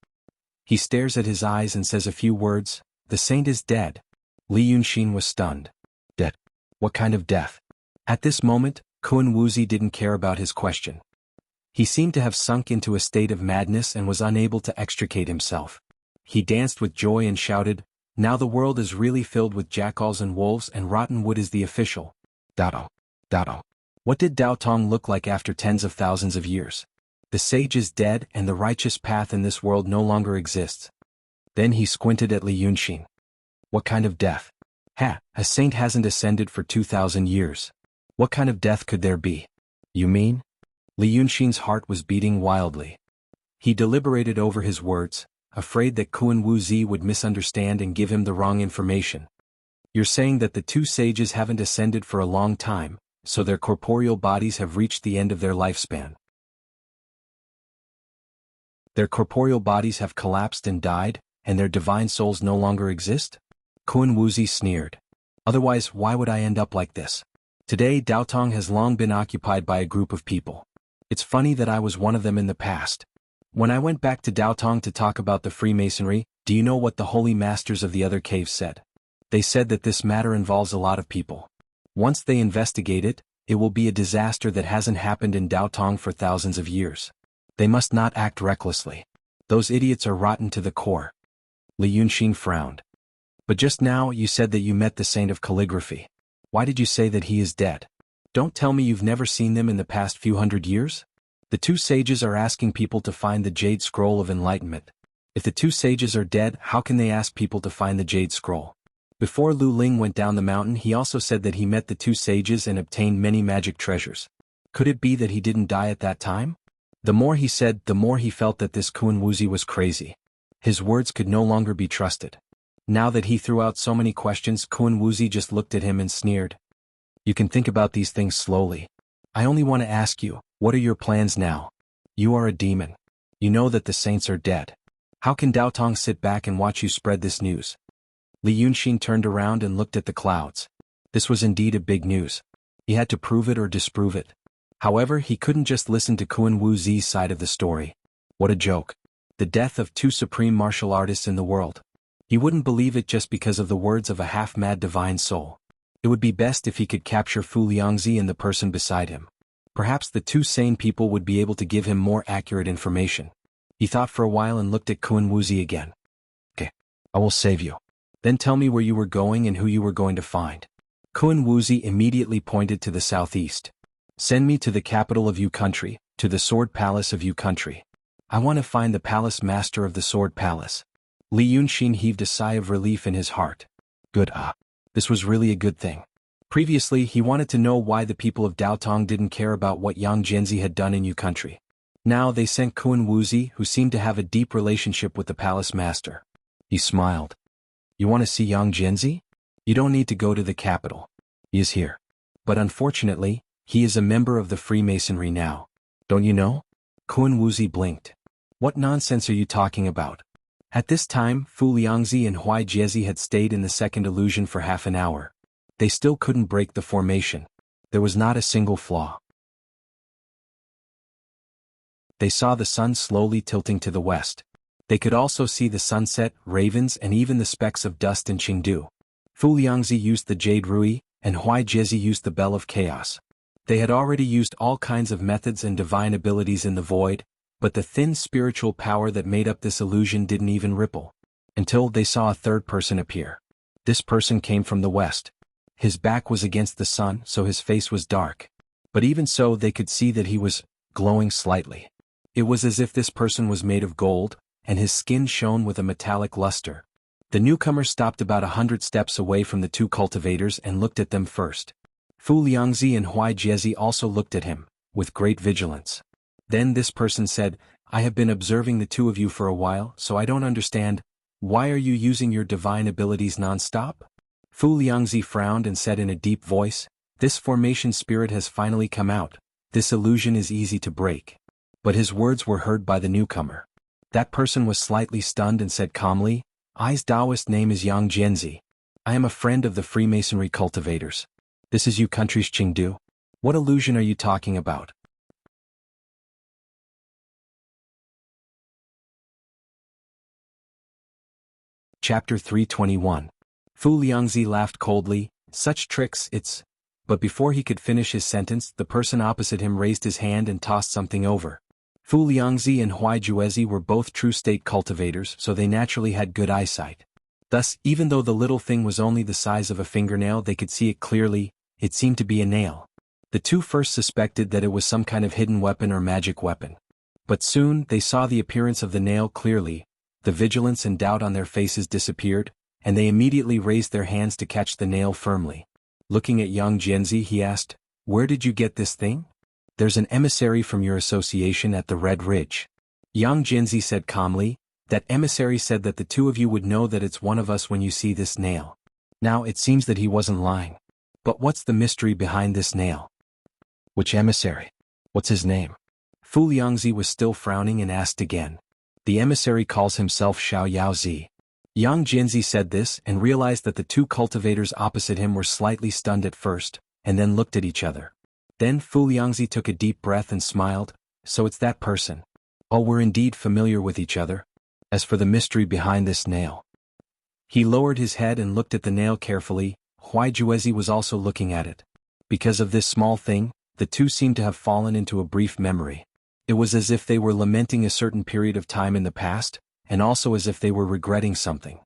He stares at his eyes and says a few words. "The saint is dead." Li Yunxin was stunned. "Dead? What kind of death?" At this moment, Kun Wuzi didn't care about his question. He seemed to have sunk into a state of madness and was unable to extricate himself. He danced with joy and shouted, "Now the world is really filled with jackals and wolves, and rotten wood is the official. Dao. Dao. What did Dao Tong look like after tens of thousands of years? The sage is dead and the righteous path in this world no longer exists." Then he squinted at Li Yunxin. "What kind of death? A saint hasn't ascended for 2,000 years. What kind of death could there be? You mean?" Li Yunxin's heart was beating wildly. He deliberated over his words, afraid that Kun Wuzi would misunderstand and give him the wrong information. "You're saying that the two sages haven't ascended for a long time, so their corporeal bodies have reached the end of their lifespan. Their corporeal bodies have collapsed and died, and their divine souls no longer exist?" Kun Wuzi sneered. "Otherwise, why would I end up like this? Today Dao Tong has long been occupied by a group of people. It's funny that I was one of them in the past. When I went back to Dao Tong to talk about the Freemasonry, do you know what the holy masters of the other caves said? They said that this matter involves a lot of people. Once they investigate it, it will be a disaster that hasn't happened in Dao Tong for thousands of years. They must not act recklessly. Those idiots are rotten to the core." Li Yunxin frowned. "But just now you said that you met the saint of calligraphy. Why did you say that he is dead? Don't tell me you've never seen them in the past few hundred years? The two sages are asking people to find the Jade Scroll of Enlightenment. If the two sages are dead, how can they ask people to find the Jade Scroll? Before Lu Ling went down the mountain, he also said that he met the two sages and obtained many magic treasures. Could it be that he didn't die at that time?" The more he said, the more he felt that this Kun Wuzi was crazy. His words could no longer be trusted. Now that he threw out so many questions, Kun Wuzi just looked at him and sneered. "You can think about these things slowly. I only want to ask you, what are your plans now? You are a demon. You know that the saints are dead. How can Dao Tong sit back and watch you spread this news?" Li Yunxin turned around and looked at the clouds. This was indeed a big news. He had to prove it or disprove it. However, he couldn't just listen to Kun Wuzi's side of the story. What a joke. The death of two supreme martial artists in the world. He wouldn't believe it just because of the words of a half-mad divine soul. It would be best if he could capture Fu Liangzi and the person beside him. Perhaps the two sane people would be able to give him more accurate information. He thought for a while and looked at Kun Wuzi again. "Okay, I will save you. Then tell me where you were going and who you were going to find." Kun Wuzi immediately pointed to the southeast. "Send me to the capital of Yu Country, to the Sword Palace of Yu Country. I want to find the palace master of the Sword Palace." Li Yunxin heaved a sigh of relief in his heart. Good. This was really a good thing. Previously, he wanted to know why the people of Dao Tong didn't care about what Yang Jianzi had done in Yu Country. Now they sent Kun Wuzi, who seemed to have a deep relationship with the palace master. He smiled. "You want to see Yang Jianzi? You don't need to go to the capital. He is here. But unfortunately, he is a member of the Freemasonry now. Don't you know?" Kun Wuzi blinked. "What nonsense are you talking about?" At this time, Fu Liangzi and Huai Jiezi had stayed in the second illusion for half an hour. They still couldn't break the formation. There was not a single flaw. They saw the sun slowly tilting to the west. They could also see the sunset, ravens, and even the specks of dust in Chengdu. Fu Liangzi used the Jade Rui, and Huai Jiezi used the Bell of Chaos. They had already used all kinds of methods and divine abilities in the void, but the thin spiritual power that made up this illusion didn't even ripple. Until they saw a third person appear. This person came from the west. His back was against the sun, so his face was dark. But even so, they could see that he was glowing slightly. It was as if this person was made of gold, and his skin shone with a metallic luster. The newcomer stopped about 100 steps away from the two cultivators and looked at them first. Fu Liangzi and Huai Jiezi also looked at him, with great vigilance. Then this person said, "I have been observing the two of you for a while, so I don't understand. Why are you using your divine abilities non-stop?" Fu Liangzi frowned and said in a deep voice, "This formation spirit has finally come out. This illusion is easy to break." But his words were heard by the newcomer. That person was slightly stunned and said calmly, "I's Taoist name is Yang Jianzi. I am a friend of the Freemasonry cultivators. This is Yu Country's Chengdu. What illusion are you talking about?" Chapter 321. Fu Liangzi laughed coldly. "Such tricks, it's But before he could finish his sentence, the person opposite him raised his hand and tossed something over. Fu Liangzi and Huai Juezi were both true state cultivators, so they naturally had good eyesight. Thus, even though the little thing was only the size of a fingernail, they could see it clearly. It seemed to be a nail. The two first suspected that it was some kind of hidden weapon or magic weapon. But soon, they saw the appearance of the nail clearly. The vigilance and doubt on their faces disappeared, and they immediately raised their hands to catch the nail firmly. Looking at Yang Jianzi, he asked, "Where did you get this thing?" "There's an emissary from your association at the Red Ridge." Yang Jianzi said calmly, "That emissary said that the two of you would know that it's one of us when you see this nail." Now it seems that he wasn't lying. But what's the mystery behind this nail? Which emissary? What's his name? Fu Liangzi was still frowning and asked again. "The emissary calls himself Xiao Yaozi." Yang Jianzi said this and realized that the two cultivators opposite him were slightly stunned at first, and then looked at each other. Then Fu Liangzi took a deep breath and smiled. "So it's that person. Oh, we're indeed familiar with each other. As for the mystery behind this nail." He lowered his head and looked at the nail carefully. Huai Juezi was also looking at it. Because of this small thing, the two seemed to have fallen into a brief memory. It was as if they were lamenting a certain period of time in the past, and also as if they were regretting something.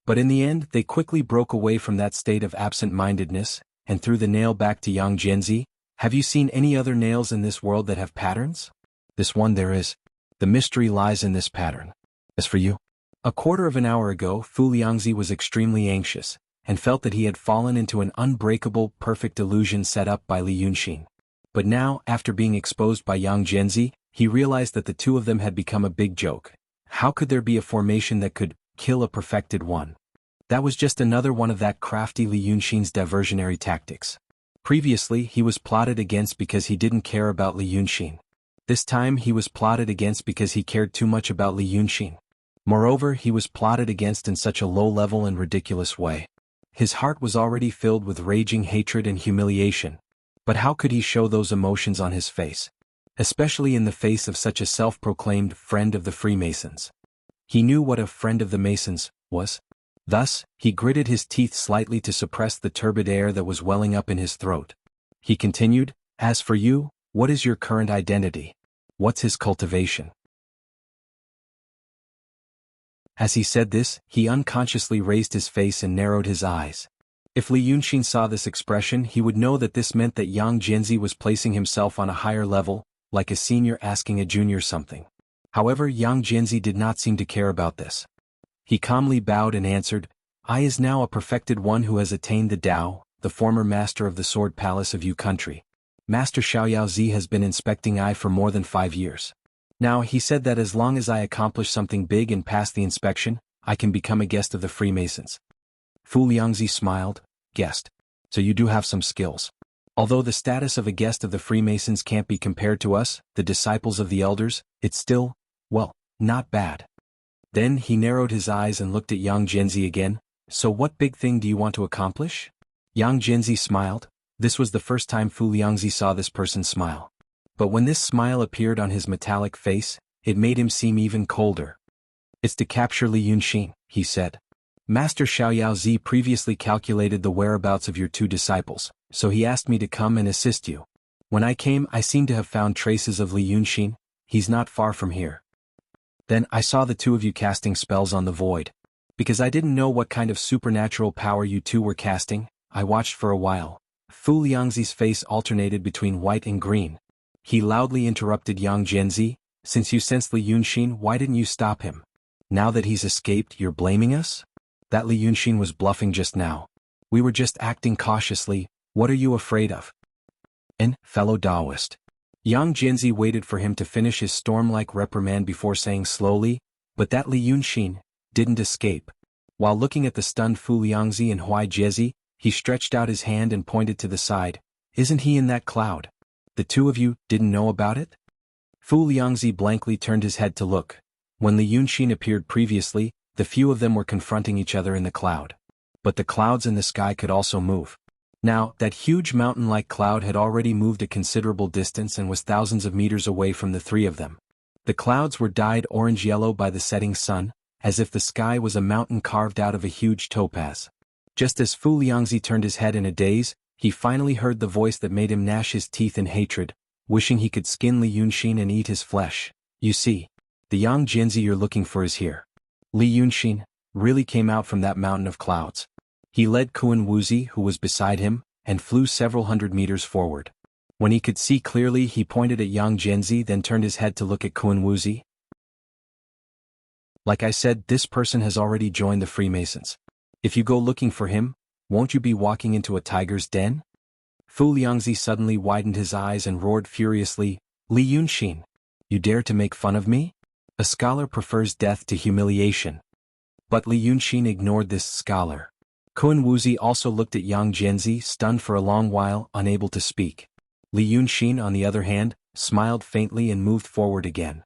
But in the end, they quickly broke away from that state of absent-mindedness, and threw the nail back to Yang Jianzi. "Have you seen any other nails in this world that have patterns?" "This one there is. The mystery lies in this pattern. As for you?" A quarter of an hour ago, Fu Liangzi was extremely anxious, and felt that he had fallen into an unbreakable, perfect illusion set up by Li Yunxin. But now, after being exposed by Yang Jianzi, he realized that the two of them had become a big joke. How could there be a formation that could kill a perfected one? That was just another one of that crafty Li Yunxin's diversionary tactics. Previously, he was plotted against because he didn't care about Li Yunxin. This time he was plotted against because he cared too much about Li Yunxin. Moreover, he was plotted against in such a low-level and ridiculous way. His heart was already filled with raging hatred and humiliation. But how could he show those emotions on his face? Especially in the face of such a self-proclaimed friend of the Freemasons. He knew what a friend of the Masons was. Thus, he gritted his teeth slightly to suppress the turbid air that was welling up in his throat. He continued, "As for you, what is your current identity? What's his cultivation?" As he said this, he unconsciously raised his face and narrowed his eyes. If Li Yunxin saw this expression, he would know that this meant that Yang Jianzi was placing himself on a higher level, like a senior asking a junior something. However, Yang Jianzi did not seem to care about this. He calmly bowed and answered, "I is now a perfected one who has attained the Tao, the former master of the Sword Palace of Yu country. Master Xiao Yaozi has been inspecting I for more than 5 years. Now he said that as long as I accomplish something big and pass the inspection, I can become a guest of the Freemasons." Fu Liangzi smiled. "Guest. So you do have some skills. Although the status of a guest of the Freemasons can't be compared to us, the disciples of the elders, it's still, well, not bad." Then he narrowed his eyes and looked at Yang Jianzi again. "So what big thing do you want to accomplish?" Yang Jianzi smiled. This was the first time Fu Liangzi saw this person smile. But when this smile appeared on his metallic face, it made him seem even colder. "It's to capture Li Yunxin," he said. "Master Xiao Yaozi previously calculated the whereabouts of your two disciples, so he asked me to come and assist you. When I came, I seem to have found traces of Li Yunxin. He's not far from here. Then I saw the two of you casting spells on the void. Because I didn't know what kind of supernatural power you two were casting, I watched for a while." Fu Liangzi's face alternated between white and green. He loudly interrupted Yang Jianzi, "Since you sensed Li Yunxin, why didn't you stop him? Now that he's escaped, you're blaming us? That Li Yunxin was bluffing just now. We were just acting cautiously. What are you afraid of?" "And, fellow Taoist." Yang Jianzi waited for him to finish his storm-like reprimand before saying slowly, "But that Li Yunxin didn't escape." While looking at the stunned Fu Liangzi and Huai Jiezi, he stretched out his hand and pointed to the side. "Isn't he in that cloud? The two of you didn't know about it?" Fu Liangzi blankly turned his head to look. When Li Yunxin appeared previously, the few of them were confronting each other in the cloud. But the clouds in the sky could also move. Now, that huge mountain-like cloud had already moved a considerable distance and was thousands of meters away from the three of them. The clouds were dyed orange-yellow by the setting sun, as if the sky was a mountain carved out of a huge topaz. Just as Fu Liangzi turned his head in a daze, He finally heard the voice that made him gnash his teeth in hatred, wishing he could skin Li Yunxin and eat his flesh. You see, the Yang Jianzi you're looking for is here. Li Yunxin really came out from that mountain of clouds. He led Kuan Wuzi, who was beside him, and flew several hundred meters forward. When he could see clearly, he pointed at Yang Jianzi, then turned his head to look at Kuan Wuzi. Like I said, this person has already joined the Freemasons. If you go looking for him, won't you be walking into a tiger's den? Fu Liangzi suddenly widened his eyes and roared furiously, Li Yunxin, you dare to make fun of me? A scholar prefers death to humiliation. But Li Yunxin ignored this scholar. Kuan Wuzi also looked at Yang Jianzi, stunned for a long while, unable to speak. Li Yunxin, on the other hand, smiled faintly and moved forward again.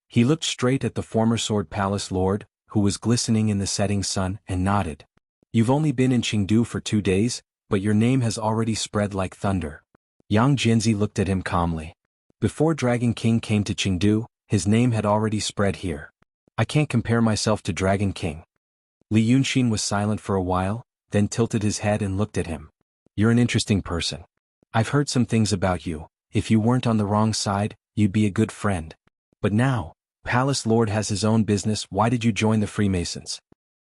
He looked straight at the former Sword Palace Lord, who was glistening in the setting sun, and nodded. You've only been in Qingdu for 2 days, but your name has already spread like thunder. Yang Jianzi looked at him calmly. Before Dragon King came to Qingdu, his name had already spread here. I can't compare myself to Dragon King. Li Yunxin was silent for a while, then tilted his head and looked at him. You're an interesting person. I've heard some things about you. If you weren't on the wrong side, you'd be a good friend. But now, Palace Lord has his own business. Why did you join the Freemasons?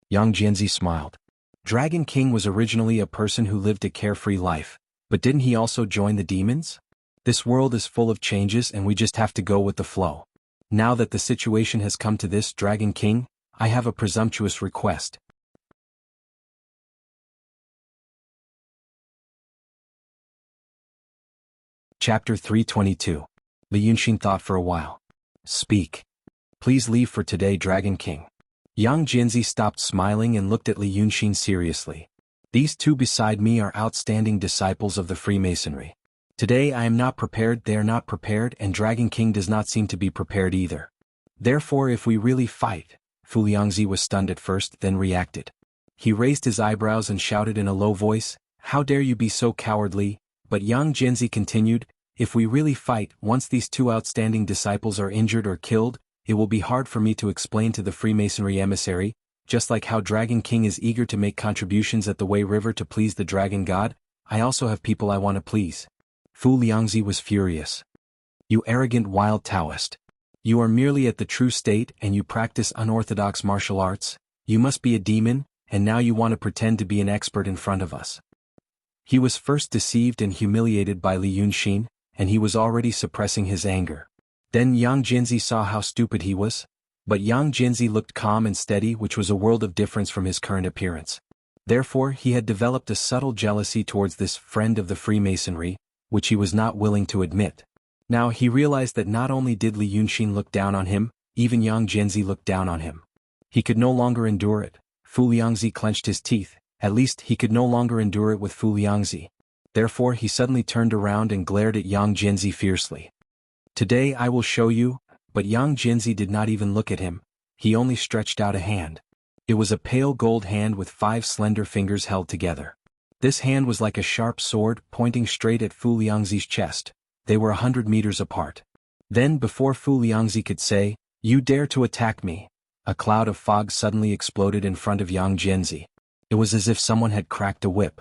Yang Jianzi smiled. Dragon King was originally a person who lived a carefree life, but didn't he also join the demons? This world is full of changes and we just have to go with the flow. Now that the situation has come to this, Dragon King, I have a presumptuous request. Chapter 322. Li Yunxin thought for a while. Speak. Please leave for today, Dragon King. Yang Jianzi stopped smiling and looked at Li Yunxin seriously. These two beside me are outstanding disciples of the Freemasonry. Today I am not prepared, they are not prepared, and Dragon King does not seem to be prepared either. Therefore, if we really fight, Fu Liangzi was stunned at first, then reacted. He raised his eyebrows and shouted in a low voice, How dare you be so cowardly? But Yang Jianzi continued, If we really fight, once these two outstanding disciples are injured or killed, it will be hard for me to explain to the Freemasonry emissary, just like how Dragon King is eager to make contributions at the Wei River to please the Dragon God, I also have people I want to please. Fu Liangzi was furious. You arrogant wild Taoist. You are merely at the true state and you practice unorthodox martial arts, you must be a demon, and now you want to pretend to be an expert in front of us. He was first deceived and humiliated by Li Yunxin, and he was already suppressing his anger. Then Yang Jianzi saw how stupid he was, but Yang Jianzi looked calm and steady, which was a world of difference from his current appearance. Therefore he had developed a subtle jealousy towards this friend of the Freemasonry, which he was not willing to admit. Now he realized that not only did Li Yunxin look down on him, even Yang Jianzi looked down on him. He could no longer endure it. Fu Liangzi clenched his teeth, at least he could no longer endure it with Fu Liangzi. Therefore he suddenly turned around and glared at Yang Jianzi fiercely. Today I will show you, but Yang Jianzi did not even look at him, he only stretched out a hand. It was a pale gold hand with 5 slender fingers held together. This hand was like a sharp sword pointing straight at Fu Liangzi's chest. They were 100 meters apart. Then before Fu Liangzi could say, You dare to attack me, a cloud of fog suddenly exploded in front of Yang Jianzi. It was as if someone had cracked a whip.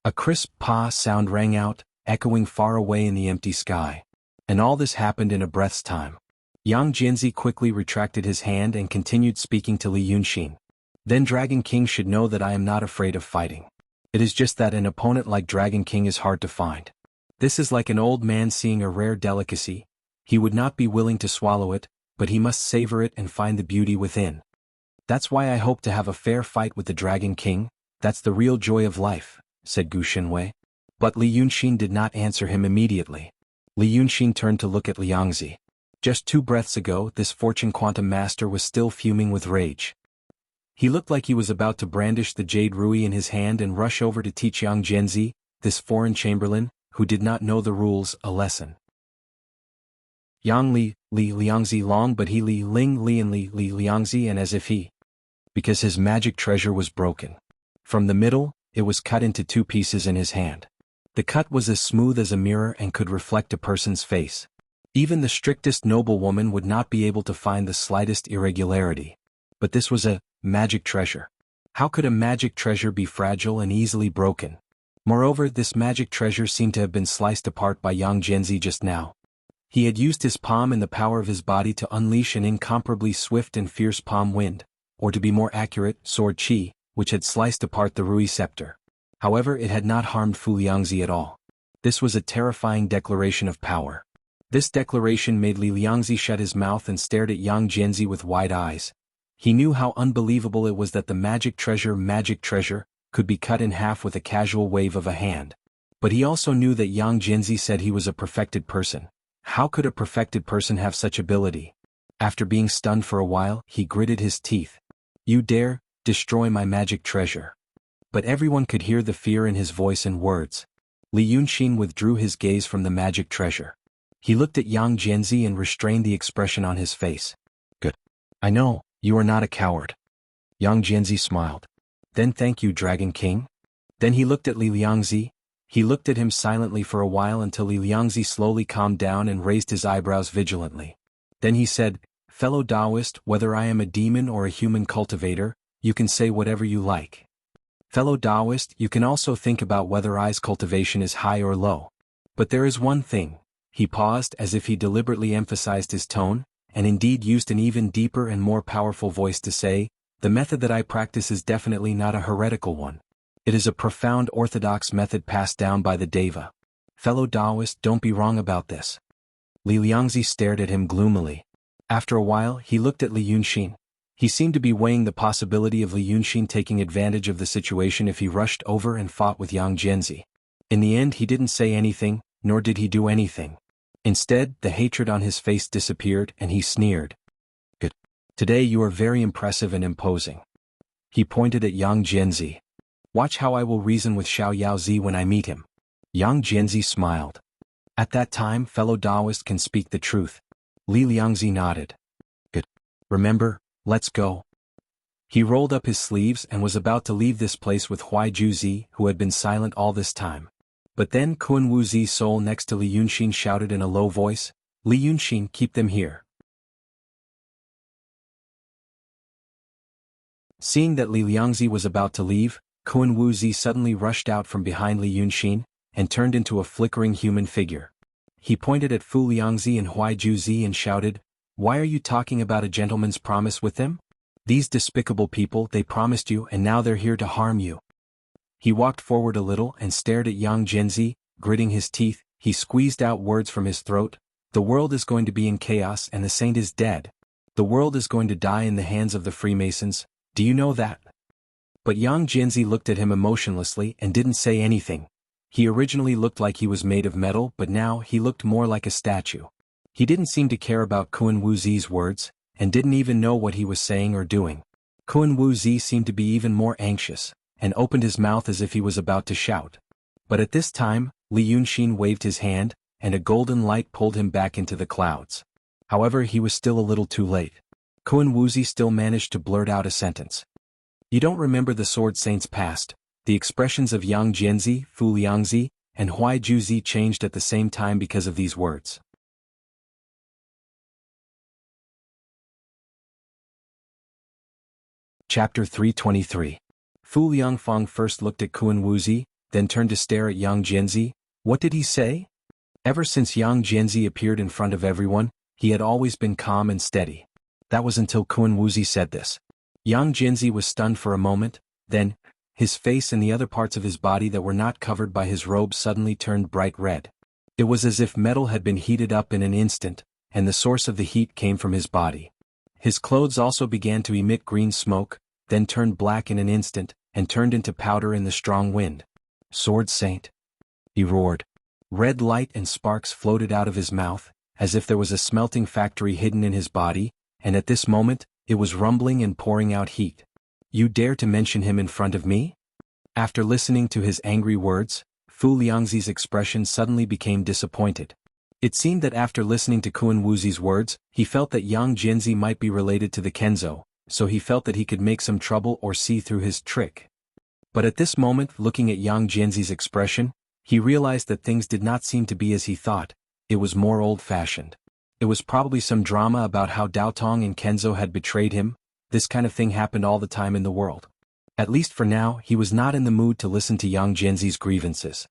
A crisp pa sound rang out, echoing far away in the empty sky. And all this happened in a breath's time. Yang Jianzi quickly retracted his hand and continued speaking to Li Yunxin. Then Dragon King should know that I am not afraid of fighting. It is just that an opponent like Dragon King is hard to find. This is like an old man seeing a rare delicacy. He would not be willing to swallow it, but he must savor it and find the beauty within. That's why I hope to have a fair fight with the Dragon King, that's the real joy of life, said Gu Shenwei. But Li Yunxin did not answer him immediately. Li Yunxin turned to look at Liangzi. Just 2 breaths ago, this fortune quantum master was still fuming with rage. He looked like he was about to brandish the jade rui in his hand and rush over to teach Yang Jianzi, this foreign chamberlain, who did not know the rules, a lesson. Yang Liangzi long but he Ling Li and Liangzi and as if he. Because his magic treasure was broken. From the middle, it was cut into 2 pieces in his hand. The cut was as smooth as a mirror and could reflect a person's face. Even the strictest noblewoman would not be able to find the slightest irregularity. But this was a magic treasure. How could a magic treasure be fragile and easily broken? Moreover, this magic treasure seemed to have been sliced apart by Yang Jianzi just now. He had used his palm and the power of his body to unleash an incomparably swift and fierce palm wind, or to be more accurate, sword qi, which had sliced apart the Rui scepter. However, it had not harmed Fu Liangzi at all. This was a terrifying declaration of power. This declaration made Li Liangzi shut his mouth and stared at Yang Jianzi with wide eyes. He knew how unbelievable it was that the magic treasure, could be cut in half with a casual wave of a hand. But he also knew that Yang Jianzi said he was a perfected person. How could a perfected person have such ability? After being stunned for a while, he gritted his teeth. You dare destroy my magic treasure. But everyone could hear the fear in his voice and words. Li Yunxin withdrew his gaze from the magic treasure. He looked at Yang Jianzi and restrained the expression on his face. Good. I know, you are not a coward. Yang Jianzi smiled. Then thank you, Dragon King. Then he looked at Li Liangzi. He looked at him silently for a while until Li Liangzi slowly calmed down and raised his eyebrows vigilantly. Then he said, Fellow Taoist, whether I am a demon or a human cultivator, you can say whatever you like. Fellow Taoist, you can also think about whether I's cultivation is high or low. But there is one thing. He paused as if he deliberately emphasized his tone, and indeed used an even deeper and more powerful voice to say, the method that I practice is definitely not a heretical one. It is a profound orthodox method passed down by the Deva. Fellow Taoist, don't be wrong about this. Li Liangzi stared at him gloomily. After a while, he looked at Li Yunxin. He seemed to be weighing the possibility of Li Yunxin taking advantage of the situation if he rushed over and fought with Yang Jianzi. In the end, he didn't say anything, nor did he do anything. Instead, the hatred on his face disappeared and he sneered. Good. Today you are very impressive and imposing. He pointed at Yang Jianzi. Watch how I will reason with Xiao Yaozi when I meet him. Yang Jianzi smiled. At that time, fellow Taoist can speak the truth. Li Liangzi nodded. Good. Remember, let's go. He rolled up his sleeves and was about to leave this place with Huai Juzi, who had been silent all this time. But then Kun Wuzi's soul next to Li Yunxin shouted in a low voice, Li Yunxin, keep them here. Seeing that Li Liangzi was about to leave, Kun Wuzi suddenly rushed out from behind Li Yunxin, and turned into a flickering human figure. He pointed at Fu Liangzi and Huai Juzi and shouted, Why are you talking about a gentleman's promise with them? These despicable people, they promised you and now they're here to harm you. He walked forward a little and stared at Yang Jianzi, gritting his teeth. He squeezed out words from his throat. The world is going to be in chaos and the saint is dead. The world is going to die in the hands of the Freemasons. Do you know that? But Yang Jianzi looked at him emotionlessly and didn't say anything. He originally looked like he was made of metal, but now he looked more like a statue. He didn't seem to care about Kun Wuzi's words, and didn't even know what he was saying or doing. Kun Wuzi seemed to be even more anxious, and opened his mouth as if he was about to shout. But at this time, Li Yunxin waved his hand, and a golden light pulled him back into the clouds. However, he was still a little too late. Kun Wuzi still managed to blurt out a sentence. You don't remember the Sword Saint's past. The expressions of Yang Jianzi, Fu Liangzi, and Huai Juzi changed at the same time because of these words. Chapter 323. Fu Liangfang first looked at Kun Wuzi, then turned to stare at Yang Jianzi. What did he say? Ever since Yang Jianzi appeared in front of everyone, he had always been calm and steady. That was until Kun Wuzi said this. Yang Jianzi was stunned for a moment, then, his face and the other parts of his body that were not covered by his robe suddenly turned bright red. It was as if metal had been heated up in an instant, and the source of the heat came from his body. His clothes also began to emit green smoke, then turned black in an instant, and turned into powder in the strong wind. Sword Saint! He roared. Red light and sparks floated out of his mouth, as if there was a smelting factory hidden in his body, and at this moment, it was rumbling and pouring out heat. You dare to mention him in front of me? After listening to his angry words, Fu Liangzi's expression suddenly became disappointed. It seemed that after listening to Kun Wuzi's words, he felt that Yang Jianzi might be related to the Kenzo, so he felt that he could make some trouble or see through his trick. But at this moment, looking at Yang Jianzi's expression, he realized that things did not seem to be as he thought. It was more old-fashioned. It was probably some drama about how Daotong and Kenzo had betrayed him. This kind of thing happened all the time in the world. At least for now, he was not in the mood to listen to Yang Jianzi's grievances.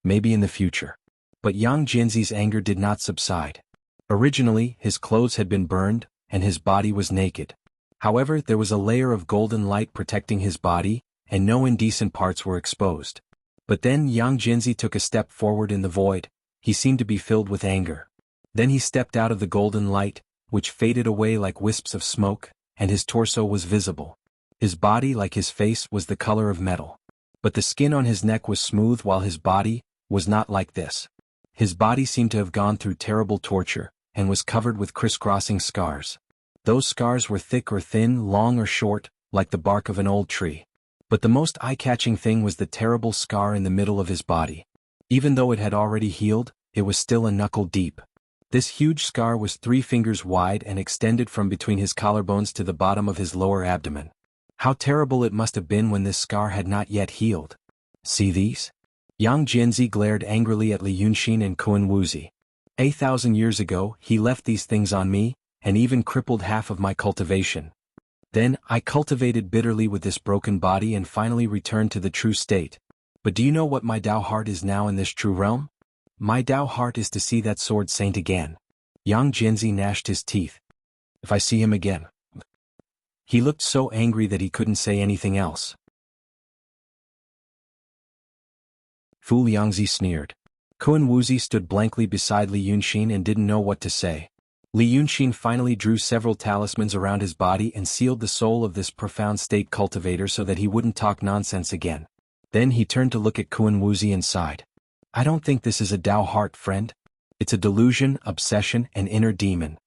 Maybe in the future. But Yang Jianzi's anger did not subside. Originally, his clothes had been burned, and his body was naked. However, there was a layer of golden light protecting his body, and no indecent parts were exposed. But then Yang Jianzi took a step forward in the void. He seemed to be filled with anger. Then he stepped out of the golden light, which faded away like wisps of smoke, and his torso was visible. His body, like his face, was the color of metal. But the skin on his neck was smooth while his body was not like this. His body seemed to have gone through terrible torture, and was covered with crisscrossing scars. Those scars were thick or thin, long or short, like the bark of an old tree. But the most eye-catching thing was the terrible scar in the middle of his body. Even though it had already healed, it was still a knuckle deep. This huge scar was 3 fingers wide and extended from between his collarbones to the bottom of his lower abdomen. How terrible it must have been when this scar had not yet healed. See these? Yang Jianzi glared angrily at Li Yunxin and Kun Wuzi. 1,000 years ago, he left these things on me, and even crippled half of my cultivation. Then, I cultivated bitterly with this broken body and finally returned to the true state. But do you know what my Tao heart is now in this true realm? My Tao heart is to see that sword saint again. Yang Jianzi gnashed his teeth. If I see him again. He looked so angry that he couldn't say anything else. Fu Liangzi sneered. Kun Wuzi stood blankly beside Li Yunxin and didn't know what to say. Li Yunxin finally drew several talismans around his body and sealed the soul of this profound state cultivator so that he wouldn't talk nonsense again. Then he turned to look at Kun Wuzi and sighed. I don't think this is a Tao heart, friend. It's a delusion, obsession, and inner demon.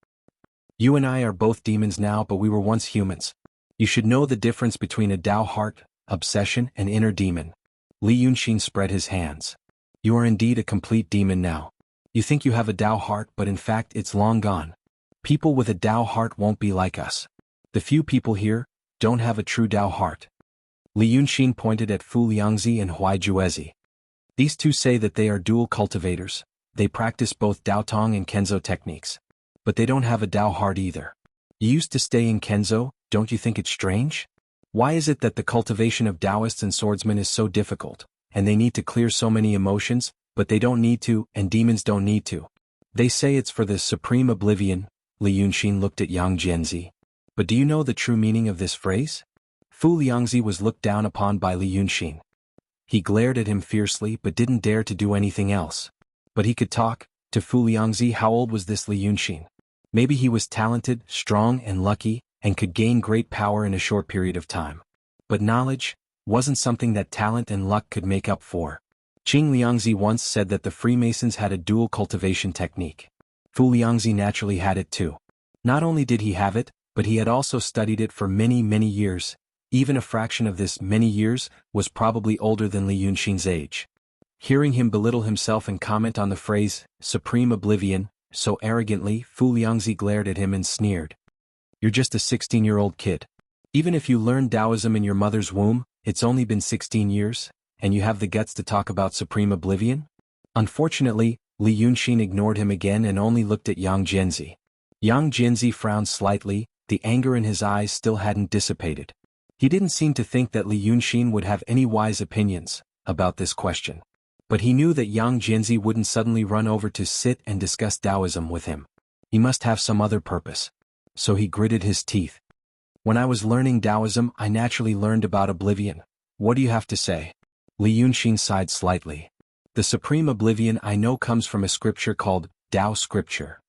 You and I are both demons now, but we were once humans. You should know the difference between a Tao heart, obsession, and inner demon. Li Yunxin spread his hands. You are indeed a complete demon now. You think you have a Tao heart, but in fact it's long gone. People with a Tao heart won't be like us. The few people here don't have a true Tao heart. Li Yunxin pointed at Fu Liangzi and Huai Juezi. These two say that they are dual cultivators. They practice both Dao Tong and Kenzo techniques. But they don't have a Tao heart either. You used to stay in Kenzo, don't you think it's strange? Why is it that the cultivation of Taoists and swordsmen is so difficult, and they need to clear so many emotions, but they don't need to, and demons don't need to? They say it's for the supreme oblivion. Li Yunxin looked at Yang Jianzi. But do you know the true meaning of this phrase? Fu Liangzi was looked down upon by Li Yunxin. He glared at him fiercely but didn't dare to do anything else. But he could talk. To Fu Liangzi, how old was this Li Yunxin? Maybe he was talented, strong, and lucky, and could gain great power in a short period of time. But knowledge wasn't something that talent and luck could make up for. Qing Liangzi once said that the Freemasons had a dual cultivation technique. Fu Liangzi naturally had it too. Not only did he have it, but he had also studied it for many, many years. Even a fraction of this many years was probably older than Li Yunxin's age. Hearing him belittle himself and comment on the phrase, supreme oblivion, so arrogantly, Fu Liangzi glared at him and sneered. You're just a 16-year-old kid. Even if you learned Taoism in your mother's womb, it's only been 16 years, and you have the guts to talk about supreme oblivion? Unfortunately, Li Yunxin ignored him again and only looked at Yang Jianzi. Yang Jianzi frowned slightly, the anger in his eyes still hadn't dissipated. He didn't seem to think that Li Yunxin would have any wise opinions about this question. But he knew that Yang Jianzi wouldn't suddenly run over to sit and discuss Taoism with him. He must have some other purpose. So he gritted his teeth. When I was learning Taoism, I naturally learned about oblivion. What do you have to say? Li Yunxin sighed slightly. The supreme oblivion I know comes from a scripture called Tao scripture.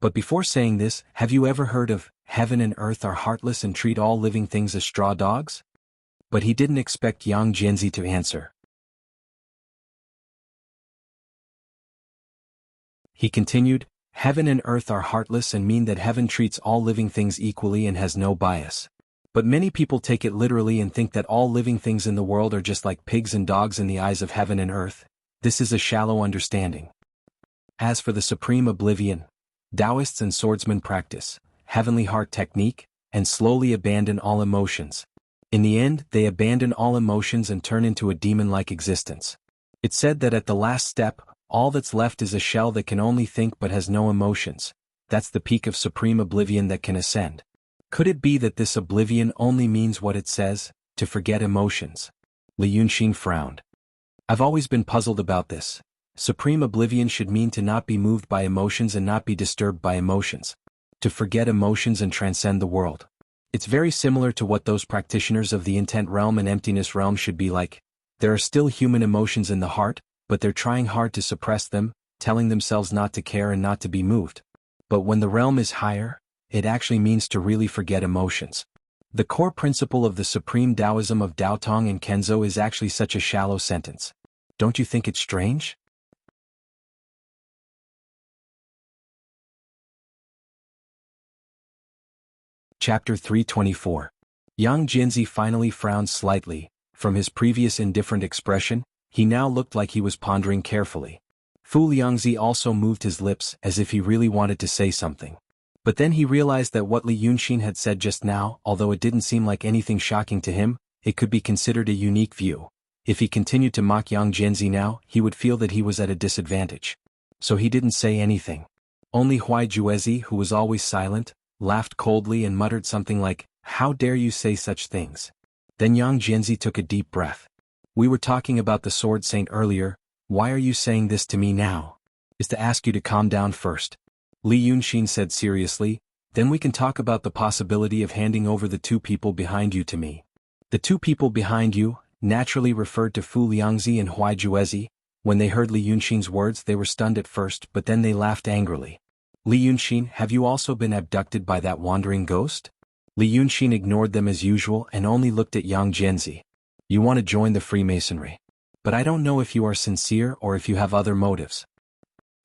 But before saying this, have you ever heard of heaven and earth are heartless and treat all living things as straw dogs? But he didn't expect Yang Jianzi to answer. He continued, heaven and earth are heartless and mean that heaven treats all living things equally and has no bias. But many people take it literally and think that all living things in the world are just like pigs and dogs in the eyes of heaven and earth. This is a shallow understanding. As for the supreme oblivion, Taoists and swordsmen practice heavenly heart technique and slowly abandon all emotions. In the end, they abandon all emotions and turn into a demon-like existence. It's said that at the last step, all that's left is a shell that can only think but has no emotions. That's the peak of supreme oblivion that can ascend. Could it be that this oblivion only means what it says, to forget emotions. Li Yunxin frowned. I've always been puzzled about this. Supreme oblivion should mean to not be moved by emotions and not be disturbed by emotions. To forget emotions and transcend the world. It's very similar to what those practitioners of the intent realm and emptiness realm should be like. There are still human emotions in the heart, but they're trying hard to suppress them, telling themselves not to care and not to be moved. But when the realm is higher, it actually means to really forget emotions. The core principle of the supreme Taoism of Daotong and Kenzo is actually such a shallow sentence. Don't you think it's strange? Chapter 324. Yang Jinzi finally frowned slightly. From his previous indifferent expression, he now looked like he was pondering carefully. Fu Liangzi also moved his lips as if he really wanted to say something. But then he realized that what Li Yunxin had said just now, although it didn't seem like anything shocking to him, it could be considered a unique view. If he continued to mock Yang Jinzi now, he would feel that he was at a disadvantage. So he didn't say anything. Only Huai Juezi, who was always silent, laughed coldly and muttered something like, "How dare you say such things?" Then Yang Jinzi took a deep breath. "We were talking about the Sword Saint earlier, why are you saying this to me now? Is to ask you to calm down first." Li Yunxin said seriously, "Then we can talk about the possibility of handing over the two people behind you to me." The two people behind you naturally referred to Fu Liangzi and Huai Juezi. When they heard Li Yunxin's words they were stunned at first, but then they laughed angrily. "Li Yunxin, have you also been abducted by that wandering ghost?" Li Yunxin ignored them as usual and only looked at Yang Jinzi. "You want to join the Freemasonry. But I don't know if you are sincere or if you have other motives."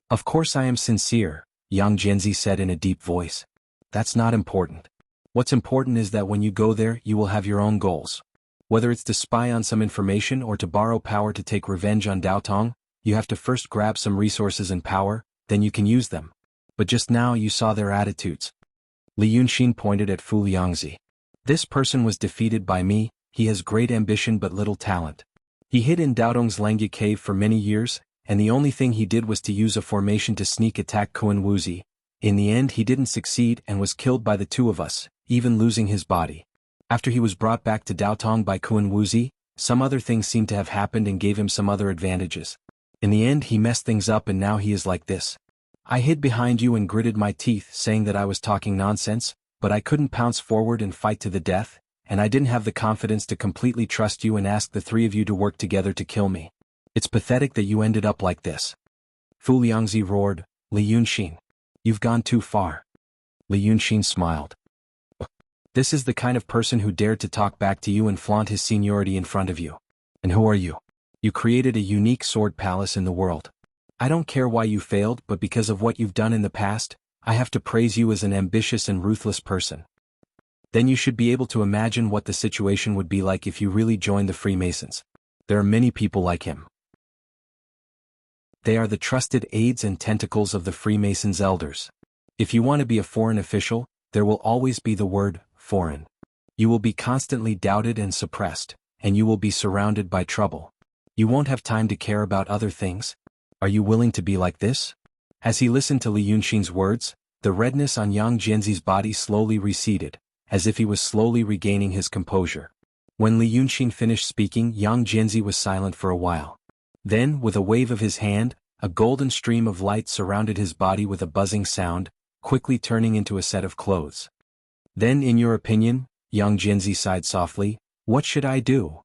"Of course I am sincere," Yang Jinzi said in a deep voice. "That's not important. What's important is that when you go there you will have your own goals. Whether it's to spy on some information or to borrow power to take revenge on Daotong, you have to first grab some resources and power, then you can use them. But just now you saw their attitudes." Li Yunxin pointed at Fu Liangzi. "This person was defeated by me, he has great ambition but little talent. He hid in Daotong's Langya cave for many years, and the only thing he did was to use a formation to sneak attack Kuan Wuzi. In the end he didn't succeed and was killed by the two of us, even losing his body. After he was brought back to Daotong by Kuan Wuzi, some other things seemed to have happened and gave him some other advantages. In the end he messed things up and now he is like this. I hid behind you and gritted my teeth saying that I was talking nonsense, but I couldn't pounce forward and fight to the death, and I didn't have the confidence to completely trust you and ask the three of you to work together to kill me. It's pathetic that you ended up like this." Fu Liangzi roared, "Li Yunxin, you've gone too far." Li Yunxin smiled. "This is the kind of person who dared to talk back to you and flaunt his seniority in front of you. And who are you? You created a unique sword palace in the world. I don't care why you failed, but because of what you've done in the past, I have to praise you as an ambitious and ruthless person. Then you should be able to imagine what the situation would be like if you really joined the Freemasons. There are many people like him. They are the trusted aides and tentacles of the Freemasons' elders. If you want to be a foreign official, there will always be the word, foreign. You will be constantly doubted and suppressed, and you will be surrounded by trouble. You won't have time to care about other things. Are you willing to be like this?" As he listened to Li Yunxin's words, the redness on Yang Jinzi's body slowly receded, as if he was slowly regaining his composure. When Li Yunxin finished speaking, Yang Jinzi was silent for a while. Then, with a wave of his hand, a golden stream of light surrounded his body with a buzzing sound, quickly turning into a set of clothes. "Then in your opinion," Yang Jinzi sighed softly, "what should I do?"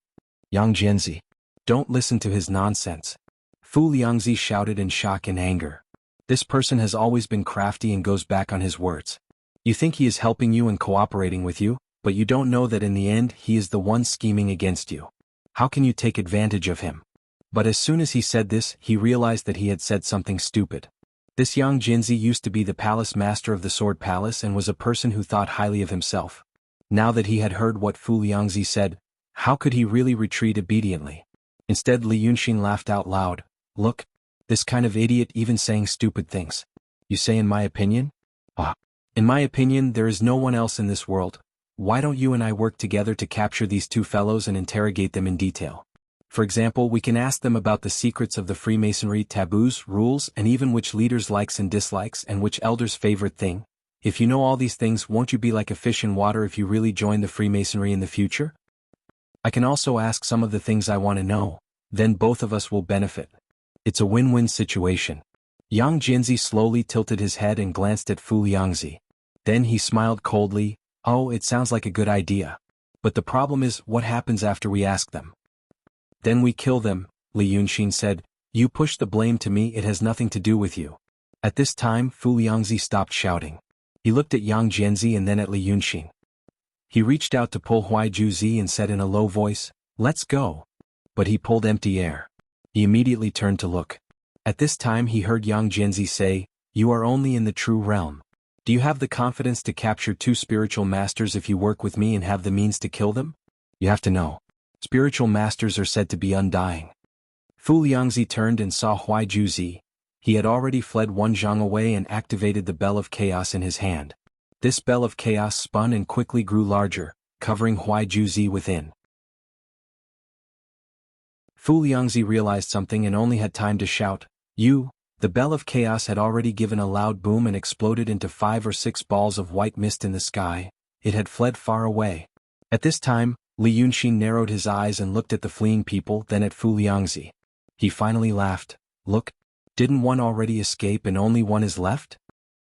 "Yang Jinzi, don't listen to his nonsense." Fu Liangzi shouted in shock and anger. "This person has always been crafty and goes back on his words. You think he is helping you and cooperating with you, but you don't know that in the end he is the one scheming against you. How can you take advantage of him?" But as soon as he said this, he realized that he had said something stupid. This Yang Jinzi used to be the palace master of the Sword Palace and was a person who thought highly of himself. Now that he had heard what Fu Liangzi said, how could he really retreat obediently? Instead Li Yunxin laughed out loud. "Look, this kind of idiot even saying stupid things. You say in my opinion? Ah. In my opinion there is no one else in this world. Why don't you and I work together to capture these two fellows and interrogate them in detail? For example, we can ask them about the secrets of the Freemasonry, taboos, rules, and even which leaders' likes and dislikes and which elders' favorite thing. If you know all these things, won't you be like a fish in water if you really join the Freemasonry in the future?" I can also ask some of the things I want to know, then both of us will benefit. It's a win-win situation. Yang Jianzi slowly tilted his head and glanced at Fu Liangzi. Then he smiled coldly. Oh, it sounds like a good idea. But the problem is, what happens after we ask them? Then we kill them, Li Yunxin said. You push the blame to me, it has nothing to do with you. At this time, Fu Liangzi stopped shouting. He looked at Yang Jianzi and then at Li Yunxin. He reached out to pull Huaijuzi and said in a low voice, let's go. But he pulled empty air. He immediately turned to look. At this time he heard Yang Jianzi say, you are only in the true realm. Do you have the confidence to capture 2 spiritual masters if you work with me and have the means to kill them? You have to know. Spiritual masters are said to be undying. Fu Liangzi turned and saw Huaijuzi. He had already fled 1 zhang away and activated the bell of chaos in his hand. This bell of chaos spun and quickly grew larger, covering Huaijuzi within. Fu Liangzi realized something and only had time to shout, you! The bell of chaos had already given a loud boom and exploded into 5 or 6 balls of white mist in the sky. It had fled far away. At this time, Li Yunxin narrowed his eyes and looked at the fleeing people, then at Fu Liangzi. He finally laughed. Look! Didn't one already escape and only one is left?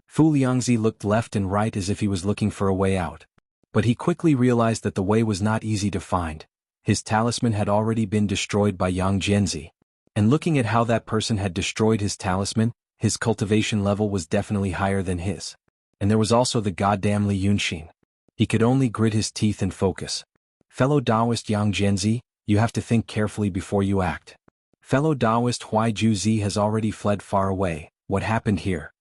Fu Liangzi looked left and right as if he was looking for a way out. But he quickly realized that the way was not easy to find. His talisman had already been destroyed by Yang Jianzi. And looking at how that person had destroyed his talisman, his cultivation level was definitely higher than his. And there was also the goddamn Li Yunxin. He could only grit his teeth and focus. Fellow Taoist Yang Jianzi, you have to think carefully before you act. Fellow Taoist Huaijuzi has already fled far away. What happened here?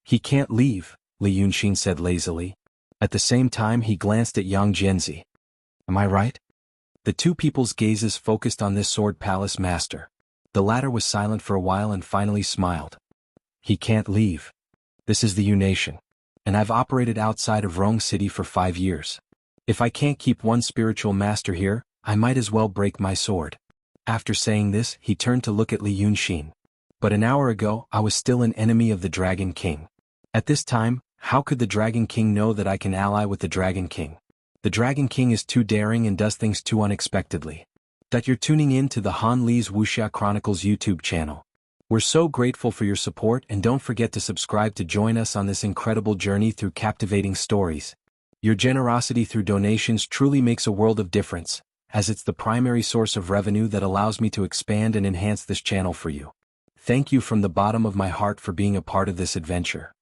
He can't leave, Li Yunxin said lazily. At the same time he glanced at Yang Jianzi. Am I right? The 2 people's gazes focused on this sword palace master. The latter was silent for a while and finally smiled. He can't leave. This is the Yu Nation. And I've operated outside of Rong City for 5 years. If I can't keep 1 spiritual master here, I might as well break my sword. After saying this, he turned to look at Li Yunxin. But an hour ago, I was still an enemy of the Dragon King. At this time, how could the Dragon King know that I can ally with the Dragon King? The Dragon King is too daring and does things too unexpectedly. That you're tuning in to the Han Li's Wuxia Chronicles YouTube channel. We're so grateful for your support and don't forget to subscribe to join us on this incredible journey through captivating stories. Your generosity through donations truly makes a world of difference, as it's the primary source of revenue that allows me to expand and enhance this channel for you. Thank you from the bottom of my heart for being a part of this adventure.